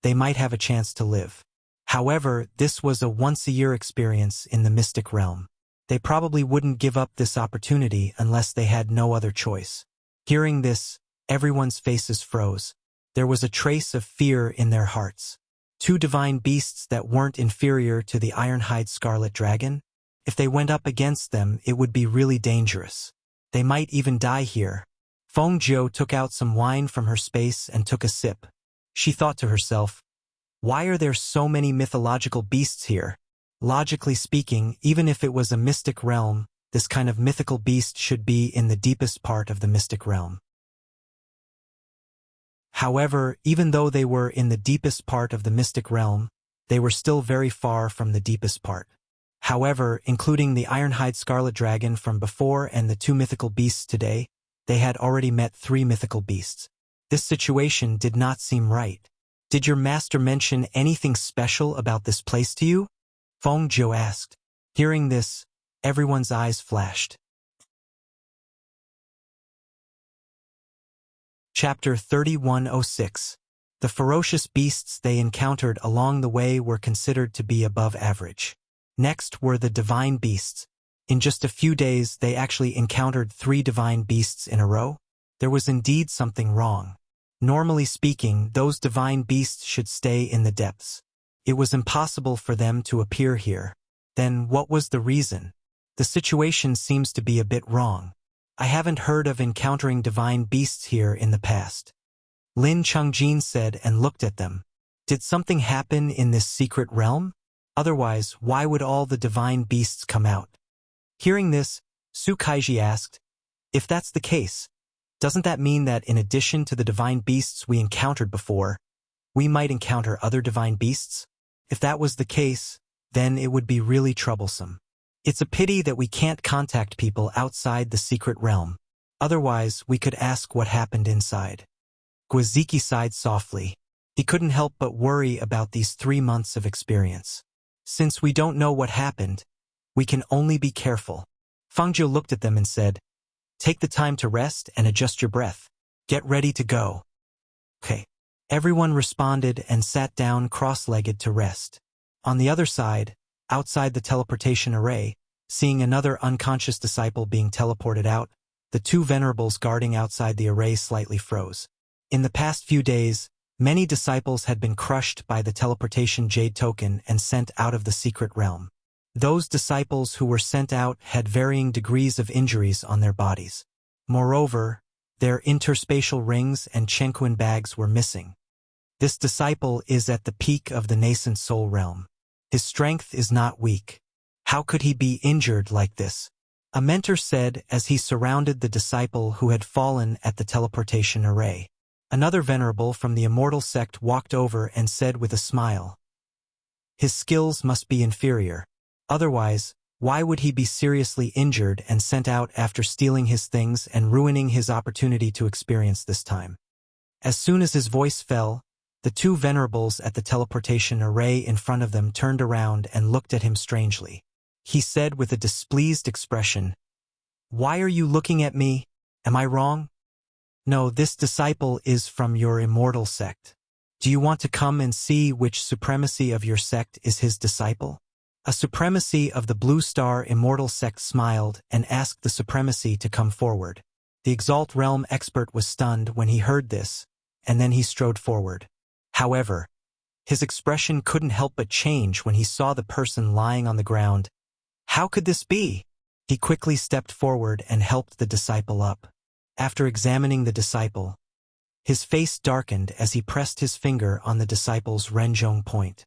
they might have a chance to live. However, this was a once-a-year experience in the mystic realm. They probably wouldn't give up this opportunity unless they had no other choice. Hearing this, everyone's faces froze. There was a trace of fear in their hearts. Two divine beasts that weren't inferior to the iron-hide scarlet dragon? If they went up against them, it would be really dangerous. They might even die here. Fengjiu took out some wine from her space and took a sip. She thought to herself, why are there so many mythological beasts here? Logically speaking, even if it was a mystic realm, this kind of mythical beast should be in the deepest part of the mystic realm. However, even though they were in the deepest part of the mystic realm, they were still very far from the deepest part. However, including the iron-hide scarlet dragon from before and the two mythical beasts today, they had already met 3 mythical beasts. This situation did not seem right. Did your master mention anything special about this place to you? Fengjiu asked. Hearing this, everyone's eyes flashed. Chapter 3106. The ferocious beasts they encountered along the way were considered to be above average. Next were the divine beasts. In just a few days, they actually encountered 3 divine beasts in a row. There was indeed something wrong. Normally speaking, those divine beasts should stay in the depths. It was impossible for them to appear here. Then what was the reason? The situation seems to be a bit wrong. I haven't heard of encountering divine beasts here in the past. Lin Chongjin said and looked at them. Did something happen in this secret realm? Otherwise, why would all the divine beasts come out? Hearing this, Su Kaiji asked, if that's the case, doesn't that mean that in addition to the divine beasts we encountered before, we might encounter other divine beasts? If that was the case, then it would be really troublesome. It's a pity that we can't contact people outside the secret realm. Otherwise, we could ask what happened inside. Gwaziki sighed softly. He couldn't help but worry about these 3 months of experience. Since we don't know what happened, we can only be careful. Fengjiu looked at them and said, take the time to rest and adjust your breath. Get ready to go. Okay. Everyone responded and sat down cross-legged to rest. On the other side, outside the teleportation array, seeing another unconscious disciple being teleported out, the 2 venerables guarding outside the array slightly froze. In the past few days, many disciples had been crushed by the teleportation jade token and sent out of the secret realm. Those disciples who were sent out had varying degrees of injuries on their bodies. Moreover, their interspatial rings and chenquin bags were missing. This disciple is at the peak of the nascent soul realm. His strength is not weak. How could he be injured like this? A mentor said as he surrounded the disciple who had fallen at the teleportation array. Another venerable from the immortal sect walked over and said with a smile, his skills must be inferior. Otherwise, why would he be seriously injured and sent out after stealing his things and ruining his opportunity to experience this time? As soon as his voice fell, the 2 venerables at the teleportation array in front of them turned around and looked at him strangely. He said with a displeased expression, why are you looking at me? Am I wrong? No, this disciple is from your immortal sect. Do you want to come and see which supremacy of your sect is his disciple? A supremacy of the Blue Star immortal sect smiled and asked the supremacy to come forward. The Exalt Realm expert was stunned when he heard this, and then he strode forward. However, his expression couldn't help but change when he saw the person lying on the ground. How could this be? He quickly stepped forward and helped the disciple up. After examining the disciple, his face darkened as he pressed his finger on the disciple's renjong point.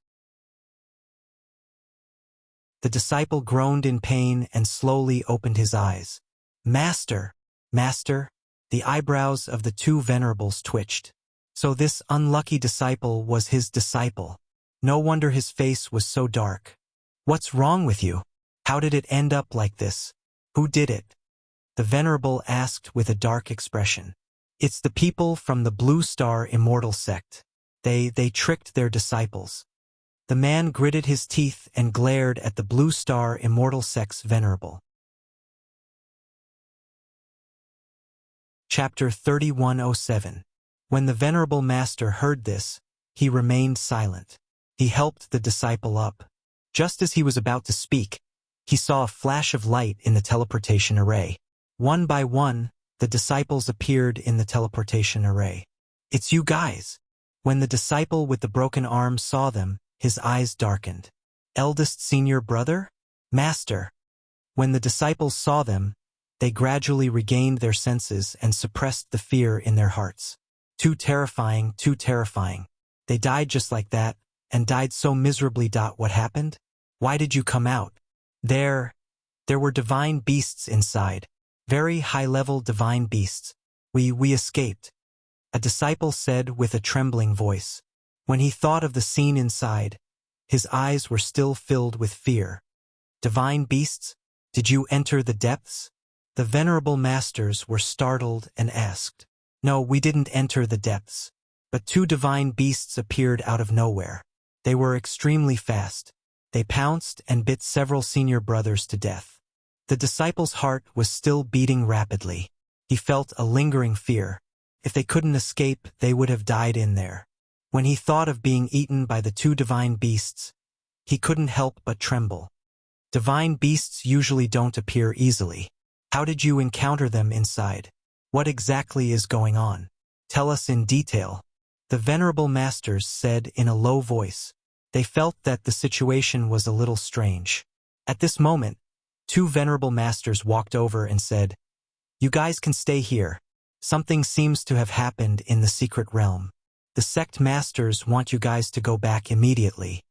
The disciple groaned in pain and slowly opened his eyes. Master, Master, the eyebrows of the two venerables twitched. So this unlucky disciple was his disciple. No wonder his face was so dark. What's wrong with you? How did it end up like this? Who did it? The venerable asked with a dark expression. It's the people from the Blue Star Immortal sect. They tricked their disciples. The man gritted his teeth and glared at the Blue Star Immortal sect's venerable. Chapter 3107. When the venerable master heard this, he remained silent. He helped the disciple up. Just as he was about to speak, he saw a flash of light in the teleportation array. One by one, the disciples appeared in the teleportation array. It's you guys. When the disciple with the broken arm saw them, his eyes darkened. Eldest senior brother? Master. When the disciples saw them, they gradually regained their senses and suppressed the fear in their hearts. Too terrifying, too terrifying. They died just like that, and died so miserably. What happened? Why did you come out? There were divine beasts inside. Very high-level divine beasts. We escaped. A disciple said with a trembling voice. When he thought of the scene inside, his eyes were still filled with fear. Divine beasts? Did you enter the depths? The venerable masters were startled and asked. No, we didn't enter the depths. But two divine beasts appeared out of nowhere. They were extremely fast. They pounced and bit several senior brothers to death. The disciple's heart was still beating rapidly. He felt a lingering fear. If they couldn't escape, they would have died in there. When he thought of being eaten by the two divine beasts, he couldn't help but tremble. Divine beasts usually don't appear easily. How did you encounter them inside? What exactly is going on? Tell us in detail. The venerable masters said in a low voice. They felt that the situation was a little strange. At this moment, two venerable masters walked over and said, "You guys can stay here. Something seems to have happened in the secret realm. The sect masters want you guys to go back immediately."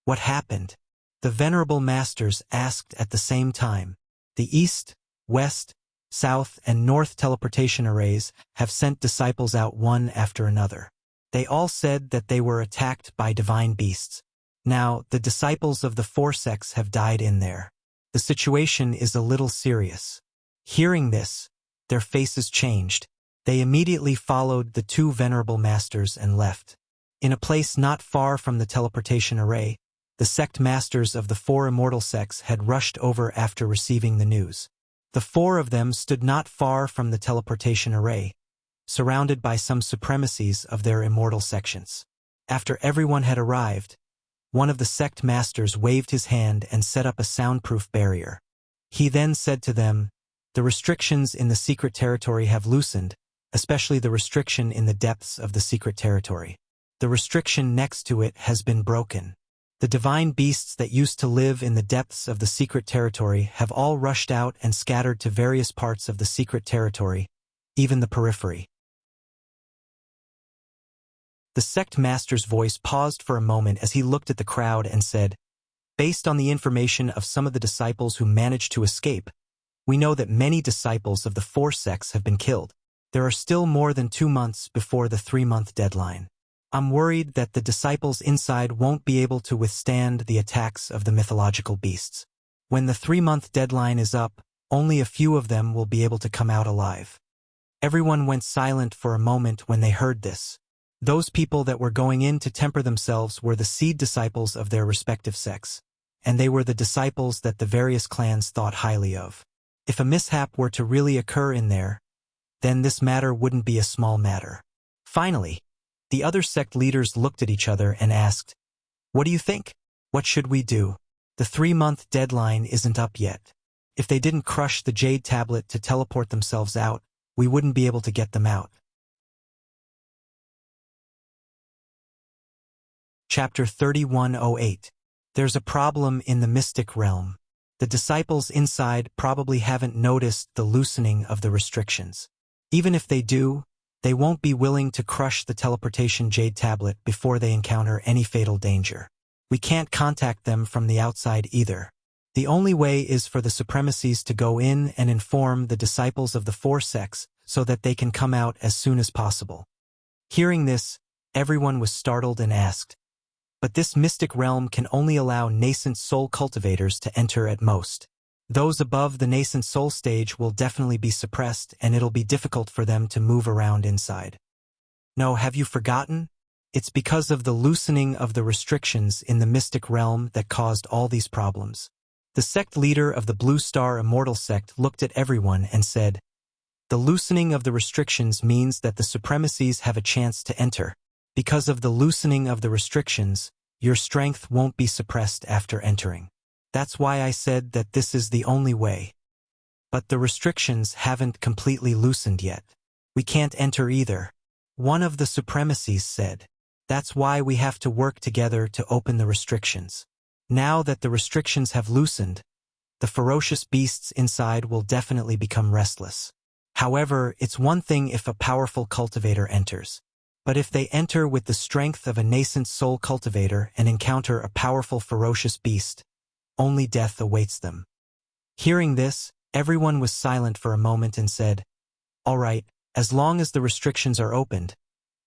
What happened? The venerable masters asked at the same time. The East, West, South, and North teleportation arrays have sent disciples out one after another. They all said that they were attacked by divine beasts. Now, the disciples of the four sects have died in there. The situation is a little serious. Hearing this, their faces changed. They immediately followed the two venerable masters and left. In a place not far from the teleportation array, the sect masters of the four immortal sects had rushed over after receiving the news. The four of them stood not far from the teleportation array, surrounded by some supremacies of their immortal sections. After everyone had arrived, one of the sect masters waved his hand and set up a soundproof barrier. He then said to them, "The restrictions in the secret territory have loosened, especially the restriction in the depths of the secret territory. The restriction next to it has been broken. The divine beasts that used to live in the depths of the secret territory have all rushed out and scattered to various parts of the secret territory, even the periphery." The sect master's voice paused for a moment as he looked at the crowd and said, "Based on the information of some of the disciples who managed to escape, we know that many disciples of the four sects have been killed. There are still more than 2 months before the 3-month deadline. I'm worried that the disciples inside won't be able to withstand the attacks of the mythological beasts. When the 3-month deadline is up, only a few of them will be able to come out alive." Everyone went silent for a moment when they heard this. Those people that were going in to temper themselves were the seed disciples of their respective sects, and they were the disciples that the various clans thought highly of. If a mishap were to really occur in there, then this matter wouldn't be a small matter. Finally, the other sect leaders looked at each other and asked, "What do you think? What should we do? The 3-month deadline isn't up yet. If they didn't crush the jade tablet to teleport themselves out, we wouldn't be able to get them out." Chapter 3108. There's a problem in the mystic realm. The disciples inside probably haven't noticed the loosening of the restrictions. Even if they do, they won't be willing to crush the teleportation jade tablet before they encounter any fatal danger. We can't contact them from the outside either. The only way is for the supremacies to go in and inform the disciples of the four sects so that they can come out as soon as possible. Hearing this, everyone was startled and asked, "But this mystic realm can only allow nascent soul cultivators to enter at most. Those above the nascent soul stage will definitely be suppressed and it'll be difficult for them to move around inside." No, have you forgotten? It's because of the loosening of the restrictions in the mystic realm that caused all these problems. The sect leader of the Blue Star Immortal sect looked at everyone and said, "The loosening of the restrictions means that the supremacies have a chance to enter. Because of the loosening of the restrictions, your strength won't be suppressed after entering. That's why I said that this is the only way. But the restrictions haven't completely loosened yet. We can't enter either," one of the supremacies said. "That's why we have to work together to open the restrictions. Now that the restrictions have loosened, the ferocious beasts inside will definitely become restless. However, it's one thing if a powerful cultivator enters. But if they enter with the strength of a nascent soul cultivator and encounter a powerful ferocious beast, only death awaits them." Hearing this, everyone was silent for a moment and said, "All right, as long as the restrictions are opened,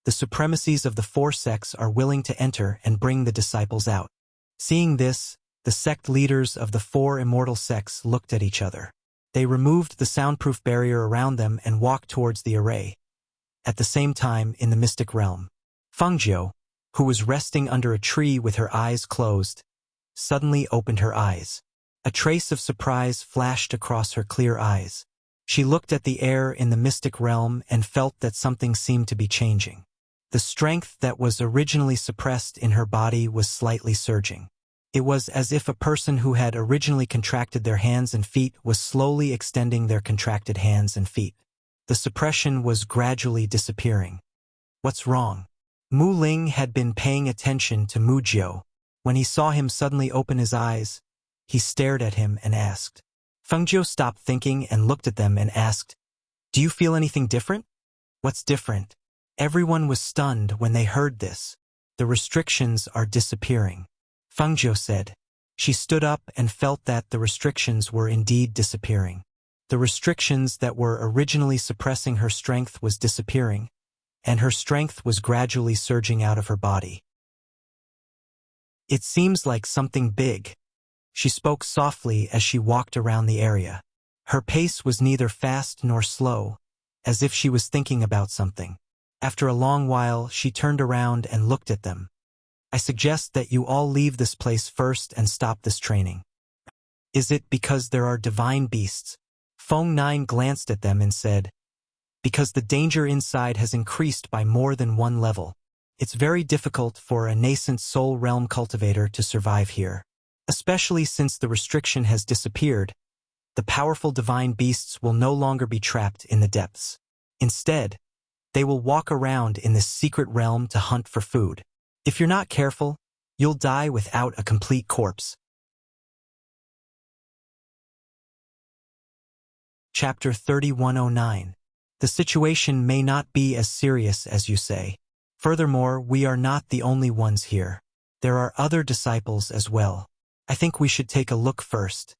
the supremacies of the four sects are willing to enter and bring the disciples out." Seeing this, the sect leaders of the four immortal sects looked at each other. They removed the soundproof barrier around them and walked towards the array. At the same time, in the mystic realm, Fengjiu, who was resting under a tree with her eyes closed, suddenly opened her eyes. A trace of surprise flashed across her clear eyes. She looked at the air in the mystic realm and felt that something seemed to be changing. The strength that was originally suppressed in her body was slightly surging. It was as if a person who had originally contracted their hands and feet was slowly extending their contracted hands and feet. The suppression was gradually disappearing. "What's wrong?" Mu Ling had been paying attention to Mu Jiu. When he saw him suddenly open his eyes, he stared at him and asked. Fengjiu stopped thinking and looked at them and asked, "Do you feel anything different?" "What's different?" Everyone was stunned when they heard this. "The restrictions are disappearing," Fengjiu said. She stood up and felt that the restrictions were indeed disappearing. The restrictions that were originally suppressing her strength was disappearing, and her strength was gradually surging out of her body. "It seems like something big," she spoke softly as she walked around the area. Her pace was neither fast nor slow, as if she was thinking about something. After a long while, she turned around and looked at them. "I suggest that you all leave this place first and stop this training." "Is it because there are divine beasts?" Feng Nine glanced at them and said, "Because the danger inside has increased by more than one level. It's very difficult for a nascent soul realm cultivator to survive here. Especially since the restriction has disappeared, the powerful divine beasts will no longer be trapped in the depths. Instead, they will walk around in this secret realm to hunt for food. If you're not careful, you'll die without a complete corpse." Chapter 3109. The situation may not be as serious as you say. Furthermore, we are not the only ones here. There are other disciples as well. I think we should take a look first.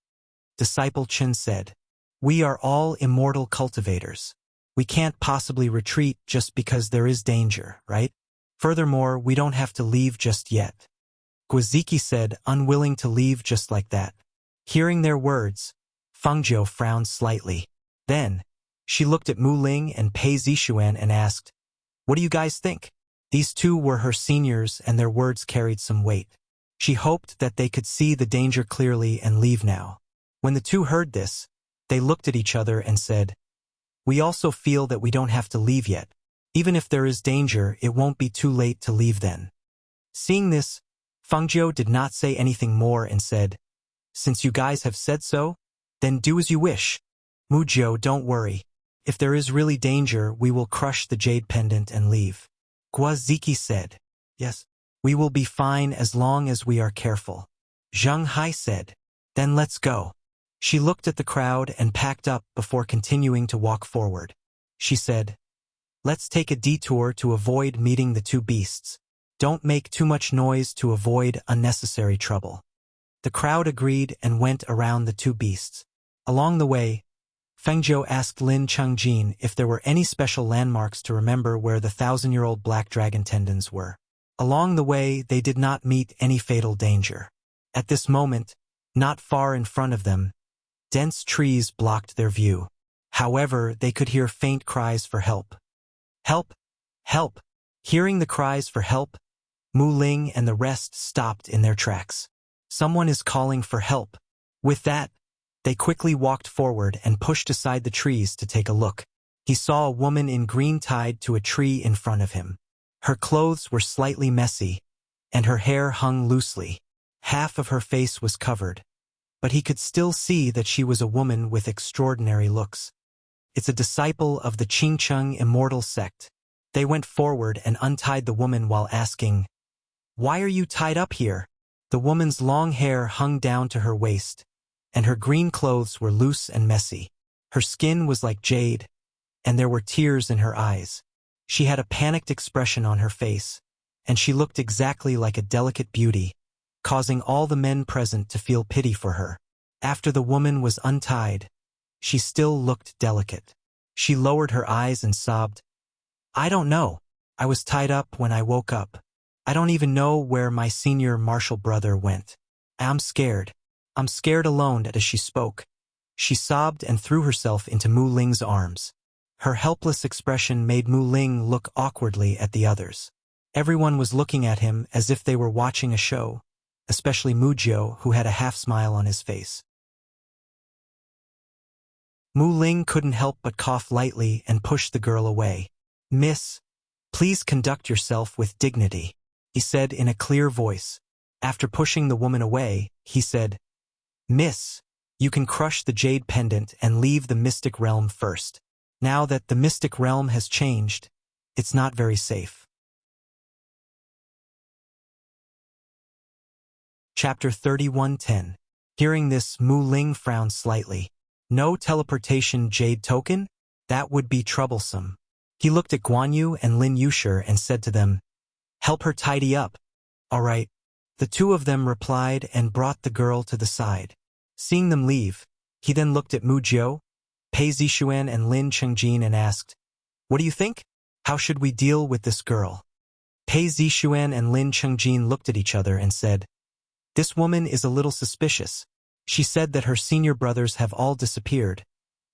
Disciple Chen said, "We are all immortal cultivators. We can't possibly retreat just because there is danger, right? Furthermore, we don't have to leave just yet." Guaziki said, unwilling to leave just like that. Hearing their words, Fengjiu frowned slightly. Then, she looked at Mu Ling and Pei Zishuan and asked, "What do you guys think?" These two were her seniors and their words carried some weight. She hoped that they could see the danger clearly and leave now. When the two heard this, they looked at each other and said, "We also feel that we don't have to leave yet. Even if there is danger, it won't be too late to leave then." Seeing this, Fengjiu did not say anything more and said, "Since you guys have said so, then do as you wish. Mu Jiu, don't worry. If there is really danger, we will crush the jade pendant and leave." Guaziki said, "Yes, we will be fine as long as we are careful." Zheng Hai said, "Then let's go." She looked at the crowd and packed up before continuing to walk forward. She said, "Let's take a detour to avoid meeting the two beasts. Don't make too much noise to avoid unnecessary trouble." The crowd agreed and went around the two beasts. Along the way, Fengzhou asked Lin Chengjin if there were any special landmarks to remember where the 1,000-year-old black dragon tendons were. Along the way, they did not meet any fatal danger. At this moment, not far in front of them, dense trees blocked their view. However, they could hear faint cries for help. Help! Help! Hearing the cries for help, Mu Ling and the rest stopped in their tracks. Someone is calling for help. With that, they quickly walked forward and pushed aside the trees to take a look. He saw a woman in green tied to a tree in front of him. Her clothes were slightly messy, and her hair hung loosely. Half of her face was covered, but he could still see that she was a woman with extraordinary looks. It's a disciple of the Qingcheng immortal sect. They went forward and untied the woman while asking, "Why are you tied up here?" The woman's long hair hung down to her waist, and her green clothes were loose and messy. Her skin was like jade, and there were tears in her eyes. She had a panicked expression on her face, and she looked exactly like a delicate beauty, causing all the men present to feel pity for her. After the woman was untied, she still looked delicate. She lowered her eyes and sobbed, "I don't know. I was tied up when I woke up. I don't even know where my senior martial brother went. I'm scared. I'm scared alone." As she spoke, she sobbed and threw herself into Mu Ling's arms. Her helpless expression made Mu Ling look awkwardly at the others. Everyone was looking at him as if they were watching a show, especially Mu Jiu, who had a half-smile on his face. Mu Ling couldn't help but cough lightly and push the girl away. "Miss, please conduct yourself with dignity," he said in a clear voice. After pushing the woman away, he said, "Miss, you can crush the jade pendant and leave the mystic realm first. Now that the mystic realm has changed, it's not very safe." Chapter 31:10. Hearing this, Mu Ling frowned slightly. No teleportation jade token? That would be troublesome. He looked at Guan Yu and Lin Yushi and said to them, "Help her tidy up." "All right." The two of them replied and brought the girl to the side. Seeing them leave, he then looked at Mu Jiu, Pei Zixuan and Lin Chengjin and asked, "What do you think? How should we deal with this girl?" Pei Zixuan and Lin Chengjin looked at each other and said, "This woman is a little suspicious. She said that her senior brothers have all disappeared,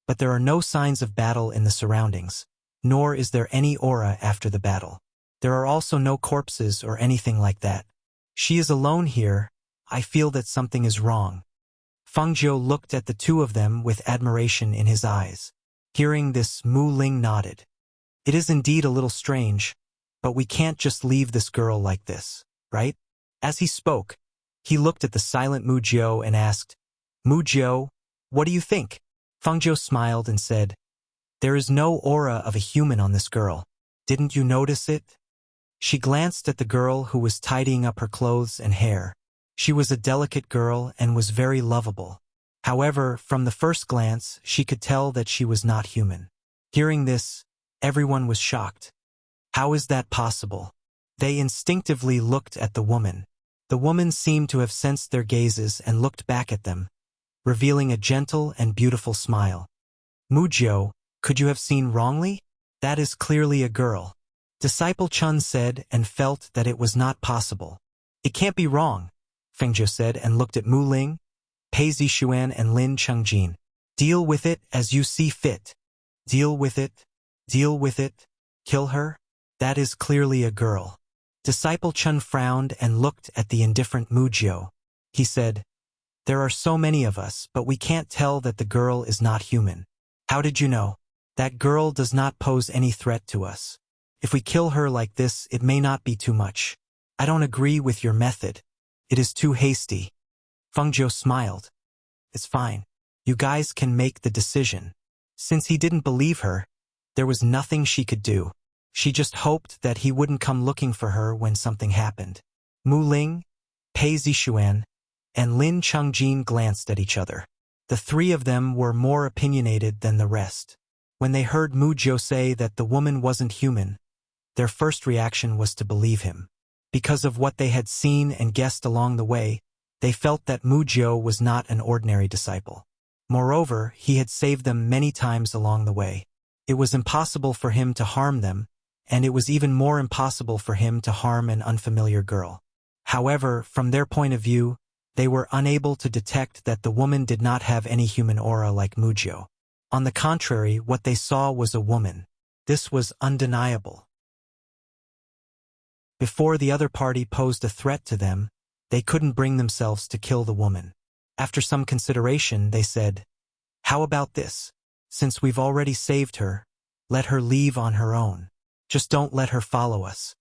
but there are no signs of battle in the surroundings, nor is there any aura after the battle. There are also no corpses or anything like that. She is alone here. I feel that something is wrong." Fengzhou looked at the two of them with admiration in his eyes. Hearing this, Mu Ling nodded. "It is indeed a little strange, but we can't just leave this girl like this, right?" As he spoke, he looked at the silent Mu Jiu and asked, "Mu Jiu, what do you think?" Fengzhou smiled and said, "There is no aura of a human on this girl. Didn't you notice it?" She glanced at the girl who was tidying up her clothes and hair. She was a delicate girl and was very lovable. However, from the first glance, she could tell that she was not human. Hearing this, everyone was shocked. How is that possible? They instinctively looked at the woman. The woman seemed to have sensed their gazes and looked back at them, revealing a gentle and beautiful smile. "Mu Jiu, could you have seen wrongly? That is clearly a girl." Disciple Chun said and felt that it was not possible. "It can't be wrong," Fengzhou said and looked at Mu Ling, Pei Zixuan and Lin Chengjin. "Deal with it as you see fit. Deal with it. Deal with it. Kill her? That is clearly a girl." Disciple Chun frowned and looked at the indifferent Mu Jiu. He said, "There are so many of us, but we can't tell that the girl is not human." "How did you know?" "That girl does not pose any threat to us. If we kill her like this, it may not be too much. I don't agree with your method. It is too hasty." Fengzhou smiled. "It's fine. You guys can make the decision." Since he didn't believe her, there was nothing she could do. She just hoped that he wouldn't come looking for her when something happened. Mu Ling, Pei Zixuan, and Lin Chengjin glanced at each other. The three of them were more opinionated than the rest. When they heard Mu Jiu say that the woman wasn't human, their first reaction was to believe him. Because of what they had seen and guessed along the way, They felt that Muzhou was not an ordinary disciple. Moreover, he had saved them many times along the way. It was impossible for him to harm them, and it was even more impossible for him to harm an unfamiliar girl. However, from their point of view, they were unable to detect that the woman did not have any human aura like Muzhou. On the contrary, what they saw was a woman. This was undeniable. Before the other party posed a threat to them, they couldn't bring themselves to kill the woman. After some consideration, they said, "How about this? Since we've already saved her, let her leave on her own. Just don't let her follow us."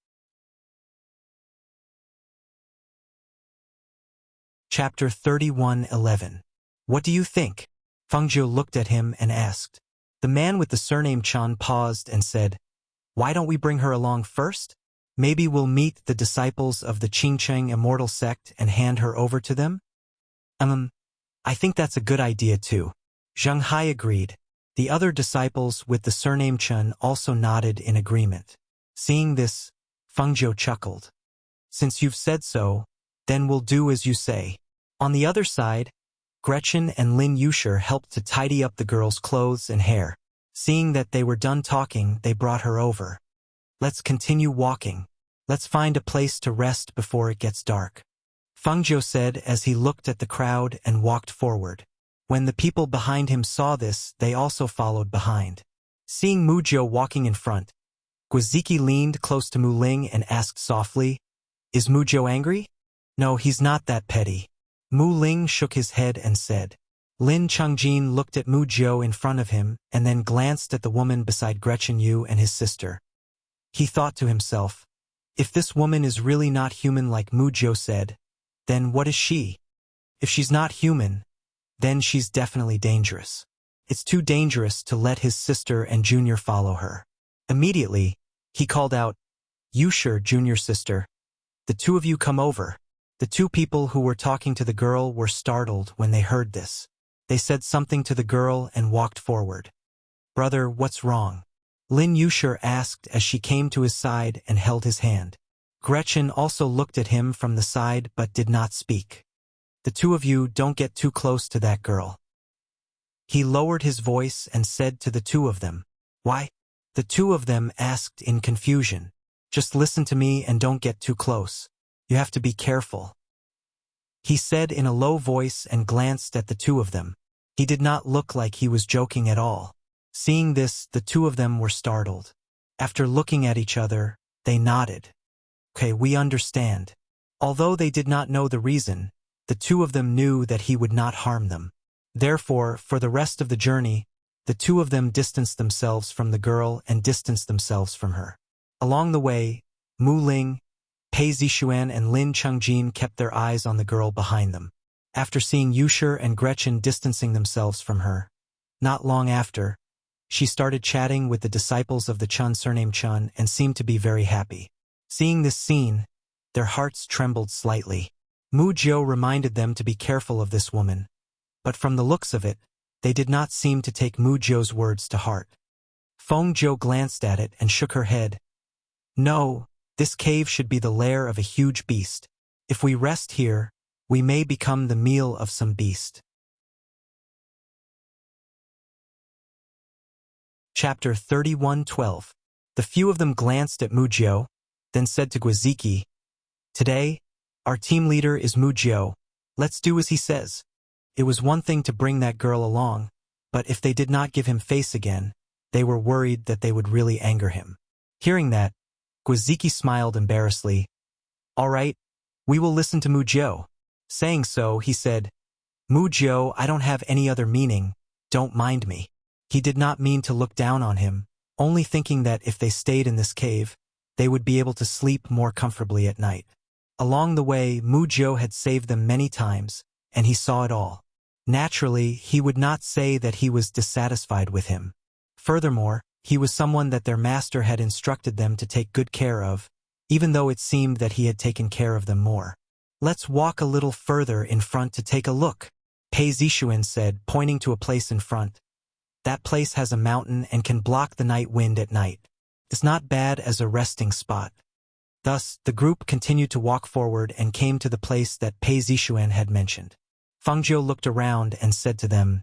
Chapter 31:11. What do you think? Fengzhou looked at him and asked. The man with the surname Chan paused and said, "Why don't we bring her along first? Maybe we'll meet the disciples of the Qingcheng immortal sect and hand her over to them?" I think that's a good idea too. Zheng Hai agreed. The other disciples with the surname Chen also nodded in agreement. Seeing this, Fengzhou chuckled. "Since you've said so, then we'll do as you say." On the other side, Gretchen and Lin Yusher helped to tidy up the girl's clothes and hair. Seeing that they were done talking, they brought her over. "Let's continue walking. Let's find a place to rest before it gets dark," Fengzhou said as he looked at the crowd and walked forward. When the people behind him saw this, they also followed behind. Seeing Muzhou walking in front, Guiziki leaned close to Mu Ling and asked softly, "Is Muzhou angry?" "No, he's not that petty." Mu Ling shook his head and said. Lin Changjin looked at Muzhou in front of him and then glanced at the woman beside Gretchen Yu and his sister. He thought to himself, if this woman is really not human like Muzhou said, then what is she? If she's not human, then she's definitely dangerous. It's too dangerous to let his sister and Junior follow her. Immediately, he called out, "Yusher, Junior sister, the two of you come over." The two people who were talking to the girl were startled when they heard this. They said something to the girl and walked forward. "Brother, what's wrong?" Lin Yusher asked as she came to his side and held his hand. Gretchen also looked at him from the side but did not speak. "The two of you don't get too close to that girl." He lowered his voice and said to the two of them, "Why?" The two of them asked in confusion. "Just listen to me and don't get too close. You have to be careful," he said in a low voice and glanced at the two of them. He did not look like he was joking at all. Seeing this, the two of them were startled. After looking at each other, they nodded. "Okay, we understand." Although they did not know the reason, the two of them knew that he would not harm them. Therefore, for the rest of the journey, the two of them distanced themselves from the girl and distanced themselves from her. Along the way, Mu Ling, Pei Zixuan and Lin Changjin kept their eyes on the girl behind them. After seeing Yusher and Gretchen distancing themselves from her, not long after, she started chatting with the disciples of the Chun surname Chun and seemed to be very happy. Seeing this scene, their hearts trembled slightly. Muzhou reminded them to be careful of this woman, but from the looks of it, they did not seem to take Muzhou's words to heart. Fengzhou glanced at it and shook her head. "No, this cave should be the lair of a huge beast. If we rest here, we may become the meal of some beast." Chapter 31:12. The few of them glanced at Muzhou, then said to Guiziki, "Today, our team leader is Muzhou. Let's do as he says." It was one thing to bring that girl along, but if they did not give him face again, they were worried that they would really anger him. Hearing that, Guiziki smiled embarrassedly. "All right, we will listen to Muzhou." Saying so, he said, "Muzhou, I don't have any other meaning, don't mind me." He did not mean to look down on him, only thinking that if they stayed in this cave, they would be able to sleep more comfortably at night. Along the way, Muzhou had saved them many times, and he saw it all. Naturally, he would not say that he was dissatisfied with him. Furthermore, he was someone that their master had instructed them to take good care of, even though it seemed that he had taken care of them more. "Let's walk a little further in front to take a look," Pei Zixuan said, pointing to a place in front. "That place has a mountain and can block the night wind at night. It's not bad as a resting spot." Thus, the group continued to walk forward and came to the place that Pei Zixuan had mentioned. Fangzhou looked around and said to them,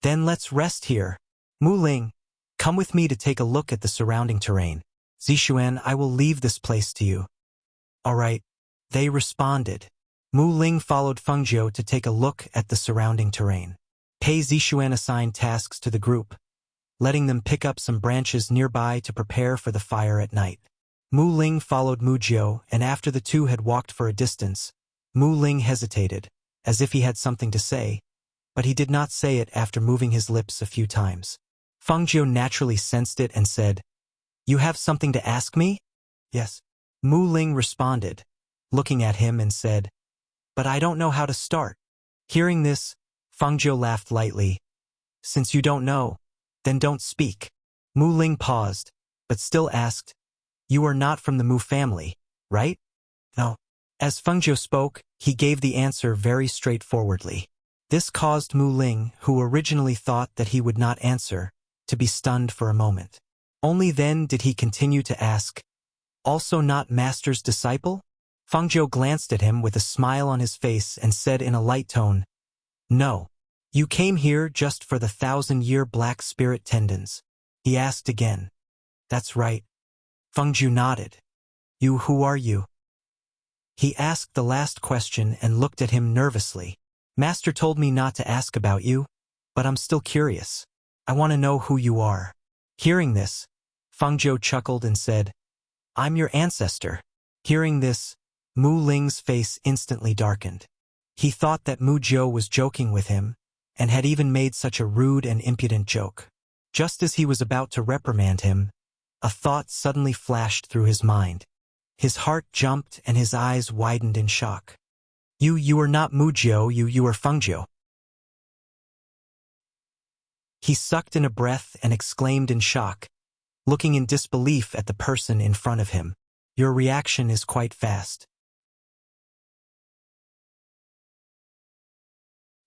"Then let's rest here. Mu Ling, come with me to take a look at the surrounding terrain. Zixuan, I will leave this place to you." "All right," they responded. Mu Ling followed Fangzhou to take a look at the surrounding terrain. Pei Zixuan assigned tasks to the group, letting them pick up some branches nearby to prepare for the fire at night. Mu Ling followed Mu Jiu, and after the two had walked for a distance, Mu Ling hesitated, as if he had something to say, but he did not say it after moving his lips a few times. Fangzhou naturally sensed it and said, "You have something to ask me?" "Yes." Mu Ling responded, looking at him and said, "But I don't know how to start." Hearing this, Fangzhou laughed lightly. "Since you don't know, then don't speak." Mu Ling paused, but still asked, "You are not from the Mu family, right?" "No." As Fangzhou spoke, he gave the answer very straightforwardly. This caused Mu Ling, who originally thought that he would not answer, to be stunned for a moment. Only then did he continue to ask, "Also not Master's disciple?" Fangzhou glanced at him with a smile on his face and said in a light tone, "No. You came here just for the 1,000-year black spirit tendons." He asked again. "That's right." Fangzhou nodded. Who are you?" He asked the last question and looked at him nervously. "Master told me not to ask about you, but I'm still curious. I want to know who you are." Hearing this, Fangzhou chuckled and said, "I'm your ancestor." Hearing this, Mu Ling's face instantly darkened. He thought that Mu Jiu was joking with him, and had even made such a rude and impudent joke. Just as he was about to reprimand him, a thought suddenly flashed through his mind. His heart jumped and his eyes widened in shock. You are not Mu Jiu, you are Fangzhou." He sucked in a breath and exclaimed in shock, looking in disbelief at the person in front of him. "Your reaction is quite fast."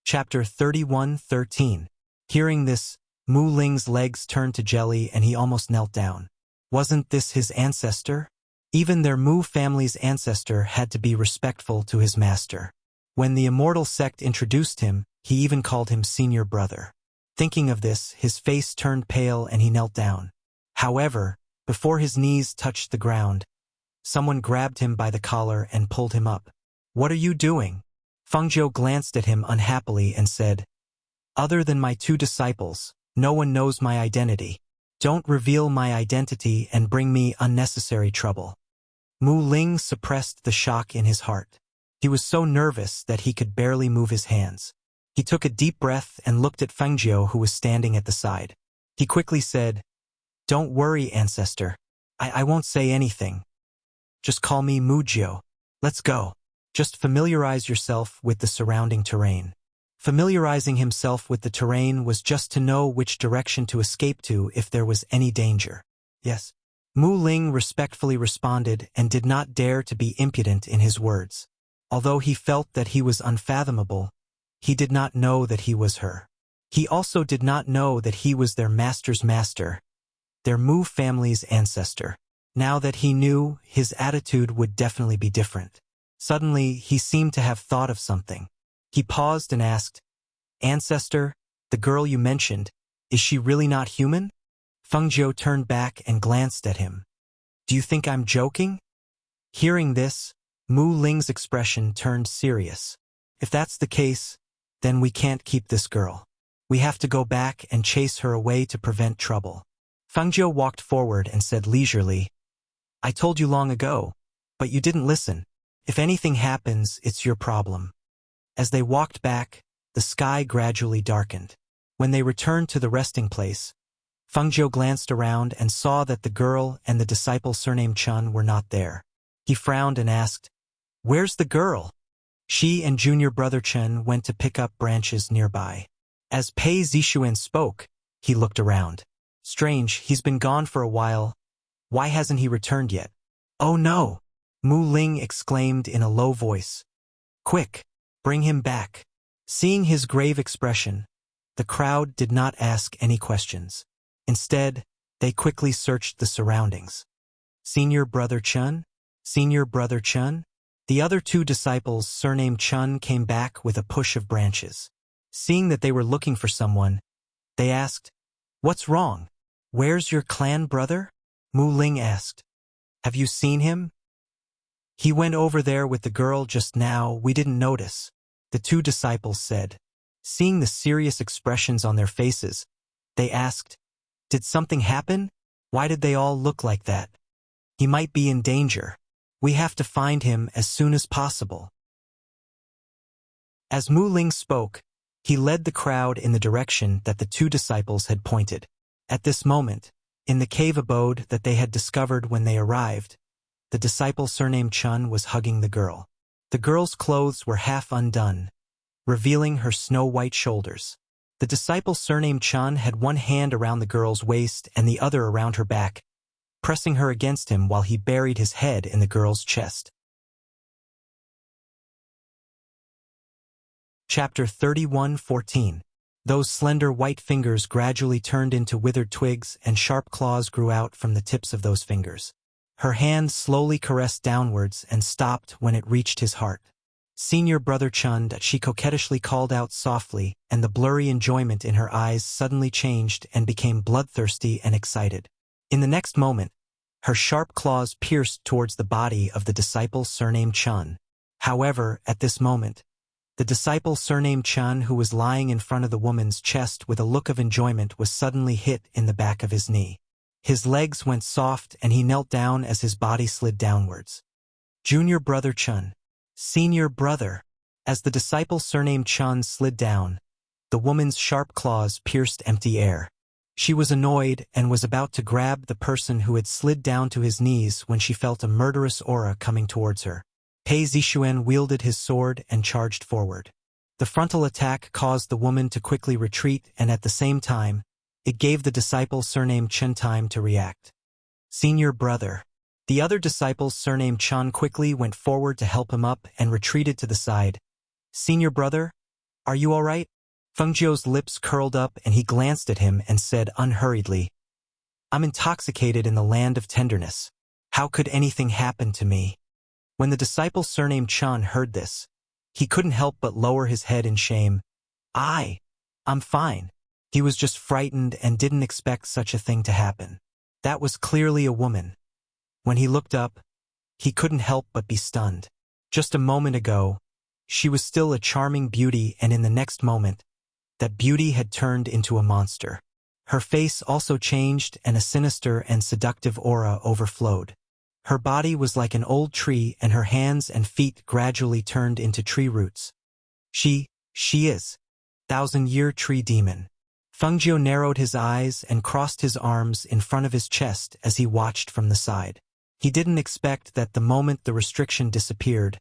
Chapter 31:13. Hearing this, Mu Ling's legs turned to jelly and he almost knelt down. Wasn't this his ancestor? Even their Mu family's ancestor had to be respectful to his master. When the immortal sect introduced him, he even called him senior brother. Thinking of this, his face turned pale and he knelt down. However, before his knees touched the ground, someone grabbed him by the collar and pulled him up. "What are you doing?" Fangzhou glanced at him unhappily and said, "Other than my two disciples, no one knows my identity. Don't reveal my identity and bring me unnecessary trouble." Mu Ling suppressed the shock in his heart. He was so nervous that he could barely move his hands. He took a deep breath and looked at Fangzhou, who was standing at the side. He quickly said, "Don't worry, ancestor. I won't say anything. Just call me Mu Jiu. Let's go." Just familiarize yourself with the surrounding terrain. Familiarizing himself with the terrain was just to know which direction to escape to if there was any danger. "Yes." Mu Ling respectfully responded and did not dare to be impudent in his words. Although he felt that he was unfathomable, he did not know that he was her. He also did not know that he was their master's master, their Mu family's ancestor. Now that he knew, his attitude would definitely be different. Suddenly, he seemed to have thought of something. He paused and asked, "Ancestor, the girl you mentioned, is she really not human?" Fangzhou turned back and glanced at him. "Do you think I'm joking?" Hearing this, Mu Ling's expression turned serious. "If that's the case, then we can't keep this girl. We have to go back and chase her away to prevent trouble." Fangzhou walked forward and said leisurely, "I told you long ago, but you didn't listen. If anything happens, it's your problem." As they walked back, the sky gradually darkened. When they returned to the resting place, Fangzhou glanced around and saw that the girl and the disciple surnamed Chun were not there. He frowned and asked, "Where's the girl?" She and junior brother Chen went to pick up branches nearby. As Pei Zixuan spoke, he looked around. "Strange, he's been gone for a while. Why hasn't he returned yet?" "Oh no!" Mu Ling exclaimed in a low voice. "Quick, bring him back." Seeing his grave expression, the crowd did not ask any questions. Instead, they quickly searched the surroundings. "Senior brother Chun?" Senior Brother Chun? The other two disciples, surnamed Chun, came back with a push of branches. Seeing that they were looking for someone, they asked, "What's wrong? Where's your clan brother?" Mu Ling asked. "Have you seen him?" "He went over there with the girl just now, we didn't notice," the two disciples said. Seeing the serious expressions on their faces, they asked, "Did something happen? Why did they all look like that?" "He might be in danger. We have to find him as soon as possible." As Mu Ling spoke, he led the crowd in the direction that the two disciples had pointed. At this moment, in the cave abode that they had discovered when they arrived, the disciple surnamed Chun was hugging the girl. The girl's clothes were half undone, revealing her snow-white shoulders. The disciple surnamed Chun had one hand around the girl's waist and the other around her back, pressing her against him while he buried his head in the girl's chest. Chapter 31:14. Those slender white fingers gradually turned into withered twigs, and sharp claws grew out from the tips of those fingers. Her hand slowly caressed downwards and stopped when it reached his heart. "Senior Brother Chun," she coquettishly called out softly, and the blurry enjoyment in her eyes suddenly changed and became bloodthirsty and excited. In the next moment, her sharp claws pierced towards the body of the disciple surnamed Chun. However, at this moment, the disciple surnamed Chun, who was lying in front of the woman's chest with a look of enjoyment, was suddenly hit in the back of his knee. His legs went soft and he knelt down as his body slid downwards. "Junior Brother Chun." "Senior Brother." As the disciple surnamed Chun slid down, the woman's sharp claws pierced empty air. She was annoyed and was about to grab the person who had slid down to his knees when she felt a murderous aura coming towards her. Pei Zixuan wielded his sword and charged forward. The frontal attack caused the woman to quickly retreat, and at the same time, it gave the disciple surnamed Chun time to react. "Senior Brother." The other disciples surnamed Chun quickly went forward to help him up and retreated to the side. "Senior Brother, are you all right?" Fengjiu's lips curled up and he glanced at him and said unhurriedly, "I'm intoxicated in the land of tenderness. How could anything happen to me?" When the disciple surnamed Chun heard this, he couldn't help but lower his head in shame. I'm fine." He was just frightened and didn't expect such a thing to happen. That was clearly a woman. When he looked up, he couldn't help but be stunned. Just a moment ago, she was still a charming beauty, and in the next moment, that beauty had turned into a monster. Her face also changed and a sinister and seductive aura overflowed. Her body was like an old tree and her hands and feet gradually turned into tree roots. She is 1,000-year tree demon. Fengjiu narrowed his eyes and crossed his arms in front of his chest as he watched from the side. He didn't expect that the moment the restriction disappeared,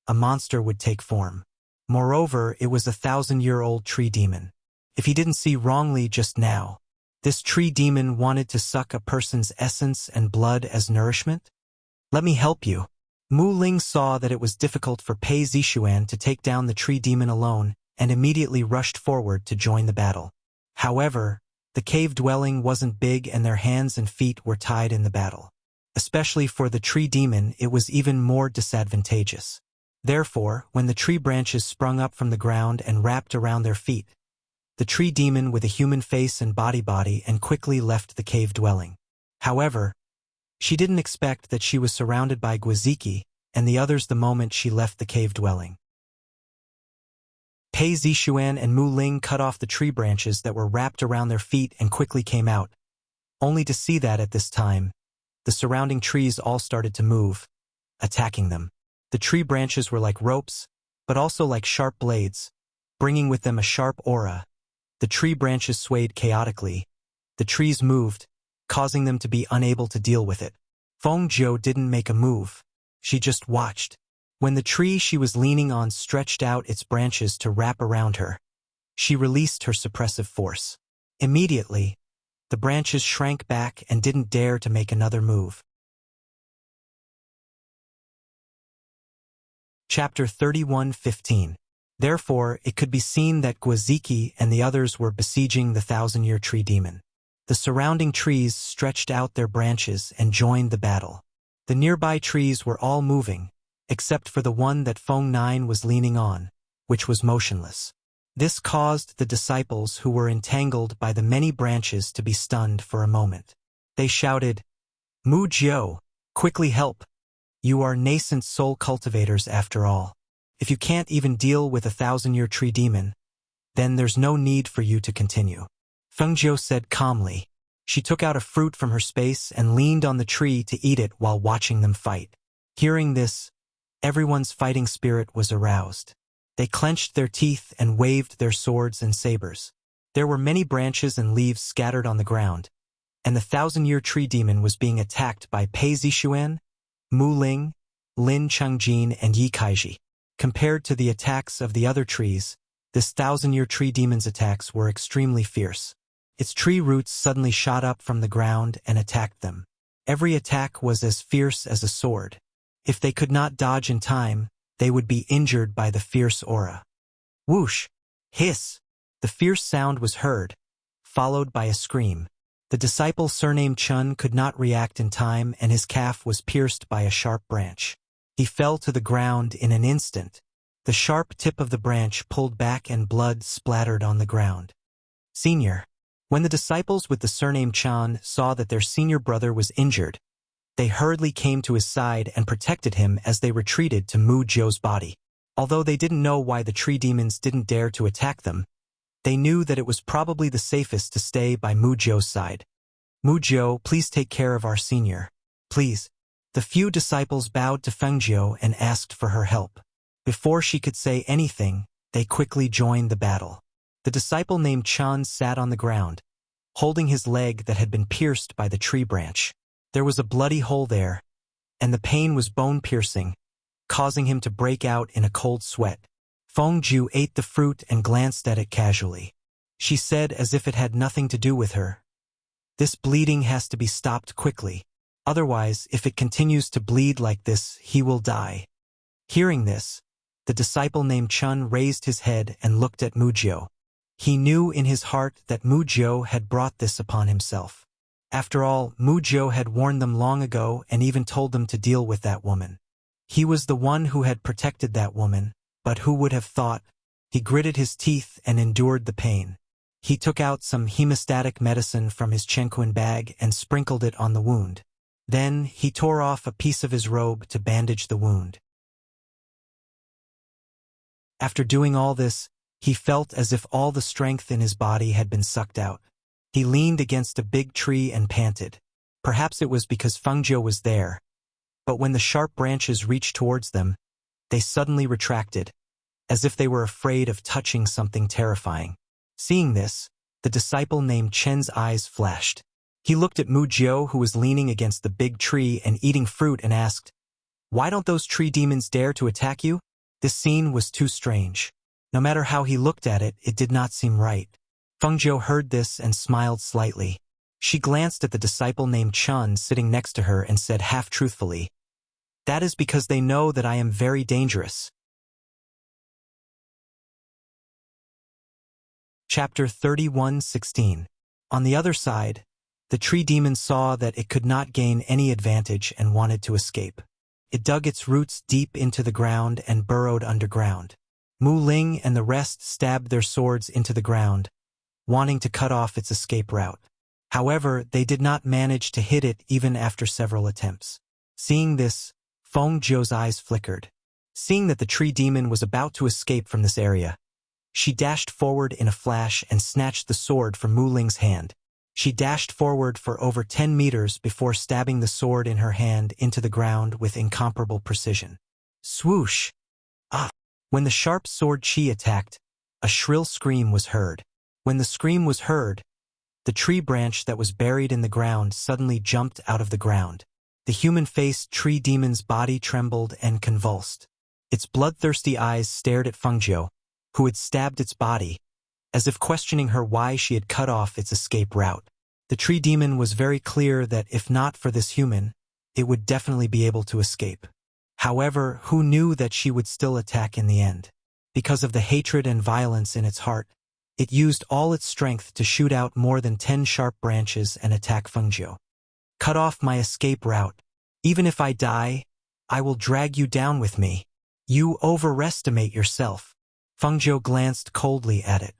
a monster would take form. Moreover, it was a 1,000-year-old tree demon. If he didn't see wrongly just now, this tree demon wanted to suck a person's essence and blood as nourishment? "Let me help you." Mu Ling saw that it was difficult for Pei Zixuan to take down the tree demon alone and immediately rushed forward to join the battle. However, the cave dwelling wasn't big and their hands and feet were tied in the battle. Especially for the tree demon, it was even more disadvantageous. Therefore, when the tree branches sprung up from the ground and wrapped around their feet, the tree demon with a human face and body and quickly left the cave dwelling. However, she didn't expect that she was surrounded by Guaziki and the others the moment she left the cave dwelling. Pei Zixuan and Mu Ling cut off the tree branches that were wrapped around their feet and quickly came out, only to see that at this time, the surrounding trees all started to move, attacking them. The tree branches were like ropes, but also like sharp blades, bringing with them a sharp aura. The tree branches swayed chaotically. The trees moved, causing them to be unable to deal with it. Fengjiu didn't make a move. She just watched. When the tree she was leaning on stretched out its branches to wrap around her, she released her suppressive force. Immediately, the branches shrank back and didn't dare to make another move. Chapter 31:15. Therefore, it could be seen that Guaziki and the others were besieging the 1,000-year tree demon. The surrounding trees stretched out their branches and joined the battle. The nearby trees were all moving, except for the one that Feng Nine was leaning on, which was motionless. This caused the disciples who were entangled by the many branches to be stunned for a moment. They shouted, "Mu Jiao, quickly help! You are nascent soul cultivators after all. If you can't even deal with a 1,000-year tree demon, then there's no need for you to continue." Feng Jiao said calmly. She took out a fruit from her space and leaned on the tree to eat it while watching them fight. Hearing this, everyone's fighting spirit was aroused. They clenched their teeth and waved their swords and sabers. There were many branches and leaves scattered on the ground, and the 1,000-year tree demon was being attacked by Pei Zixuan, Mu Ling, Lin Chengjin, and Yi Kaiji. Compared to the attacks of the other trees, this 1,000-year tree demon's attacks were extremely fierce. Its tree roots suddenly shot up from the ground and attacked them. Every attack was as fierce as a sword. If they could not dodge in time, they would be injured by the fierce aura. Whoosh! Hiss! The fierce sound was heard, followed by a scream. The disciple surnamed Chun could not react in time, and his calf was pierced by a sharp branch. He fell to the ground in an instant. The sharp tip of the branch pulled back and blood splattered on the ground. Senior. When the disciples with the surname Chan saw that their senior brother was injured, they hurriedly came to his side and protected him as they retreated to Mu Jiao's body. Although they didn't know why the tree demons didn't dare to attack them, they knew that it was probably the safest to stay by Mu Jiao's side. "Mu Jiao, please take care of our senior. Please." The few disciples bowed to Feng Jiao and asked for her help. Before she could say anything, they quickly joined the battle. The disciple named Chan sat on the ground, holding his leg that had been pierced by the tree branch. There was a bloody hole there, and the pain was bone-piercing, causing him to break out in a cold sweat. Feng Jiao ate the fruit and glanced at it casually. She said as if it had nothing to do with her, "This bleeding has to be stopped quickly. Otherwise, if it continues to bleed like this, he will die." Hearing this, the disciple named Chun raised his head and looked at Mu Jiao. He knew in his heart that Mu Jiao had brought this upon himself. After all, Mu Jiao had warned them long ago and even told them to deal with that woman. He was the one who had protected that woman, but who would have thought? He gritted his teeth and endured the pain. He took out some hemostatic medicine from his Chenquan bag and sprinkled it on the wound. Then he tore off a piece of his robe to bandage the wound. After doing all this, he felt as if all the strength in his body had been sucked out. He leaned against a big tree and panted. Perhaps it was because Feng Jiao was there, but when the sharp branches reached towards them, they suddenly retracted, as if they were afraid of touching something terrifying. Seeing this, the disciple named Chen's eyes flashed. He looked at Mu Jiao, who was leaning against the big tree and eating fruit, and asked, "Why don't those tree demons dare to attack you?" This scene was too strange. No matter how he looked at it, it did not seem right. Feng Jiao heard this and smiled slightly. She glanced at the disciple named Chun sitting next to her and said half-truthfully, "That is because they know that I am very dangerous." Chapter 31:16. On the other side, the tree demon saw that it could not gain any advantage and wanted to escape. It dug its roots deep into the ground and burrowed underground. Mu Ling and the rest stabbed their swords into the ground, wanting to cut off its escape route. However, they did not manage to hit it even after several attempts. Seeing this, Feng Jiao's eyes flickered. Seeing that the tree demon was about to escape from this area, she dashed forward in a flash and snatched the sword from Mu Ling's hand. She dashed forward for over 10 meters before stabbing the sword in her hand into the ground with incomparable precision. Swoosh! Ah! When the sharp sword chi attacked, a shrill scream was heard. When the scream was heard, the tree branch that was buried in the ground suddenly jumped out of the ground. The human-faced tree demon's body trembled and convulsed. Its bloodthirsty eyes stared at Feng Jiao, who had stabbed its body, as if questioning her why she had cut off its escape route. The tree demon was very clear that if not for this human, it would definitely be able to escape. However, who knew that she would still attack in the end? Because of the hatred and violence in its heart, it used all its strength to shoot out more than 10 sharp branches and attack Feng Jiao. "Cut off my escape route," Even if I die, I will drag you down with me. You overestimate yourself. Fengzhou glanced coldly at it.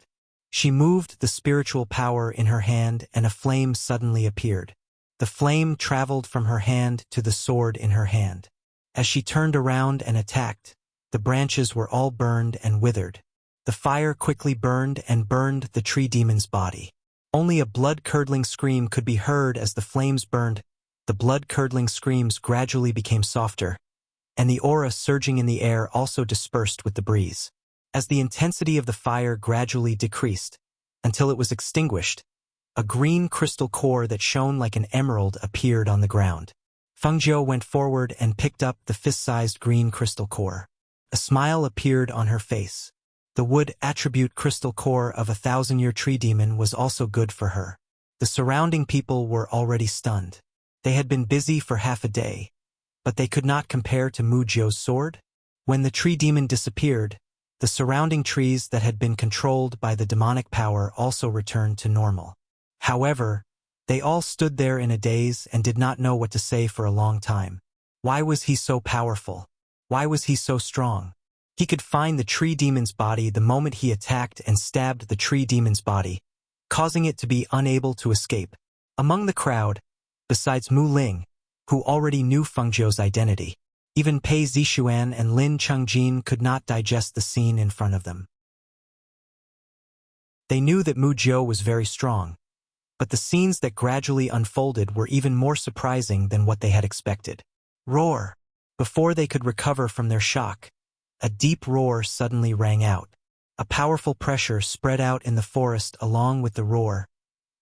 She moved the spiritual power in her hand and a flame suddenly appeared. The flame traveled from her hand to the sword in her hand. As she turned around and attacked, the branches were all burned and withered. The fire quickly burned the tree demon's body. Only a blood-curdling scream could be heard as the flames burned. The blood-curdling screams gradually became softer, and the aura surging in the air also dispersed with the breeze. As the intensity of the fire gradually decreased, until it was extinguished, a green crystal core that shone like an emerald appeared on the ground. Fengzhou went forward and picked up the fist-sized green crystal core. A smile appeared on her face. The wood attribute crystal core of a 1,000-year tree demon was also good for her. The surrounding people were already stunned. They had been busy for half a day, but they could not compare to Mu Jiu's sword. When the tree demon disappeared, the surrounding trees that had been controlled by the demonic power also returned to normal. However, they all stood there in a daze and did not know what to say for a long time. Why was he so powerful? Why was he so strong? He could find the tree demon's body the moment he attacked and stabbed the tree demon's body, causing it to be unable to escape. Among the crowd, besides Mu Ling, who already knew Fengzhou's identity, even Pei Zixuan and Lin Chengjin could not digest the scene in front of them. They knew that Mu Jiu was very strong, but the scenes that gradually unfolded were even more surprising than what they had expected. Roar! Before they could recover from their shock, a deep roar suddenly rang out. A powerful pressure spread out in the forest along with the roar,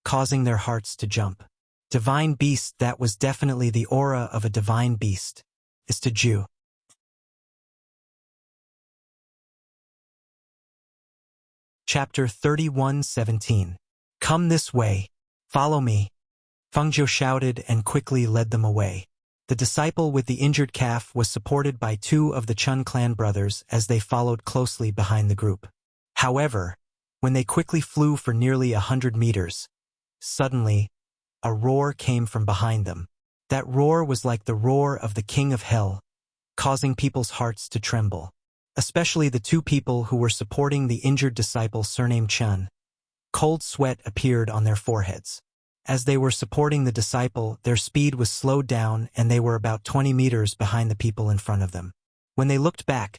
causing their hearts to jump. Divine beast, that was definitely the aura of a divine beast. Is to Jiu. Chapter 31:17. Come this way. Follow me. Fengzhou shouted and quickly led them away. The disciple with the injured calf was supported by 2 of the Chun clan brothers as they followed closely behind the group. However, when they quickly flew for nearly 100 meters, suddenly, a roar came from behind them. That roar was like the roar of the king of hell, causing people's hearts to tremble. Especially the 2 people who were supporting the injured disciple surnamed Chun. Cold sweat appeared on their foreheads. As they were supporting the disciple, their speed was slowed down and they were about 20 meters behind the people in front of them. When they looked back,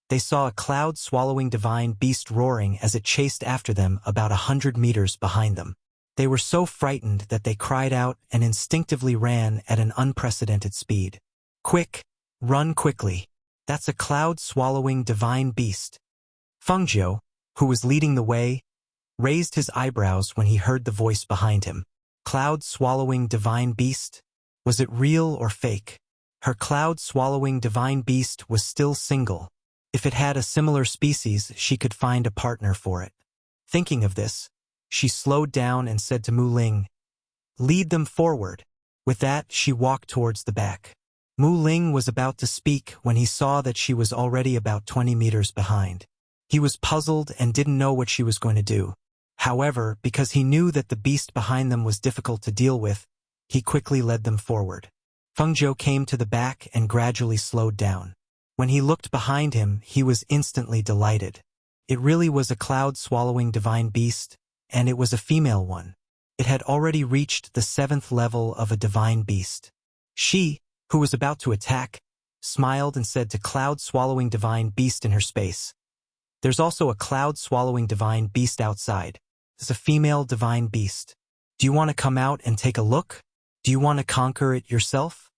they saw a cloud-swallowing divine beast roaring as it chased after them about 100 meters behind them. They were so frightened that they cried out and instinctively ran at an unprecedented speed. Quick! Run quickly! That's a cloud-swallowing divine beast. Fengzhou, who was leading the way, raised his eyebrows when he heard the voice behind him. Cloud-swallowing divine beast? Was it real or fake? Her cloud-swallowing divine beast was still single. If it had a similar species, she could find a partner for it. Thinking of this, she slowed down and said to Mu Ling, "Lead them forward." With that, she walked towards the back. Mu Ling was about to speak when he saw that she was already about 20 meters behind. He was puzzled and didn't know what she was going to do. However, because he knew that the beast behind them was difficult to deal with, he quickly led them forward. Fengzhou came to the back and gradually slowed down. When he looked behind him, he was instantly delighted. It really was a cloud-swallowing divine beast, and it was a female one. It had already reached the 7th level of a divine beast. She, who was about to attack, smiled and said to cloud-swallowing divine beast in her space, "There's also a cloud-swallowing divine beast outside. It's a female divine beast. Do you want to come out and take a look? Do you want to conquer it yourself?"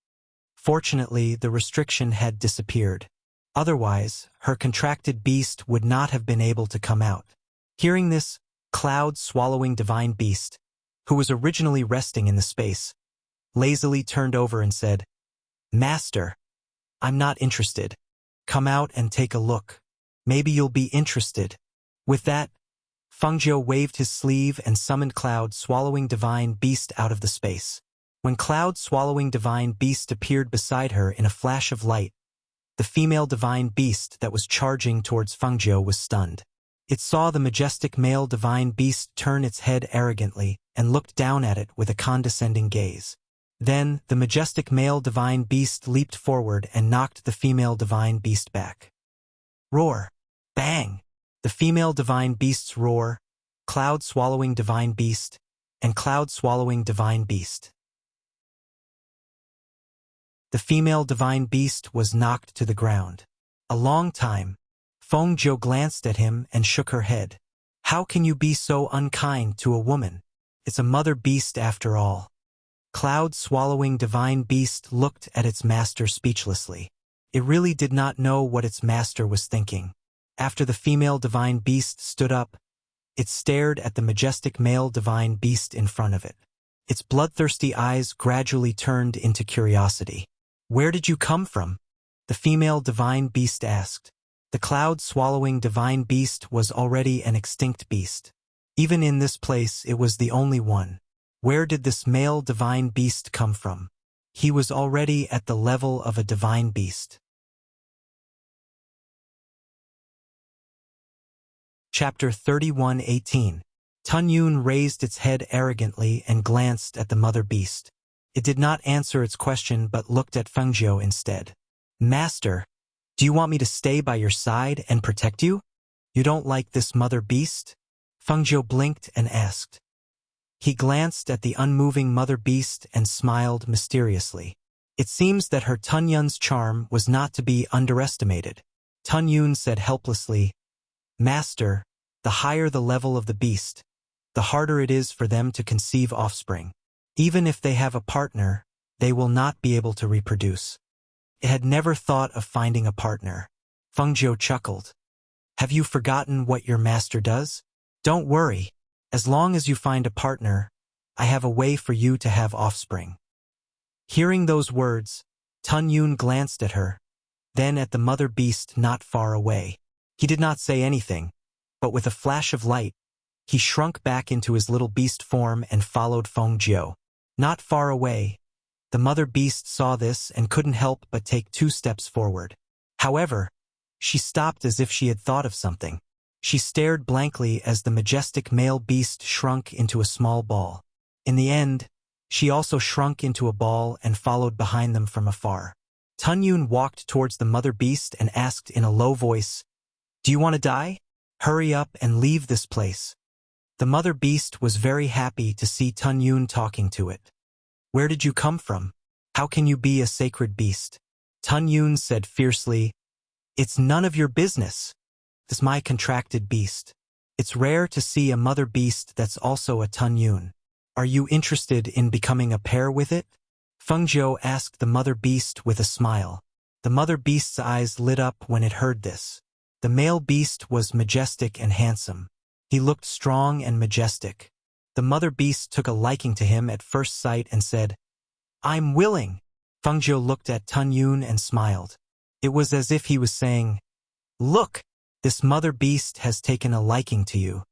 Fortunately, the restriction had disappeared. Otherwise, her contracted beast would not have been able to come out. Hearing this, cloud-swallowing divine beast, who was originally resting in the space, lazily turned over and said, "Master, I'm not interested. Come out and take a look. Maybe you'll be interested." With that, Fengzhou waved his sleeve and summoned Cloud-swallowing divine beast out of the space. When Cloud-swallowing divine beast appeared beside her in a flash of light, the female divine beast that was charging towards Fengzhou was stunned. It saw the majestic male divine beast turn its head arrogantly and looked down at it with a condescending gaze. Then, the majestic male divine beast leaped forward and knocked the female divine beast back. Roar! Bang! The female divine beast's roar, cloud-swallowing divine beast, and cloud-swallowing divine beast. The female divine beast was knocked to the ground. A long time. Feng Zhou glanced at him and shook her head. How can you be so unkind to a woman? It's a mother beast after all. Cloud-swallowing divine beast looked at its master speechlessly. It really did not know what its master was thinking. After the female divine beast stood up, it stared at the majestic male divine beast in front of it. Its bloodthirsty eyes gradually turned into curiosity. Where did you come from? The female divine beast asked. The cloud-swallowing divine beast was already an extinct beast. Even in this place it was the only one. Where did this male divine beast come from? He was already at the level of a divine beast. Chapter 31:18. Tun Yun raised its head arrogantly and glanced at the mother beast. It did not answer its question but looked at Feng Zhou instead. Master, do you want me to stay by your side and protect you? You don't like this mother beast? Feng Zhou blinked and asked. He glanced at the unmoving mother beast and smiled mysteriously. It seems that her Tun Yun's charm was not to be underestimated. Tun Yun said helplessly, Master, the higher the level of the beast, the harder it is for them to conceive offspring. Even if they have a partner, they will not be able to reproduce. It had never thought of finding a partner. Feng Zhou chuckled. Have you forgotten what your master does? Don't worry. As long as you find a partner, I have a way for you to have offspring. Hearing those words, Tun Yun glanced at her, then at the mother beast not far away. He did not say anything, but with a flash of light, he shrunk back into his little beast form and followed Feng Zhou. Not far away, the mother beast saw this and couldn't help but take 2 steps forward. However, she stopped as if she had thought of something. She stared blankly as the majestic male beast shrunk into a small ball. In the end, she also shrunk into a ball and followed behind them from afar. Tun Yun walked towards the mother beast and asked in a low voice, Do you want to die? Hurry up and leave this place. The mother beast was very happy to see Tun Yun talking to it. Where did you come from? How can you be a sacred beast? Tun Yun said fiercely, It's none of your business. This is my contracted beast. It's rare to see a mother beast that's also a Tun Yun. Are you interested in becoming a pair with it? Feng Zhou asked the mother beast with a smile. The mother beast's eyes lit up when it heard this. The male beast was majestic and handsome. He looked strong and majestic. The mother beast took a liking to him at first sight and said, I'm willing. Feng Zhou looked at Tun Yun and smiled. It was as if he was saying, Look, this mother beast has taken a liking to you.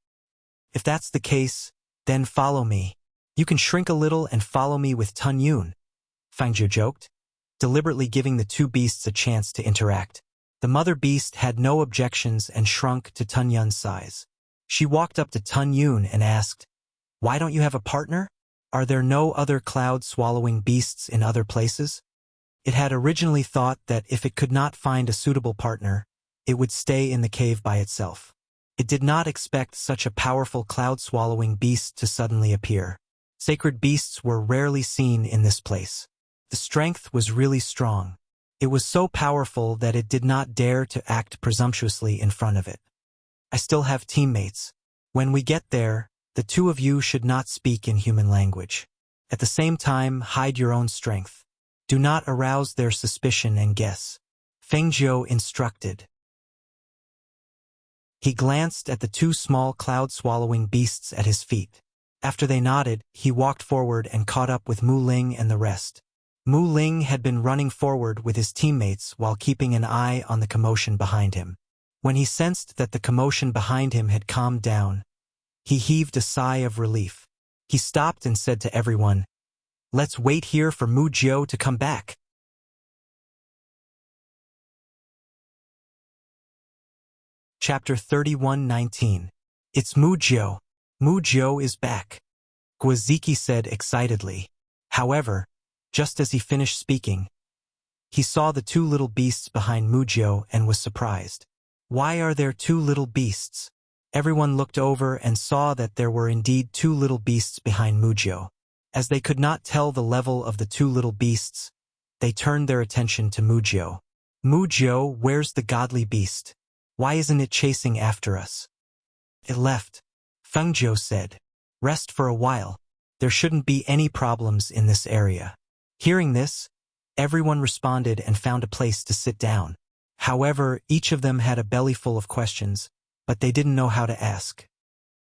If that's the case, then follow me. You can shrink a little and follow me with Tun Yun, Feng Zhou joked, deliberately giving the 2 beasts a chance to interact. The mother beast had no objections and shrunk to Tun Yun's size. She walked up to Tun Yun and asked, Why don't you have a partner? Are there no other cloud-swallowing beasts in other places? It had originally thought that if it could not find a suitable partner, it would stay in the cave by itself. It did not expect such a powerful cloud-swallowing beast to suddenly appear. Sacred beasts were rarely seen in this place. The strength was really strong. It was so powerful that it did not dare to act presumptuously in front of it. I still have teammates. When we get there, the 2 of you should not speak in human language. At the same time, hide your own strength. Do not arouse their suspicion and guess. Feng Zhou instructed. He glanced at the 2 small cloud-swallowing beasts at his feet. After they nodded, he walked forward and caught up with Mu Ling and the rest. Mu Ling had been running forward with his teammates while keeping an eye on the commotion behind him. When he sensed that the commotion behind him had calmed down, he heaved a sigh of relief. He stopped and said to everyone, Let's wait here for Mu Jiu to come back. Chapter 31:19. It's Mu Jiu. Mu Jiu is back, Guaziki said excitedly. However, Just as he finished speaking, he saw the two little beasts behind Mujio and was surprised. Why are there two little beasts? Everyone looked over and saw that there were indeed two little beasts behind Mujio. As they could not tell the level of the two little beasts, they turned their attention to Mujio. Mujio, where's the godly beast? Why isn't it chasing after us? It left. Fengjiu said. Rest for a while. There shouldn't be any problems in this area. Hearing this, everyone responded and found a place to sit down. However, each of them had a belly full of questions, but they didn't know how to ask.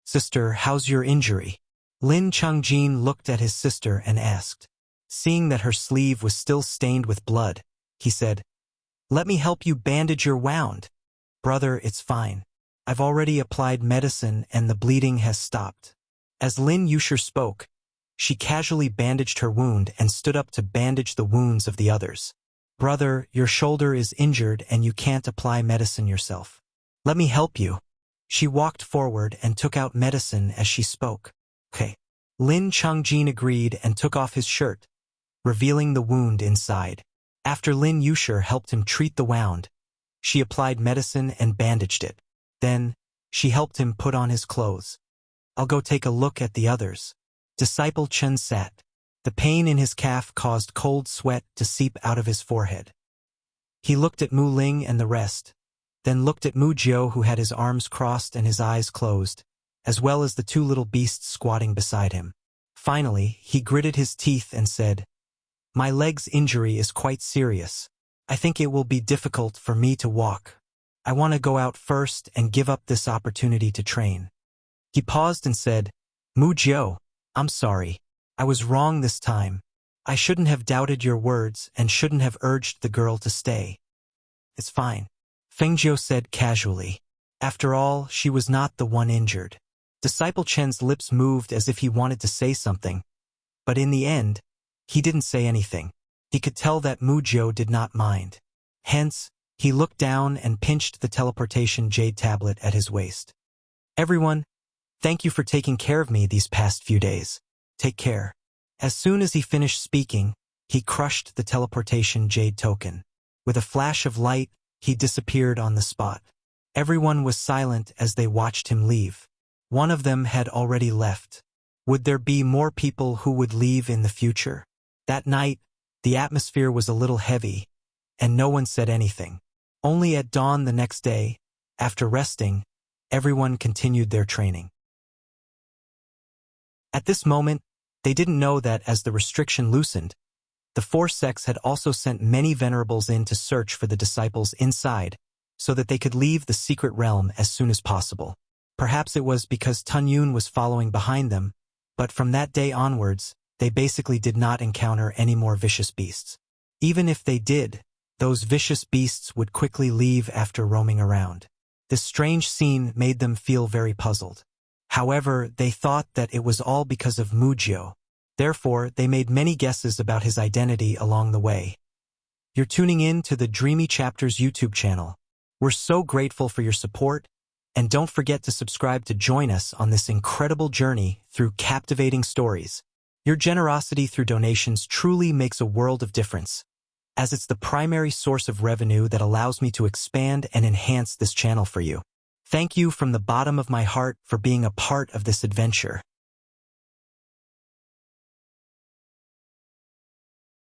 Sister, how's your injury? Lin Chongjin looked at his sister and asked. Seeing that her sleeve was still stained with blood, he said, Let me help you bandage your wound. Brother, it's fine. I've already applied medicine and the bleeding has stopped. As Lin Yusher spoke, she casually bandaged her wound and stood up to bandage the wounds of the others. Brother, your shoulder is injured and you can't apply medicine yourself. Let me help you. She walked forward and took out medicine as she spoke. Okay. Lin Chongjin agreed and took off his shirt, revealing the wound inside. After Lin Yusher helped him treat the wound, she applied medicine and bandaged it. Then, she helped him put on his clothes. I'll go take a look at the others. Disciple Chen sat. The pain in his calf caused cold sweat to seep out of his forehead. He looked at Mu Ling and the rest, then looked at Mu Jiu who had his arms crossed and his eyes closed, as well as the two little beasts squatting beside him. Finally, he gritted his teeth and said, My leg's injury is quite serious. I think it will be difficult for me to walk. I want to go out first and give up this opportunity to train. He paused and said, Mu Jiu, I'm sorry. I was wrong this time. I shouldn't have doubted your words and shouldn't have urged the girl to stay. It's fine, Fengjiu said casually. After all, she was not the one injured. Disciple Chen's lips moved as if he wanted to say something, but in the end, he didn't say anything. He could tell that Mujio did not mind. Hence, he looked down and pinched the teleportation jade tablet at his waist. Everyone, thank you for taking care of me these past few days. Take care. As soon as he finished speaking, he crushed the teleportation jade token. With a flash of light, he disappeared on the spot. Everyone was silent as they watched him leave. One of them had already left. Would there be more people who would leave in the future? That night, the atmosphere was a little heavy, and no one said anything. Only at dawn the next day, after resting, everyone continued their training. At this moment, they didn't know that as the restriction loosened, the four sects had also sent many venerables in to search for the disciples inside, so that they could leave the secret realm as soon as possible. Perhaps it was because Tun Yun was following behind them, but from that day onwards, they basically did not encounter any more vicious beasts. Even if they did, those vicious beasts would quickly leave after roaming around. This strange scene made them feel very puzzled. However, they thought that it was all because of Mujio. Therefore, they made many guesses about his identity along the way. You're tuning in to the Dreamy Chapters YouTube channel. We're so grateful for your support, and don't forget to subscribe to join us on this incredible journey through captivating stories. Your generosity through donations truly makes a world of difference, as it's the primary source of revenue that allows me to expand and enhance this channel for you. Thank you from the bottom of my heart for being a part of this adventure.